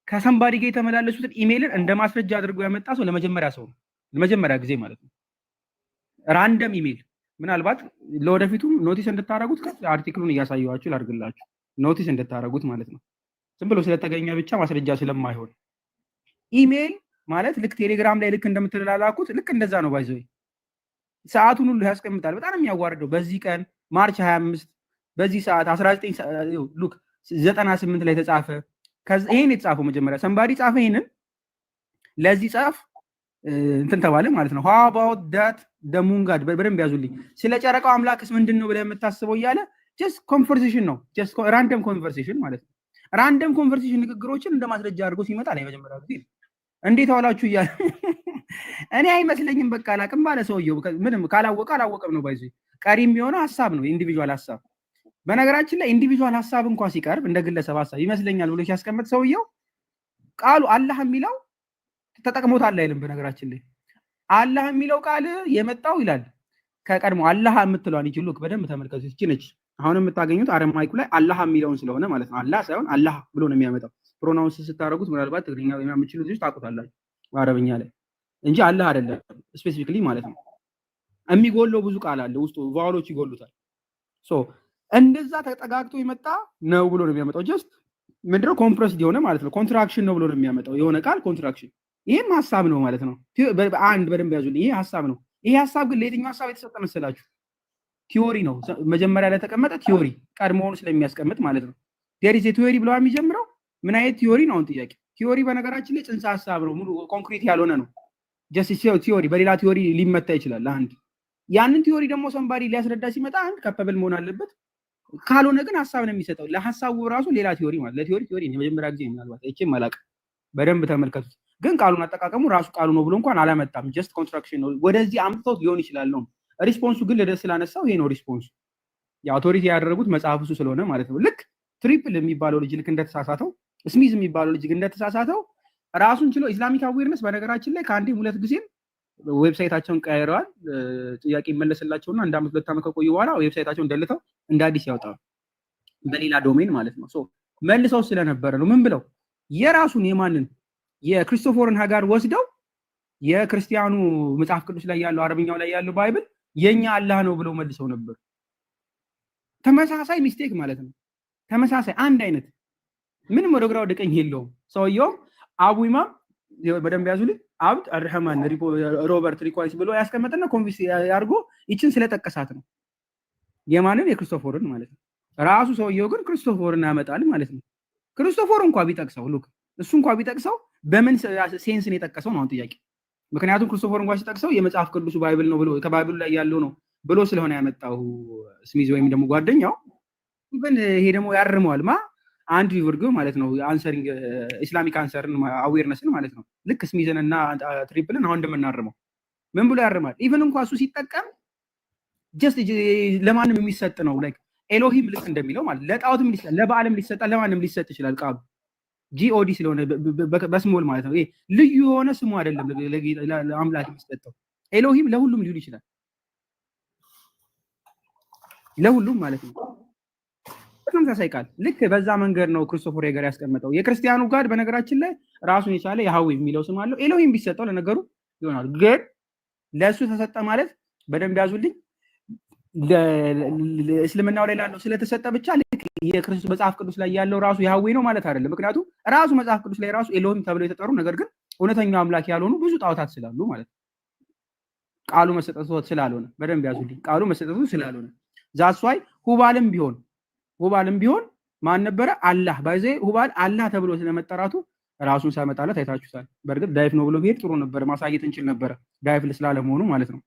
ከሰምባዲ ጋር የተመላለሱትን ኢሜልን እንደ ማስረጃ አድርጎ ያመጣ ሰው ለመጀመሪያ ሰው ነው። ለመጀመሪያ ጊዜ ማለት ነው። ራንደም ኢሜል ምናልባት ለወደፊቱም ኖቲስ እንድታረጉት አርቲክሉን እያሳየኋችሁ ላድርግላችሁ ኖቲስ እንድታረጉት ማለት ነው። ዝም ብሎ ስለተገኘ ብቻ ማስረጃ ስለማይሆን ኢሜል ማለት ልክ ቴሌግራም ላይ ልክ እንደምትላላኩት ልክ እንደዛ ነው። ባይዘው ሰዓቱን ሁሉ ያስቀምጣል። በጣም የሚያዋርደው በዚህ ቀን ማርች 25 በዚህ ሰዓት 98 ላይ ተጻፈ። ከዛ ይሄን የተጻፈው መጀመሪያ ሰምባዲ ጻፈ። ይሄንን ለዚህ ጻፍ እንትን ተባለ ማለት ነው። how about that the moon god በደንብ ያዙልኝ። ስለ ጨረቃው አምላክስ ምንድነው ብለህ የምታስበው እያለ ጀስት ኮንቨርሴሽን ነው። ጀስት ራንደም ኮንቨርሴሽን ማለት ነው። ራንደም ኮንቨርሴሽን ንግግሮችን እንደ ማስረጃ አድርጎ ሲመጣ ላይ መጀመሪያ ጊዜ እንዴት አዋላችሁ እያለ እኔ አይመስለኝም በቃ አላቅም ባለ ሰውየው ምንም ካላወቀ አላወቀም ነው። ባይዘ ቀሪ የሚሆነው ሀሳብ ነው፣ ኢንዲቪጁዋል ሀሳብ። በነገራችን ላይ ኢንዲቪጁዋል ሀሳብ እንኳን ሲቀርብ እንደ ግለሰብ ሀሳብ ይመስለኛል ብሎ ሲያስቀምጥ ሰውየው ቃሉ አላህ የሚለው ተጠቅሞታል አይልም። በነገራችን ላይ አላህ የሚለው ቃል የመጣው ይላል ከቀድሞ አላህ የምትለዋን ይችሉ በደንብ ተመልከቱ። እቺ ነች አሁን የምታገኙት አረማይኩ ላይ አላህ የሚለውን ስለሆነ ማለት ነው። አላህ ሳይሆን አላህ ብሎ ነው የሚያመጣው። ፕሮናውንስ ስታረጉት ምናልባት ትግርኛ የሚያምችሉ ልጆች ታውቁታላችሁ በአረብኛ ላይ እንጂ አላህ አይደለም ስፔሲፊክሊ ማለት ነው። የሚጎለው ብዙ ቃል አለ ውስጡ፣ ቫውሎች ይጎሉታል። ሶ እንደዛ ተጠጋግቶ የመጣ ነው ብሎ ነው የሚያመጣው። ጀስት ምንድነው ኮምፕረስድ የሆነ ማለት ነው። ኮንትራክሽን ነው ብሎ ነው የሚያመጣው የሆነ ቃል ኮንትራክሽን። ይሄም ሐሳብ ነው ማለት ነው። አንድ በደንብ ያዙልኝ። ይሄ ሐሳብ ነው። ይሄ ሐሳብ ግን ለየትኛው ሐሳብ የተሰጠ መሰላችሁ? ቲዮሪ ነው። መጀመሪያ ላይ ተቀመጠ ቲዮሪ ቀድሞውን ስለሚያስቀምጥ ማለት ነው። ዴር ኢዝ ኤ ቲዮሪ ብለው የሚጀምረው ምን አይነት ቲዮሪ ነው? ጥያቄ ቲዮሪ በነገራችን ላይ ጽንሰ ሐሳብ ነው፣ ሙሉ ኮንክሪት ያልሆነ ነው። ጀስት ቲዮሪ በሌላ ቲዮሪ ሊመታ ይችላል። አንድ ያንን ቲዮሪ ደግሞ ሰምባዲ ሊያስረዳ ሲመጣ አንድ ካፓብል መሆን አለበት። ካልሆነ ግን ሐሳብ ነው የሚሰጠው። ለሐሳቡ ራሱ ሌላ ቲዮሪ ማለት ለቲዮሪ ቲዮሪ የመጀመሪያ ጊዜ ምናልባት እቺም አላውቅም። በደንብ ተመልከቱት። ግን ቃሉን አጠቃቀሙ ራሱ ቃሉ ነው ብሎ እንኳን አላመጣም። ጀስት ኮንስትራክሽን ነው። ወደዚህ አምጥቶት ሊሆን ይችላል ነው ሪስፖንሱ። ግን ለደስ ስላነሳው ይሄ ነው ሪስፖንሱ። የአውቶሪቲ ያደረጉት መጽሐፍ እሱ ስለሆነ ማለት ነው። ልክ ትሪፕል የሚባለው ልጅ ልክ እንደተሳሳተው፣ ስሚዝ የሚባለው ልጅ እንደተሳሳተው ራሱን ችሎ ኢስላሚክ አዌርነስ በነገራችን ላይ ከአንዴም ሁለት ጊዜም ዌብሳይታቸውን ቀይረዋል። ጥያቄ ይመለስላቸውና አንድ አመት ሁለት አመት ከቆዩ በኋላ ዌብሳይታቸውን ደልተው እንደ አዲስ ያወጣሉ በሌላ ዶሜን ማለት ነው። ሶ መልሰው ስለነበረ ነው ምን ብለው የራሱን የማንን የክሪስቶፈርን ሀጋር ወስደው የክርስቲያኑ መጽሐፍ ቅዱስ ላይ ያለው አረብኛው ላይ ያለው ባይብል የኛ አላህ ነው ብለው መልሰው ነበር። ተመሳሳይ ሚስቴክ ማለት ነው። ተመሳሳይ አንድ አይነት ምንም ወደ ግራ ወደ ቀኝ የለውም። ሰውየው አቡ ኢማም በደንብ ያዙልኝ አብድ አርህማን ሮበርት ሪኳይስ ብሎ ያስቀመጠና ኮንቪንስ ያርጎ ይችን ስለጠቀሳት ነው የማንን የክሪስቶፈርን ማለት ነው። ራሱ ሰውየው ግን ክርስቶፎርን ያመጣል ማለት ነው። ክርስቶፎር እንኳን ቢጠቅሰው ሉክ እሱ እንኳን ቢጠቅሰው በምን ሴንስ ነው የጠቀሰው ነው ጥያቄ። ምክንያቱም ክርስቶፈር እንኳን ሲጠቅሰው የመጽሐፍ ቅዱሱ ባይብል ነው ብሎ ከባይብሉ ላይ ያለው ነው ብሎ ስለሆነ ያመጣው ስሚዝ ወይም ደግሞ ጓደኛው ግን ይሄ ደግሞ ያርመዋል አንድ ሪቨርግ ማለት ነው አንሰሪንግ ኢስላሚክ አንሰርን አዌርነስን ማለት ነው ልክ ስሚዝን እና ትሪፕልን አሁን እንደምናርመው ምን ብሎ ያርማል ኢቭን እንኳን እሱ ሲጠቀም ጀስት ለማንም የሚሰጥ ነው ላይክ ኤሎሂም ልክ እንደሚለው ማለት ለጣዖትም ሊሰጥ ለበዓልም ሊሰጥ ለማንም ሊሰጥ ይችላል ቃሉ ጂኦዲ ስለሆነ በስሞል ማለት ነው ይሄ ልዩ የሆነ ስሙ አይደለም ለአምላክ የሚሰጠው ኤሎሂም ለሁሉም ሊሆን ይችላል ለሁሉም ማለት ነው ተመሳሳይ ቃል ልክ በዛ መንገድ ነው ክርስቶፈር ሄገር ያስቀመጠው የክርስቲያኑ ጋድ በነገራችን ላይ ራሱን የቻለ ያህዌ የሚለው ስም አለው ኤሎሂም ቢሰጠው ለነገሩ ይሆናል ግን ለሱ ተሰጠ ማለት በደንብ ያዙልኝ እስልምናው ላይ ያለው ስለተሰጠ ብቻ ልክ የክርስቶስ መጽሐፍ ቅዱስ ላይ ያለው ራሱ ያህዌ ነው ማለት አይደለም ምክንያቱም ራሱ መጽሐፍ ቅዱስ ላይ ራሱ ኤሎሂም ተብለው የተጠሩ ነገር ግን እውነተኛው አምላክ ያልሆኑ ብዙ ጣዖታት ስላሉ ማለት ነው ቃሉ መሰጠቱ ስላልሆነ በደንብ ያዙልኝ ቃሉ መሰጠቱ ስላልሆነ ዛስዋይ ሁባልም ቢሆን ማን ነበረ አላህ ባይዘ ሁባል አላህ ተብሎ ስለመጠራቱ ራሱን ሳይመጣለት አይታችሁታል በርግጥ ዳይፍ ነው ብሎ ቢሄድ ጥሩ ነበር ማሳየት እንችል ነበር ዳይፍ ስላለመሆኑ ማለት ነው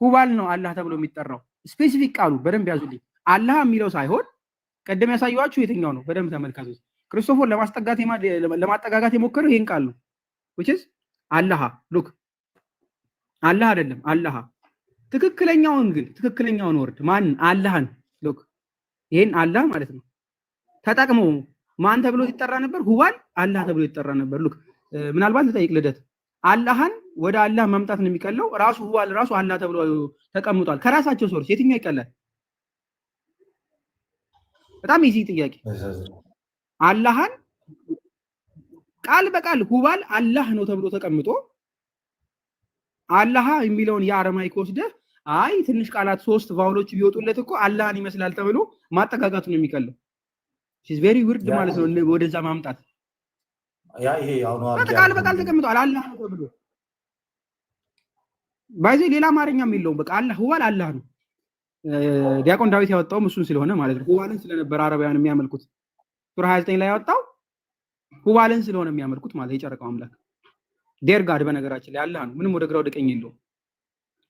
ሁባል ነው አላህ ተብሎ የሚጠራው ስፔሲፊክ ቃሉ በደንብ ያዙልኝ አላህ የሚለው ሳይሆን ቀደም ያሳየዋችሁ የትኛው ነው በደንብ ተመልከቱት ክርስቶፈር ለማጠጋጋት የሞከረው ይሄን ቃል ነው which is አላህ ሉክ አላህ አይደለም አላህ ትክክለኛውን ወርድ ማን አላህን ሉክ ይሄን አላህ ማለት ነው ተጠቅሞ ማን ተብሎ ይጠራ ነበር ሁባል አላህ ተብሎ ይጠራ ነበር ሉክ ምናልባት ልጠይቅ ልደት አላህን ወደ አላህ ማምጣት ነው የሚቀለው ራሱ ሁባል ራሱ አላህ ተብሎ ተቀምጧል ከራሳቸው ሶርስ የትኛው ይቀላል በጣም ኢዚ ጥያቄ አላህን ቃል በቃል ሁባል አላህ ነው ተብሎ ተቀምጦ አላህ የሚለውን የአረማይክ ወስደህ አይ ትንሽ ቃላት ሶስት ቫውሎች ቢወጡለት እኮ አላህን ይመስላል ተብሎ ማጠጋጋቱ ነው የሚቀለው is very weird ማለት ነው ወደዛ ማምጣት ያ ይሄ አሁን ቃል በቃል ተቀምጧል አላህ ነው ተብሎ ባይዘ ሌላ አማርኛም የለውም በቃ አላህ ሁባል አላህ ነው ዲያቆን ዳዊት ያወጣው እሱን ስለሆነ ማለት ነው ሁባልን ስለነበር አረባውያን የሚያመልኩት ሱራ 29 ላይ ያወጣው ሁባልን ስለሆነ የሚያመልኩት ማለት የጨረቃው አምላክ ዴር ጋድ በነገራችን ላይ አላህ ነው ምንም ወደ ግራ ወደ ቀኝ የለውም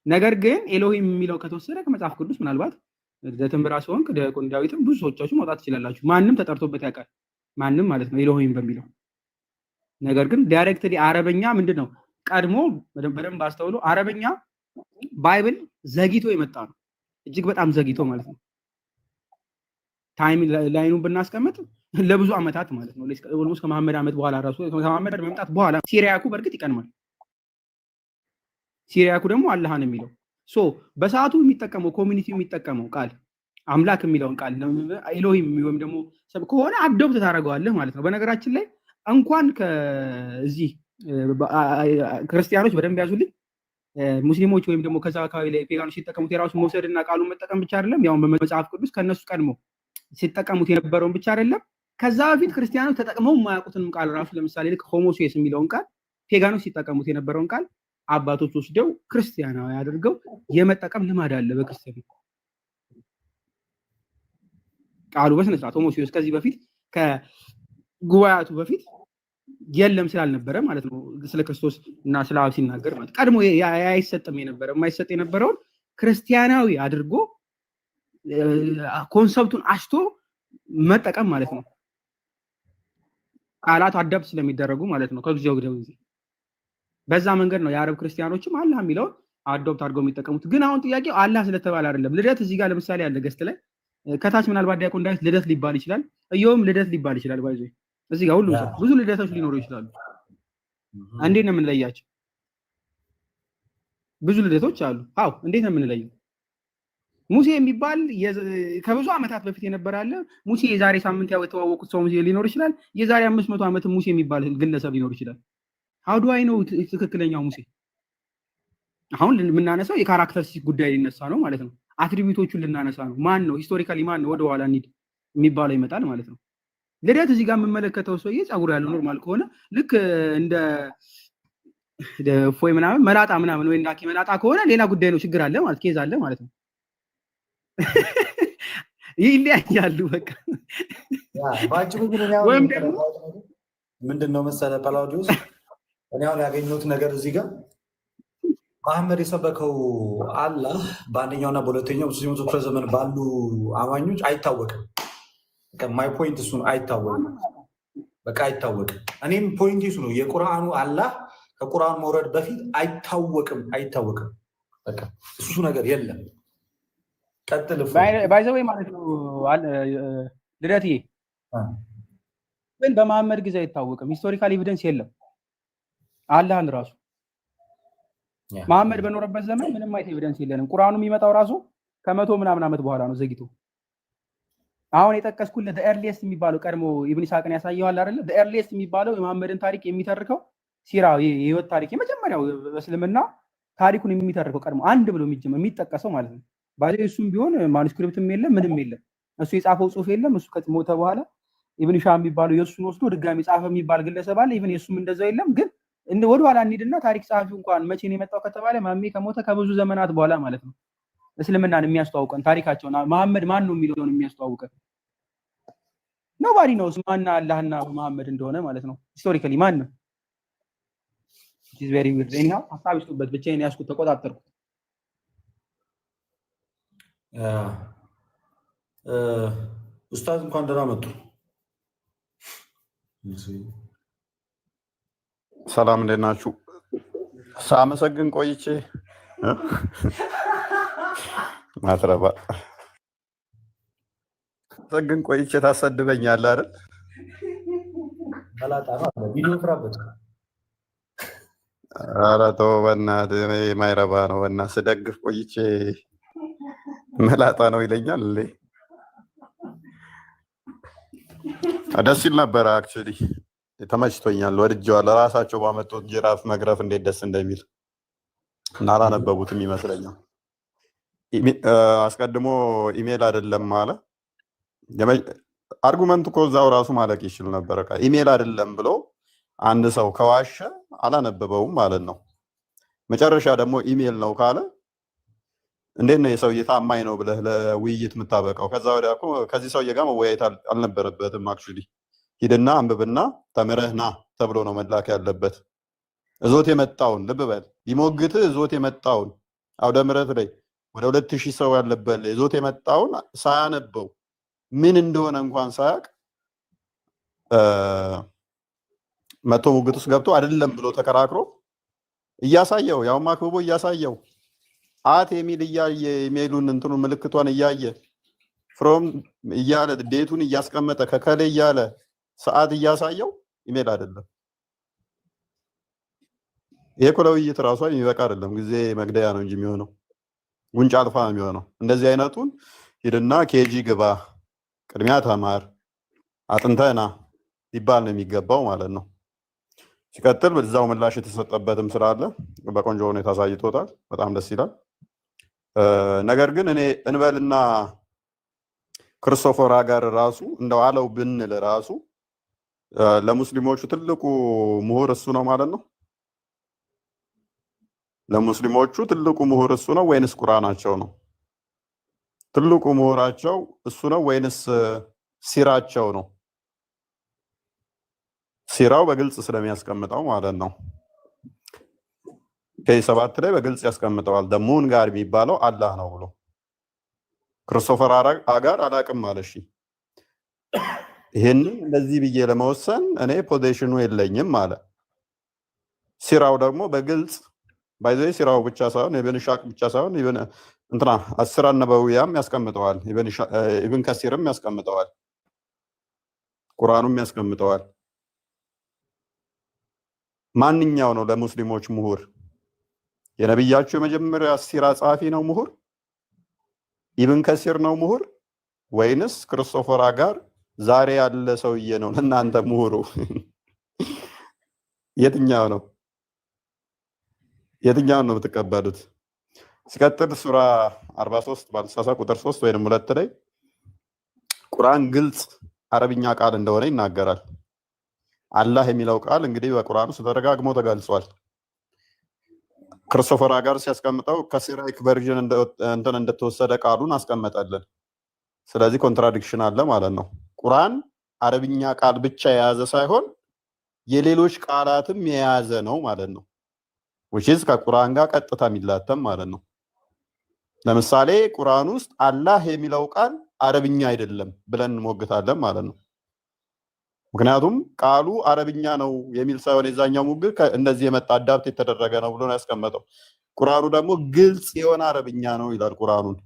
ነገር ግን ኤሎሂም የሚለው ከተወሰደ ከመጽሐፍ ቅዱስ ምናልባት ለተንበራ ሲሆን ከዲያቆን ዳዊትም ብዙ ሰዎቻችሁ ማውጣት ይችላላችሁ ማንም ተጠርቶበት ያውቃል ማንም ማለት ነው ኤሎሂም በሚለው ነገር ግን ዳይሬክትሊ አረበኛ ምንድነው ቀድሞ በደንብ አስተውሎ አረበኛ ባይብል ዘግይቶ የመጣ ነው እጅግ በጣም ዘግይቶ ማለት ነው ታይም ላይኑን ብናስቀምጥ ለብዙ አመታት ማለት ነው ኦልሞስት ከመሐመድ አመት በኋላ ራሱ ከመሐመድ መምጣት በኋላ ሲሪያኩ በርግጥ ይቀድማል ሲሪያኩ ደግሞ አላህን የሚለው ሶ በሰዓቱ የሚጠቀመው ኮሚኒቲ የሚጠቀመው ቃል አምላክ የሚለውን ቃል ኤሎሂም ወይም ደግሞ ከሆነ አዶፕት ታደርገዋለህ ማለት ነው በነገራችን ላይ እንኳን ከዚህ ክርስቲያኖች በደንብ ያዙልኝ ሙስሊሞች ወይም ደግሞ ከዛ አካባቢ ላይ ፔጋኖች ሲጠቀሙት የራሱ መውሰድና ቃሉን መጠቀም ብቻ አይደለም ያው በመጽሐፍ ቅዱስ ከነሱ ቀድሞ ሲጠቀሙት የነበረውን ብቻ አይደለም ከዛ በፊት ክርስቲያኖች ተጠቅመው የማያውቁትንም ቃል ራሱ ለምሳሌ ልክ ሆሞሴስ የሚለውን ቃል ፔጋኖች ሲጠቀሙት የነበረውን ቃል አባቶች ወስደው ክርስቲያናዊ አድርገው የመጠቀም ልማድ አለ በክርስቲያኑ ቃሉ በስነ ስርዓት ሆሞሴስ ከዚህ በፊት ከጉባኤቱ በፊት የለም ስላልነበረ ማለት ነው ስለ ክርስቶስ እና ስለ አብ ሲናገር ማለት ቀድሞ አይሰጥም የነበረ የማይሰጥ የነበረውን ክርስቲያናዊ አድርጎ ኮንሰፕቱን አሽቶ መጠቀም ማለት ነው ቃላት አዳፕት ስለሚደረጉ ማለት ነው ከጊዜው ወደ ጊዜ በዛ መንገድ ነው የአረብ ክርስቲያኖችም አላህ የሚለውን አዶፕት አድርገው የሚጠቀሙት ግን አሁን ጥያቄው አላህ ስለተባለ አይደለም ልደት እዚህ ጋር ለምሳሌ ያለ ገስት ላይ ከታች ምናልባት ዲያቆን ዳዊት ልደት ሊባል ይችላል እየውም ልደት ሊባል ይችላል ባይዞ እዚህ ጋር ሁሉ ሰው ብዙ ልደቶች ሊኖሩ ይችላሉ እንዴት ነው የምንለያቸው ብዙ ልደቶች አሉ አው እንዴት ነው የምንለየው ሙሴ የሚባል ከብዙ አመታት በፊት የነበረ አለ ሙሴ የዛሬ ሳምንት ያው የተዋወቁት ሰው ሙሴ ሊኖር ይችላል የዛሬ 500 አመት ሙሴ የሚባል ግለሰብ ሊኖር ይችላል how do I know ትክክለኛው ሙሴ አሁን የምናነሳው የካራክተሪስቲክ ጉዳይ ሊነሳ ነው ማለት ነው አትሪቢዩቶቹን ልናነሳ ነው ማን ነው ሂስቶሪካሊ ማን ነው ወደ ኋላ እንሂድ የሚባለው ይመጣል ማለት ነው ልደት እዚህ ጋር የምመለከተው ሰውዬ ጸጉር ያለው ኖርማል ከሆነ ልክ እንደ ፎይ ምናምን መላጣ ምናምን ወይ እንዳኪ መላጣ ከሆነ ሌላ ጉዳይ ነው ችግር አለ ማለት ኬዝ አለ ማለት ነው ይለያያሉ በቃ ባጭሩ ግን ወይም ደግሞ ምንድነው መሰለ ጳላውዲዮስ እኔ አሁን ያገኘሁት ነገር እዚህ ጋር መሐመድ የሰበከው አላህ በአንደኛውና በሁለተኛው በሶስተኛው ክፍለ ዘመን ባሉ አማኞች አይታወቅም። ማይ ፖይንት እሱ ነው። አይታወቅም፣ በቃ አይታወቅም። እኔም ፖይንት እሱ ነው። የቁርአኑ አላህ ከቁርአን መውረድ በፊት አይታወቅም። በቃ እሱ ነገር የለም። ቀጥል ባይዘወይ ማለት ነው ልደትዬ። ግን በመሐመድ ጊዜ አይታወቅም። ሂስቶሪካል ኤቪደንስ የለም። አላህን ራሱ መሐመድ በኖረበት ዘመን ምንም አይነት ኤቪደንስ የለንም። ቁርአኑ የሚመጣው ራሱ ከመቶ ምናምን ዓመት በኋላ ነው ዘግይቶ። አሁን የጠቀስኩልህ ኤርሊየስት የሚባለው ቀድሞ ኢብን ኢስሐቅን ያሳየዋል አይደለ? ኤርሊየስት የሚባለው የመሐመድን ታሪክ የሚተርከው ሲራ የህይወት ታሪክ የመጀመሪያው በእስልምና ታሪኩን የሚተርከው ቀድሞ አንድ ብሎ የሚጠቀሰው ማለት ነው። ባዚ እሱም ቢሆን ማኑስክሪፕትም የለም ምንም የለም። እሱ የጻፈው ጽሁፍ የለም። እሱ ከሞተ በኋላ ኢብን ሻህ የሚባለው የእሱን ወስዶ ድጋሚ ጻፈ የሚባል ግለሰብ አለ። ኢብን የእሱም እንደዛው የለም። ግን ወደ ኋላ እንሂድና ታሪክ ጸሐፊው እንኳን መቼ ነው የመጣው ከተባለ ማሜ ከሞተ ከብዙ ዘመናት በኋላ ማለት ነው። እስልምናን የሚያስተዋውቀን ታሪካቸውን መሐመድ ማን ነው የሚለውን የሚያስተዋውቀን ኖባዲ ነው። ማን አላህና መሐመድ እንደሆነ ማለት ነው። ሂስቶሪካሊ ማን ነው? ኢዝ ቬሪ ዊርድ። እኛ ሀሳብ ይስጡበት ብቻዬን ያስኩት ተቆጣጠርኩት። ኡስታዝ እንኳን ደህና መጡ። ሰላም እንዴት ናችሁ? ሳመሰግን ቆይቼ ማትረባ ሰግን ቆይቼ ታሰድበኛለህ አይደል? መላጣ ነው አለ ቪዲዮ ፍራበት። ኧረ ተው በእናትህ የማይረባ ነው። በእናትህ ስደግፍ ቆይቼ መላጣ ነው ይለኛል እንዴ? ደስ ይል ነበረ። አክቹዋሊ ተመችቶኛል፣ ወድጄዋለሁ። ራሳቸው ባመጡት ጅራፍ መግረፍ እንዴት ደስ እንደሚል እና አላነበቡትም ይመስለኛል። አስቀድሞ ኢሜል አይደለም አለ። አርጉመንቱ እኮ እዛው ራሱ ማለቅ ይችል ነበር። ኢሜል አይደለም ብሎ አንድ ሰው ከዋሸ አላነበበውም ማለት ነው። መጨረሻ ደግሞ ኢሜል ነው ካለ እንዴት ነው የሰውዬ ታማኝ ነው ብለህ ለውይይት የምታበቃው? ከዛ ወዲያ እኮ ከዚህ ሰውዬ ጋር መወያየት አልነበረበትም። አክቹዋሊ ሂድና አንብብና ተምረህ ና ተብሎ ነው መላክ ያለበት። እዞት የመጣውን ልብ በል ቢሞግትህ እዞት የመጣውን አውደ ምሕረት ላይ ወደ 2000 ሰው ያለበት እዞት የመጣውን ሳያነበው ምን እንደሆነ እንኳን ሳያውቅ መቶ ሙግት ውስጥ ገብቶ አይደለም ብሎ ተከራክሮ እያሳየው ያው ማክብቦ እያሳየው አት የሚል እያየ ኢሜሉን እንትኑ ምልክቷን እያየ ፍሮም እያለ ዴቱን እያስቀመጠ ከከለ እያለ ሰዓት እያሳየው ኢሜል አይደለም። ይሄ እኮ ለውይይት ራሱ የሚበቃ አይደለም፣ ጊዜ መግደያ ነው እንጂ የሚሆነው ጉንጫ አልፋ ነው የሚሆነው። እንደዚህ አይነቱን ሂድና ኬጂ ግባ፣ ቅድሚያ ተማር፣ አጥንተና ሊባል ነው የሚገባው ማለት ነው። ሲቀጥል በዛው ምላሽ የተሰጠበትም ስላለ በቆንጆ ሁኔታ አሳይቶታል። በጣም ደስ ይላል። ነገር ግን እኔ እንበልና ክርስቶፈር አጋር ራሱ እንደው አለው ብንል ራሱ ለሙስሊሞቹ ትልቁ ምሁር እሱ ነው ማለት ነው። ለሙስሊሞቹ ትልቁ ምሁር እሱ ነው ወይንስ ቁርአናቸው ነው? ትልቁ ምሁራቸው እሱ ነው ወይንስ ሲራቸው ነው? ሲራው በግልጽ ስለሚያስቀምጠው ማለት ነው። ከ7 ላይ በግልጽ ያስቀምጠዋል። ደሙን ጋር የሚባለው አላህ ነው ብሎ ክርስቶፈር አጋር አላቅም አለ። እሺ ይሄንን እንደዚህ ብዬ ለመወሰን እኔ ፖዚሽኑ የለኝም አለ። ሲራው ደግሞ በግልጽ ባይዘይ ሲራው ብቻ ሳይሆን ኢብን ሻቅ ብቻ ሳይሆን ኢብን እንትና አስራ ነበዊያም ያስቀምጠዋል። ኢብን ከሲርም ያስቀምጠዋል። ቁርአኑም ያስቀምጠዋል። ማንኛው ነው ለሙስሊሞች ምሁር? የነብያቸው የመጀመሪያ ሲራ ጸሐፊ ነው ምሁር? ኢብን ከሲር ነው ምሁር? ወይንስ ክርስቶፈር አጋር ዛሬ ያለ ሰውዬ ነው ለእናንተ ምሁሩ? የትኛው ነው? የትኛውን ነው የምትቀበሉት? ሲቀጥል ሱራ 43 ባልሳሳ ቁጥር 3 ወይንም 2 ላይ ቁርአን ግልጽ አረብኛ ቃል እንደሆነ ይናገራል። አላህ የሚለው ቃል እንግዲህ በቁርአን ውስጥ ተደጋግሞ ተገልጿል። ክርስቶፈር አጋር ሲያስቀምጠው ከሲራይክ ቨርዥን እንትን እንደተወሰደ ቃሉን አስቀመጠልን። ስለዚህ ኮንትራዲክሽን አለ ማለት ነው። ቁርአን አረብኛ ቃል ብቻ የያዘ ሳይሆን የሌሎች ቃላትም የያዘ ነው ማለት ነው። which is ከቁርአን ጋር ቀጥታ የሚላተም ማለት ነው። ለምሳሌ ቁርአን ውስጥ አላህ የሚለው ቃል አረብኛ አይደለም ብለን እንሞግታለን ማለት ነው። ምክንያቱም ቃሉ አረብኛ ነው የሚል ሳይሆን የዛኛው ሙግት እንደዚህ የመጣ አዳፕት የተደረገ ነው ብሎ ነው ያስቀመጠው። ቁርአኑ ደግሞ ግልጽ የሆነ አረብኛ ነው ይላል ቁርአኑን።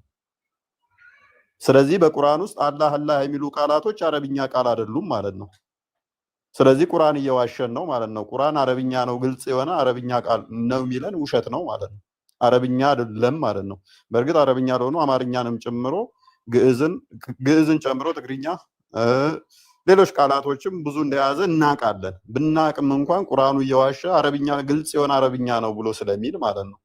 ስለዚህ በቁርአን ውስጥ አላህ የሚሉ ቃላቶች አረብኛ ቃል አይደሉም ማለት ነው። ስለዚህ ቁርአን እየዋሸን ነው ማለት ነው። ቁርአን አረብኛ ነው ግልጽ የሆነ አረብኛ ቃል ነው የሚለን ውሸት ነው ማለት ነው። አረብኛ አይደለም ማለት ነው። በእርግጥ አረብኛ ለሆኑ አማርኛንም ጨምሮ ግዕዝን ጨምሮ ትግርኛ ሌሎች ቃላቶችም ብዙ እንደያዘ እናውቃለን። ብናቅም እንኳን ቁርአኑ እየዋሸ አረብኛ ግልጽ የሆነ አረብኛ ነው ብሎ ስለሚል ማለት ነው።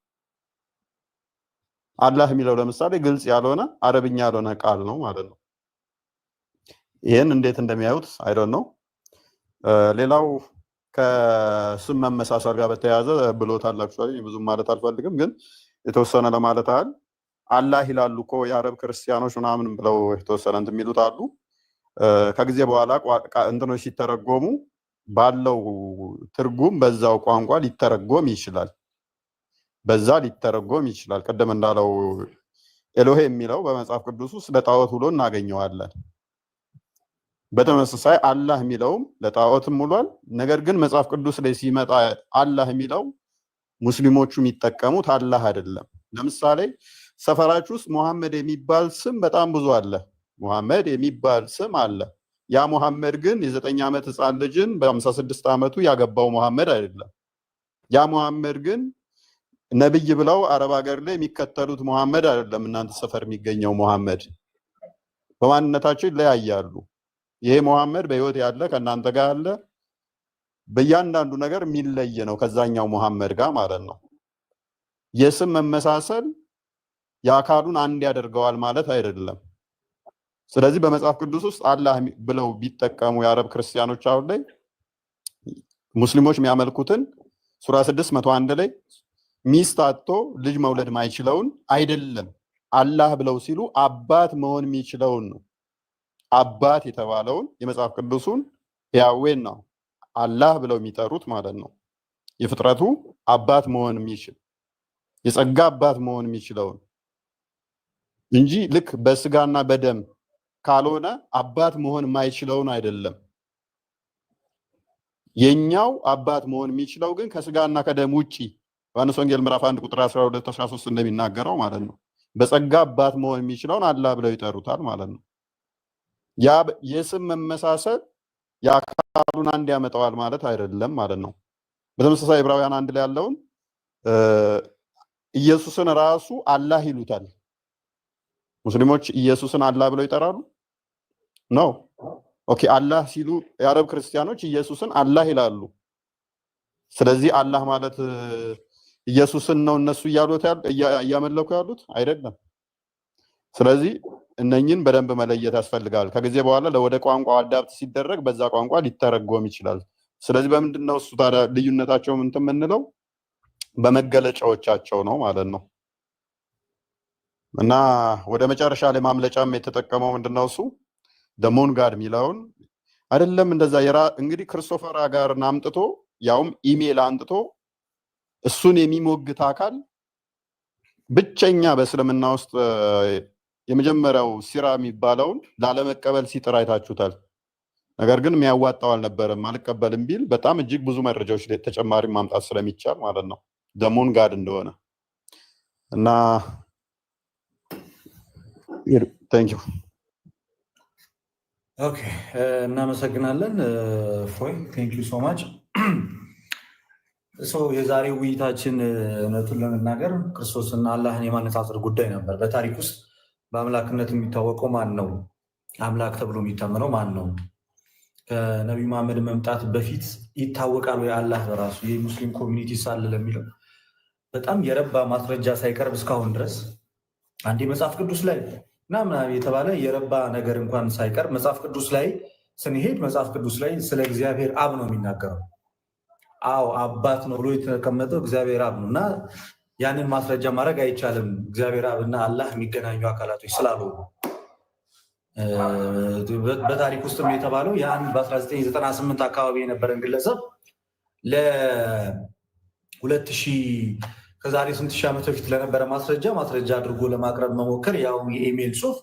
አላህ የሚለው ለምሳሌ ግልጽ ያልሆነ አረብኛ ያልሆነ ቃል ነው ማለት ነው። ይሄን እንዴት እንደሚያዩት አይ ዶንት ኖ። ሌላው ከስም መመሳሰል ጋር በተያያዘ ብሎታል። አክቹአሊ ብዙም ማለት አልፈልግም፣ ግን የተወሰነ ለማለት አለ። አላህ ይላሉ እኮ የአረብ ክርስቲያኖች ምናምን ብለው የተወሰነ እንትን የሚሉት አሉ። ከጊዜ በኋላ እንትኖች ሲተረጎሙ ባለው ትርጉም በዛው ቋንቋ ሊተረጎም ይችላል። ቅድም እንዳለው ኤሎሄ የሚለው በመጽሐፍ ቅዱስ ውስጥ ለጣዖት ውሎ እናገኘዋለን። በተመሳሳይ አላህ የሚለውም ለጣዖትም ውሏል። ነገር ግን መጽሐፍ ቅዱስ ላይ ሲመጣ አላህ የሚለው ሙስሊሞቹ የሚጠቀሙት አላህ አይደለም። ለምሳሌ ሰፈራችሁ ውስጥ መሐመድ የሚባል ስም በጣም ብዙ አለ። መሐመድ የሚባል ስም አለ። ያ መሐመድ ግን የ9 ዓመት ህፃን ልጅን በ56 ዓመቱ ያገባው መሐመድ አይደለም። ያ መሐመድ ግን ነብይ ብለው አረብ ሀገር ላይ የሚከተሉት መሐመድ አይደለም። እናንተ ሰፈር የሚገኘው መሐመድ በማንነታቸው ይለያያሉ። ይሄ መሐመድ በህይወት ያለ ከእናንተ ጋር ያለ በእያንዳንዱ ነገር የሚለይ ነው ከዛኛው መሐመድ ጋር ማለት ነው። የስም መመሳሰል የአካሉን አንድ ያደርገዋል ማለት አይደለም። ስለዚህ በመጽሐፍ ቅዱስ ውስጥ አላህ ብለው ቢጠቀሙ የአረብ ክርስቲያኖች አሁን ላይ ሙስሊሞች የሚያመልኩትን ሱራ 6:101 ላይ ሚስት አጥቶ ልጅ መውለድ ማይችለውን አይደለም አላህ ብለው ሲሉ አባት መሆን የሚችለውን ነው። አባት የተባለውን የመጽሐፍ ቅዱሱን ያዌን ነው አላህ ብለው የሚጠሩት ማለት ነው። የፍጥረቱ አባት መሆን የሚችል የጸጋ አባት መሆን የሚችለውን እንጂ ልክ በስጋና በደም ካልሆነ አባት መሆን የማይችለውን አይደለም። የኛው አባት መሆን የሚችለው ግን ከስጋና ከደም ውጪ ዮሐንስ ወንጌል ምዕራፍ 1 ቁጥር 12-13 እንደሚናገረው ማለት ነው። በጸጋ አባት መሆን የሚችለውን አላህ ብለው ይጠሩታል ማለት ነው። ያ የስም መመሳሰል የአካሉን አንድ ያመጣዋል ማለት አይደለም ማለት ነው። በተመሳሳይ ዕብራውያን 1 ላይ ያለውን ኢየሱስን ራሱ አላህ ይሉታል። ሙስሊሞች ኢየሱስን አላህ ብለው ይጠራሉ ነው። ኦኬ አላህ ሲሉ የአረብ ክርስቲያኖች ኢየሱስን አላህ ይላሉ። ስለዚህ አላህ ማለት ኢየሱስን ነው እነሱ እያመለኩ ያሉት አይደለም። ስለዚህ እነኝን በደንብ መለየት ያስፈልጋል። ከጊዜ በኋላ ወደ ቋንቋው አዳፕት ሲደረግ በዛ ቋንቋ ሊተረጎም ይችላል። ስለዚህ በምንድነው እሱ ታዲያ ልዩነታቸው ምን የምንለው በመገለጫዎቻቸው ነው ማለት ነው። እና ወደ መጨረሻ ላይ ማምለጫም የተጠቀመው ምንድነው እሱ ደሞን ጋር የሚለውን አይደለም። እንደዛ እንግዲህ ክርስቶፈር አጋርን አምጥቶ ያውም ኢሜል አንጥቶ እሱን የሚሞግት አካል ብቸኛ በእስልምና ውስጥ የመጀመሪያው ሲራ የሚባለውን ላለመቀበል ሲጥር አይታችሁታል። ነገር ግን የሚያዋጣው አልነበረም። አልቀበልም ቢል በጣም እጅግ ብዙ መረጃዎች ተጨማሪ ማምጣት ስለሚቻል ማለት ነው ደሞን ጋር እንደሆነ እና ታንክ ዩ ኦኬ እናመሰግናለን ፎይ ታንክ ዩ ሶ ማች። የዛሬው ውይይታችን እውነቱን ለመናገር ክርስቶስና አላህን የማነጻጸር ጉዳይ ነበር። በታሪክ ውስጥ በአምላክነት የሚታወቀው ማን ነው? አምላክ ተብሎ የሚታመነው ማን ነው? ከነቢዩ መሐመድ መምጣት በፊት ይታወቃል ወይ አላህ በራሱ? የሙስሊም ኮሚኒቲ ሳለ ለሚለው በጣም የረባ ማስረጃ ሳይቀርብ እስካሁን ድረስ አንዴ መጽሐፍ ቅዱስ ላይ ምናምን የተባለ የረባ ነገር እንኳን ሳይቀርብ መጽሐፍ ቅዱስ ላይ ስንሄድ መጽሐፍ ቅዱስ ላይ ስለ እግዚአብሔር አብ ነው የሚናገረው። አዎ አባት ነው ብሎ የተቀመጠው እግዚአብሔር አብ ነው እና ያንን ማስረጃ ማድረግ አይቻልም። እግዚአብሔር አብ እና አላህ የሚገናኙ አካላቶች ስላልሆኑ በታሪክ ውስጥም የተባለው ያን በ1998 አካባቢ የነበረን ግለሰብ 2000 ከዛሬ ስንት ሺህ ዓመት በፊት ለነበረ ማስረጃ አድርጎ ለማቅረብ መሞከር ያው የኢሜል ጽሁፍ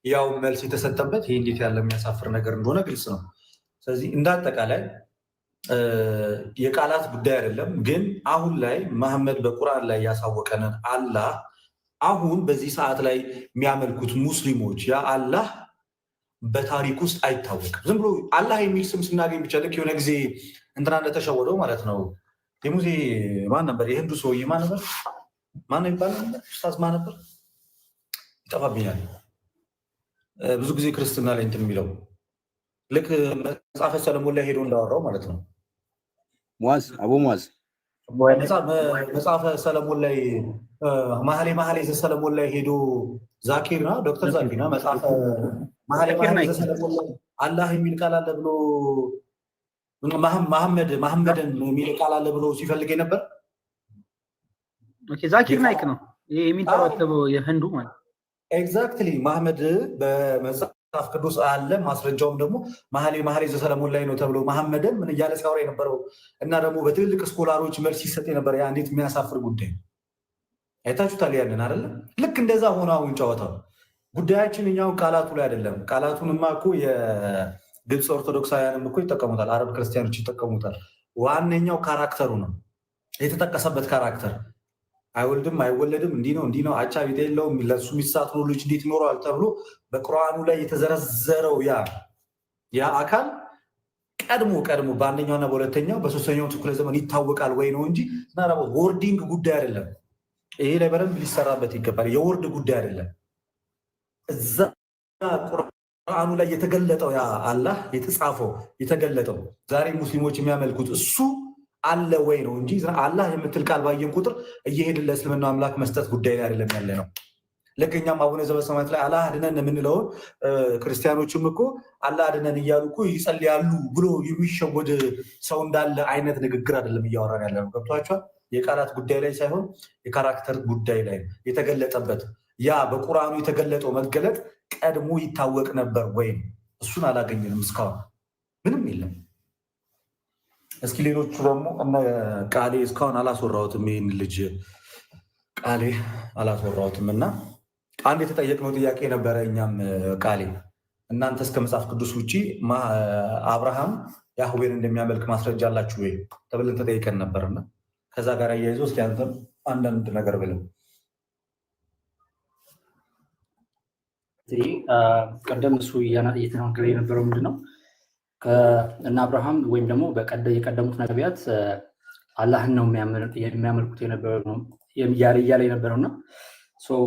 ያው መልስ የተሰጠበት ይሄ እንዴት ያለ የሚያሳፍር ነገር እንደሆነ ግልጽ ነው። ስለዚህ እንዳጠቃላይ የቃላት ጉዳይ አይደለም። ግን አሁን ላይ መሐመድ በቁርአን ላይ ያሳወቀንን አላህ አሁን በዚህ ሰዓት ላይ የሚያመልኩት ሙስሊሞች ያ አላህ በታሪክ ውስጥ አይታወቅም። ዝም ብሎ አላህ የሚል ስም ስናገኝ ብቻ ልክ የሆነ ጊዜ እንትና እንደተሸወደው ማለት ነው። የሙሴ ማን ነበር? የህንዱ ሰውዬ ማን ነበር? ማን ይባል ነበር? ኡስታዝ ማን ነበር? ይጠፋብኛል። ብዙ ጊዜ ክርስትና ላይ እንትን የሚለው ልክ መጽሐፈ ሰለሞን ላይ ሄዶ እንዳወራው ማለት ነው። ሙዓዝ አቡ ሙዓዝ መጽሐፈ ሰለሞን ላይ መኃልየ ሰለሞን ላይ ሄዶ ዛኪርና ዶክተር ዛኪርና መጽሐፈ መኃልየ ሰለሞን ላይ አላህ የሚል ቃል አለ ብሎ መሐመድን የሚል ቃል አለ ብሎ ሲፈልግ ነበር። ኦኬ ዛኪር ናይክ ነው ይሄ የሚንተባተበው የህንዱ ማለት ኤግዛክትሊ መሐመድ በመጽሐፍ ቅዱስ አለ። ማስረጃውም ደግሞ መኃልየ ሰለሞን ላይ ነው ተብሎ መሐመድን ምን እያለ ሲያወራ የነበረው እና ደግሞ በትልልቅ ስኮላሮች መልስ ሲሰጥ የነበረ ያ እንዴት የሚያሳፍር ጉዳይ አይታችሁታል። ያንን አይደለ? ልክ እንደዛ ሆኖ አሁን ጨዋታው ጉዳያችን እኛው ቃላቱ ላይ አይደለም። ቃላቱንማ እኮ የግብፅ ኦርቶዶክሳውያንም እኮ ይጠቀሙታል፣ አረብ ክርስቲያኖች ይጠቀሙታል። ዋነኛው ካራክተሩ ነው የተጠቀሰበት ካራክተር አይወልድም አይወለድም እንዲህ ነው አቻ ቤት የለውም ለሱ የሚሳትኑ ልጅ እንዴት ይኖረዋል ተብሎ በቁርአኑ ላይ የተዘረዘረው ያ አካል ቀድሞ በአንደኛውና በሁለተኛው በሶስተኛው ክፍለ ዘመን ይታወቃል ወይ ነው እንጂ ወርዲንግ ጉዳይ አይደለም። ይሄ ላይ በደንብ ሊሰራበት ይገባል። የወርድ ጉዳይ አይደለም። እዛ ቁርአኑ ላይ የተገለጠው ያ አላህ የተጻፈው የተገለጠው ዛሬ ሙስሊሞች የሚያመልኩት እሱ አለ ወይ ነው እንጂ አላህ የምትል ቃል ባየን ቁጥር እየሄድን ለእስልምና አምላክ መስጠት ጉዳይ ላይ አይደለም ያለ ነው። ልክ እኛም አቡነ ዘበሰማያት ላይ አላህ አድነን የምንለውን ክርስቲያኖችም እኮ አላህ አድነን እያሉ እኮ ይጸልያሉ ብሎ የሚሸወድ ሰው እንዳለ አይነት ንግግር አይደለም እያወራን ያለ ነው። ገብቷቸዋል። የቃላት ጉዳይ ላይ ሳይሆን የካራክተር ጉዳይ ላይ የተገለጠበት ያ በቁርአኑ የተገለጠው መገለጥ ቀድሞ ይታወቅ ነበር ወይም እሱን አላገኘንም። እስካሁን ምንም የለም። እስኪ ሌሎቹ ደግሞ እነ ቃሌ እስካሁን አላስወራሁትም። ይህን ልጅ ቃሌ አላስወራሁትም እና አንድ የተጠየቅነው ጥያቄ ነበረ። እኛም ቃሌ እናንተ እስከ መጽሐፍ ቅዱስ ውጭ አብርሃም ያህዌን እንደሚያመልክ ማስረጃ አላችሁ ወይ ተብለን ተጠይቀን ነበርና ከዛ ጋር አያይዞ እስኪ አንተም አንዳንድ ነገር ብለን ቀደም እሱ እየተናገረ የነበረው ምንድነው እና አብርሃም ወይም ደግሞ የቀደሙት ነቢያት አላህን ነው የሚያመልኩት የነበረው ነው እያለ የነበረውና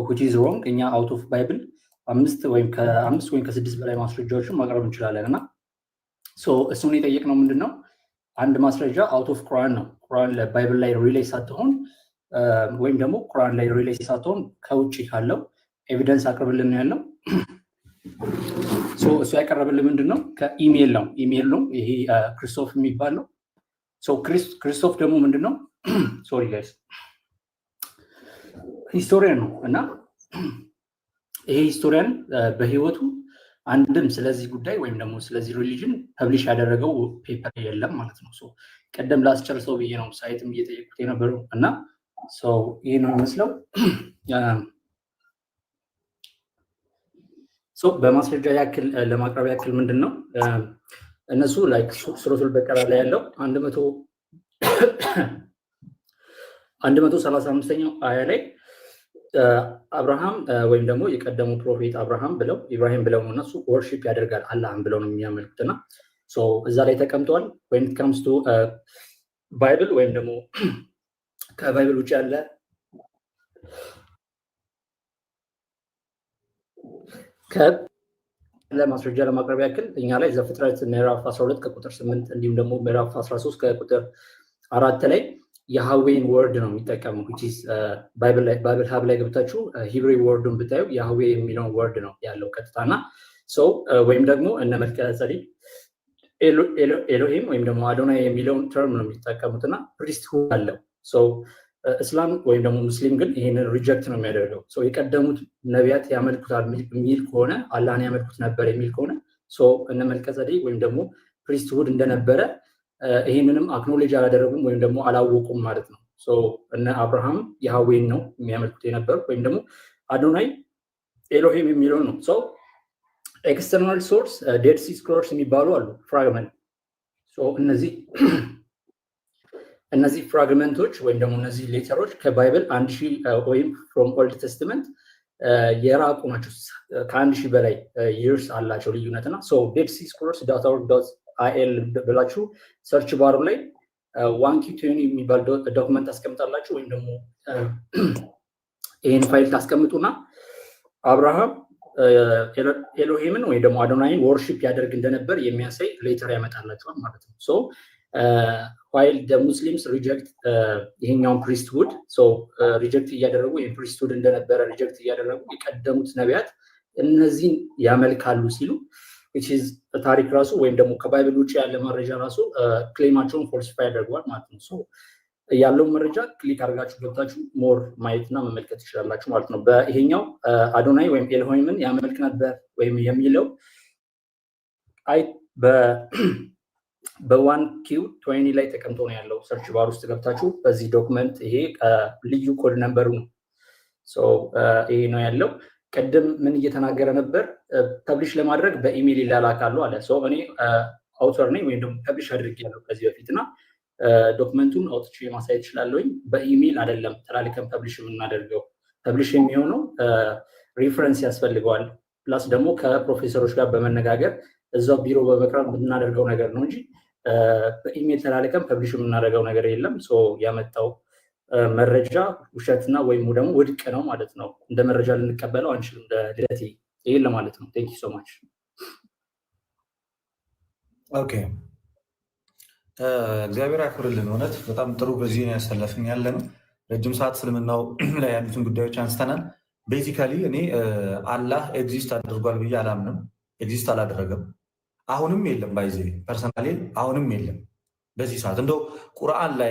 which is wrong። እኛ አውት ኦፍ ባይብል 5 ወይም ከ6 በላይ ማስረጃዎችን ማቅረብ እንችላለን እና እሱን የጠየቅነው ምንድነው አንድ ማስረጃ አውት ኦፍ ቁርአን ነው። ቁርአን ባይብል ላይ ሪሌይ ሳትሆን ወይም ደግሞ ቁርአን ላይ ሪሌይ ሳትሆን ከውጭ ካለው ኤቪደንስ አቅርብልን ያለው እሱ ያቀረበልን ምንድነው ከኢሜል ነው። ኢሜል ነው ይሄ ክሪስቶፍ የሚባል ነው። ክሪስቶፍ ደግሞ ምንድነው ሶሪ ጋይስ ሂስቶሪያን ነው እና ይሄ ሂስቶሪያን በህይወቱ አንድም ስለዚህ ጉዳይ ወይም ደግሞ ስለዚህ ሪሊጅን ፐብሊሽ ያደረገው ፔፐር የለም ማለት ነው። ቀደም ላስጨርሰው ብዬ ነው ሳይትም እየጠየቁት የነበረው እና ይህ ነው የሚመስለው። በማስረጃ ያክል ለማቅረብ ያክል ምንድን ነው እነሱ ላይክ ሱረቱል በቀራ ላይ ያለው 135ኛው አያ ላይ አብርሃም ወይም ደግሞ የቀደሙ ፕሮፌት አብርሃም ብለው ኢብራሂም ብለው ነው እነሱ ወርሺፕ ያደርጋል አላህን ብለው ነው የሚያመልኩትና እዛ ላይ ተቀምጧል። when it comes to ባይብል ወይም ደግሞ ከባይብል ውጭ ያለ ለማስረጃ ለማቅረብ ያክል እኛ ላይ ዘፍጥረት ምዕራፍ 12 ከቁጥር 8 እንዲሁም ደግሞ ምዕራፍ 13 ከቁጥር 4 ላይ የሃዌን ወርድ ነው የሚጠቀሙ ባይብል ሀብ ላይ ገብታችሁ ሂብሪ ወርዱን ብታዩ የሃዌ የሚለውን ወርድ ነው ያለው ቀጥታና ወይም ደግሞ እነ መልከጸዴቅ ኤሎሂም ወይም ደግሞ አዶናይ የሚለውን ተርም ነው የሚጠቀሙትና ፕሪስትሁድ አለው። እስላም ወይም ደግሞ ሙስሊም ግን ይህንን ሪጀክት ነው የሚያደርገው። የቀደሙት ነቢያት ያመልኩታል የሚል ከሆነ አላህን ያመልኩት ነበር የሚል ከሆነ እነ መልከጸዴቅ ወይም ደግሞ ፕሪስትሁድ እንደነበረ ይህንንም አክኖሌጅ አላደረጉም ወይም ደግሞ አላወቁም ማለት ነው። እነ አብርሃም ያህዌን ነው የሚያመልኩት የነበሩ ወይም ደግሞ አዶናይ ኤሎሄም የሚለው ነው። ኤክስተርናል ሶርስ ዴድ ሲ ስክሮልስ የሚባሉ አሉ ፍራግመንት። እነዚህ ፍራግመንቶች ወይም ደግሞ እነዚህ ሌተሮች ከባይብል 1000 ወይም ፍሮም ኦልድ ቴስትመንት የራቁ ናቸው። ከ1000 በላይ ይርስ አላቸው ልዩነት እና ዴድ ሲ ስክሮልስ .org.il ብላችሁ ሰርች ባሩ ላይ 1Q20 የሚባል ዶክመንት ታስቀምጣላችሁ ወይም ደግሞ ይህን ፋይል ታስቀምጡና አብርሃም ኤሎሄምን ወይ ደግሞ አዶናይን ወርሺፕ ያደርግ እንደነበር የሚያሳይ ሌተር ያመጣላችኋል ማለት ነው። ዋይል ደ ሙስሊምስ ሪጀክት ይሄኛውን ፕሪስትሁድ ሪጀክት እያደረጉ ይህን ፕሪስትሁድ እንደነበረ ሪጀክት እያደረጉ የቀደሙት ነቢያት እነዚህን ያመልካሉ ሲሉ ታሪክ ራሱ ወይም ደግሞ ከባይብል ውጭ ያለ መረጃ ራሱ ክሌማቸውን ፎልሲፋይ ያደርገዋል ማለት ነው። ያለውን መረጃ ክሊክ አድርጋችሁ ገብታችሁ ሞር ማየትና መመልከት ትችላላችሁ ማለት ነው። በይሄኛው አዶናይ ወይም ኤሎሄምን ያመልክ ነበር ወይም የሚለው በ1Q20 ላይ ተቀምጦ ነው ያለው። ሰርች ባር ውስጥ ገብታችሁ በዚህ ዶክመንት ይሄ ልዩ ኮድ ነምበሩ ነው። ይሄ ነው ያለው። ቅድም ምን እየተናገረ ነበር? ፐብሊሽ ለማድረግ በኢሜይል ይላላካሉ አለ። እኔ አውተር ነኝ ወይም ደግሞ ፐብሊሽ አድርጌያለሁ ከዚህ በፊት እና ዶክመንቱን አውጥቼ ማሳየት እችላለሁኝ። በኢሜይል አይደለም ተላልከን ፐብሊሽ የምናደርገው። ፐብሊሽ የሚሆነው ሪፈረንስ ያስፈልገዋል። ፕላስ ደግሞ ከፕሮፌሰሮች ጋር በመነጋገር እዛው ቢሮ በመቅረብ የምናደርገው ነገር ነው እንጂ በኢሜይል ተላልከን ፐብሊሽ የምናደርገው ነገር የለም። ያመጣው መረጃ ውሸትና ወይም ደግሞ ውድቅ ነው ማለት ነው። እንደ መረጃ ልንቀበለው አንችልም። እንደ ልደቴ ይሄን ለማለት ነው። ቴንክ ዩ ሶ ማች። ኦኬ እግዚአብሔር ያክብርልን። እውነት በጣም ጥሩ በዚህ ነው ያሰለፍን ያለ ነው። ረጅም ሰዓት እስልምናው ላይ ያሉትን ጉዳዮች አንስተናል። ቤዚካሊ እኔ አላህ ኤግዚስት አድርጓል ብዬ አላምንም። ኤግዚስት አላደረገም። አሁንም የለም። ባይዜ ፐርሰናሊ አሁንም የለም። በዚህ ሰዓት እንደው ቁርአን ላይ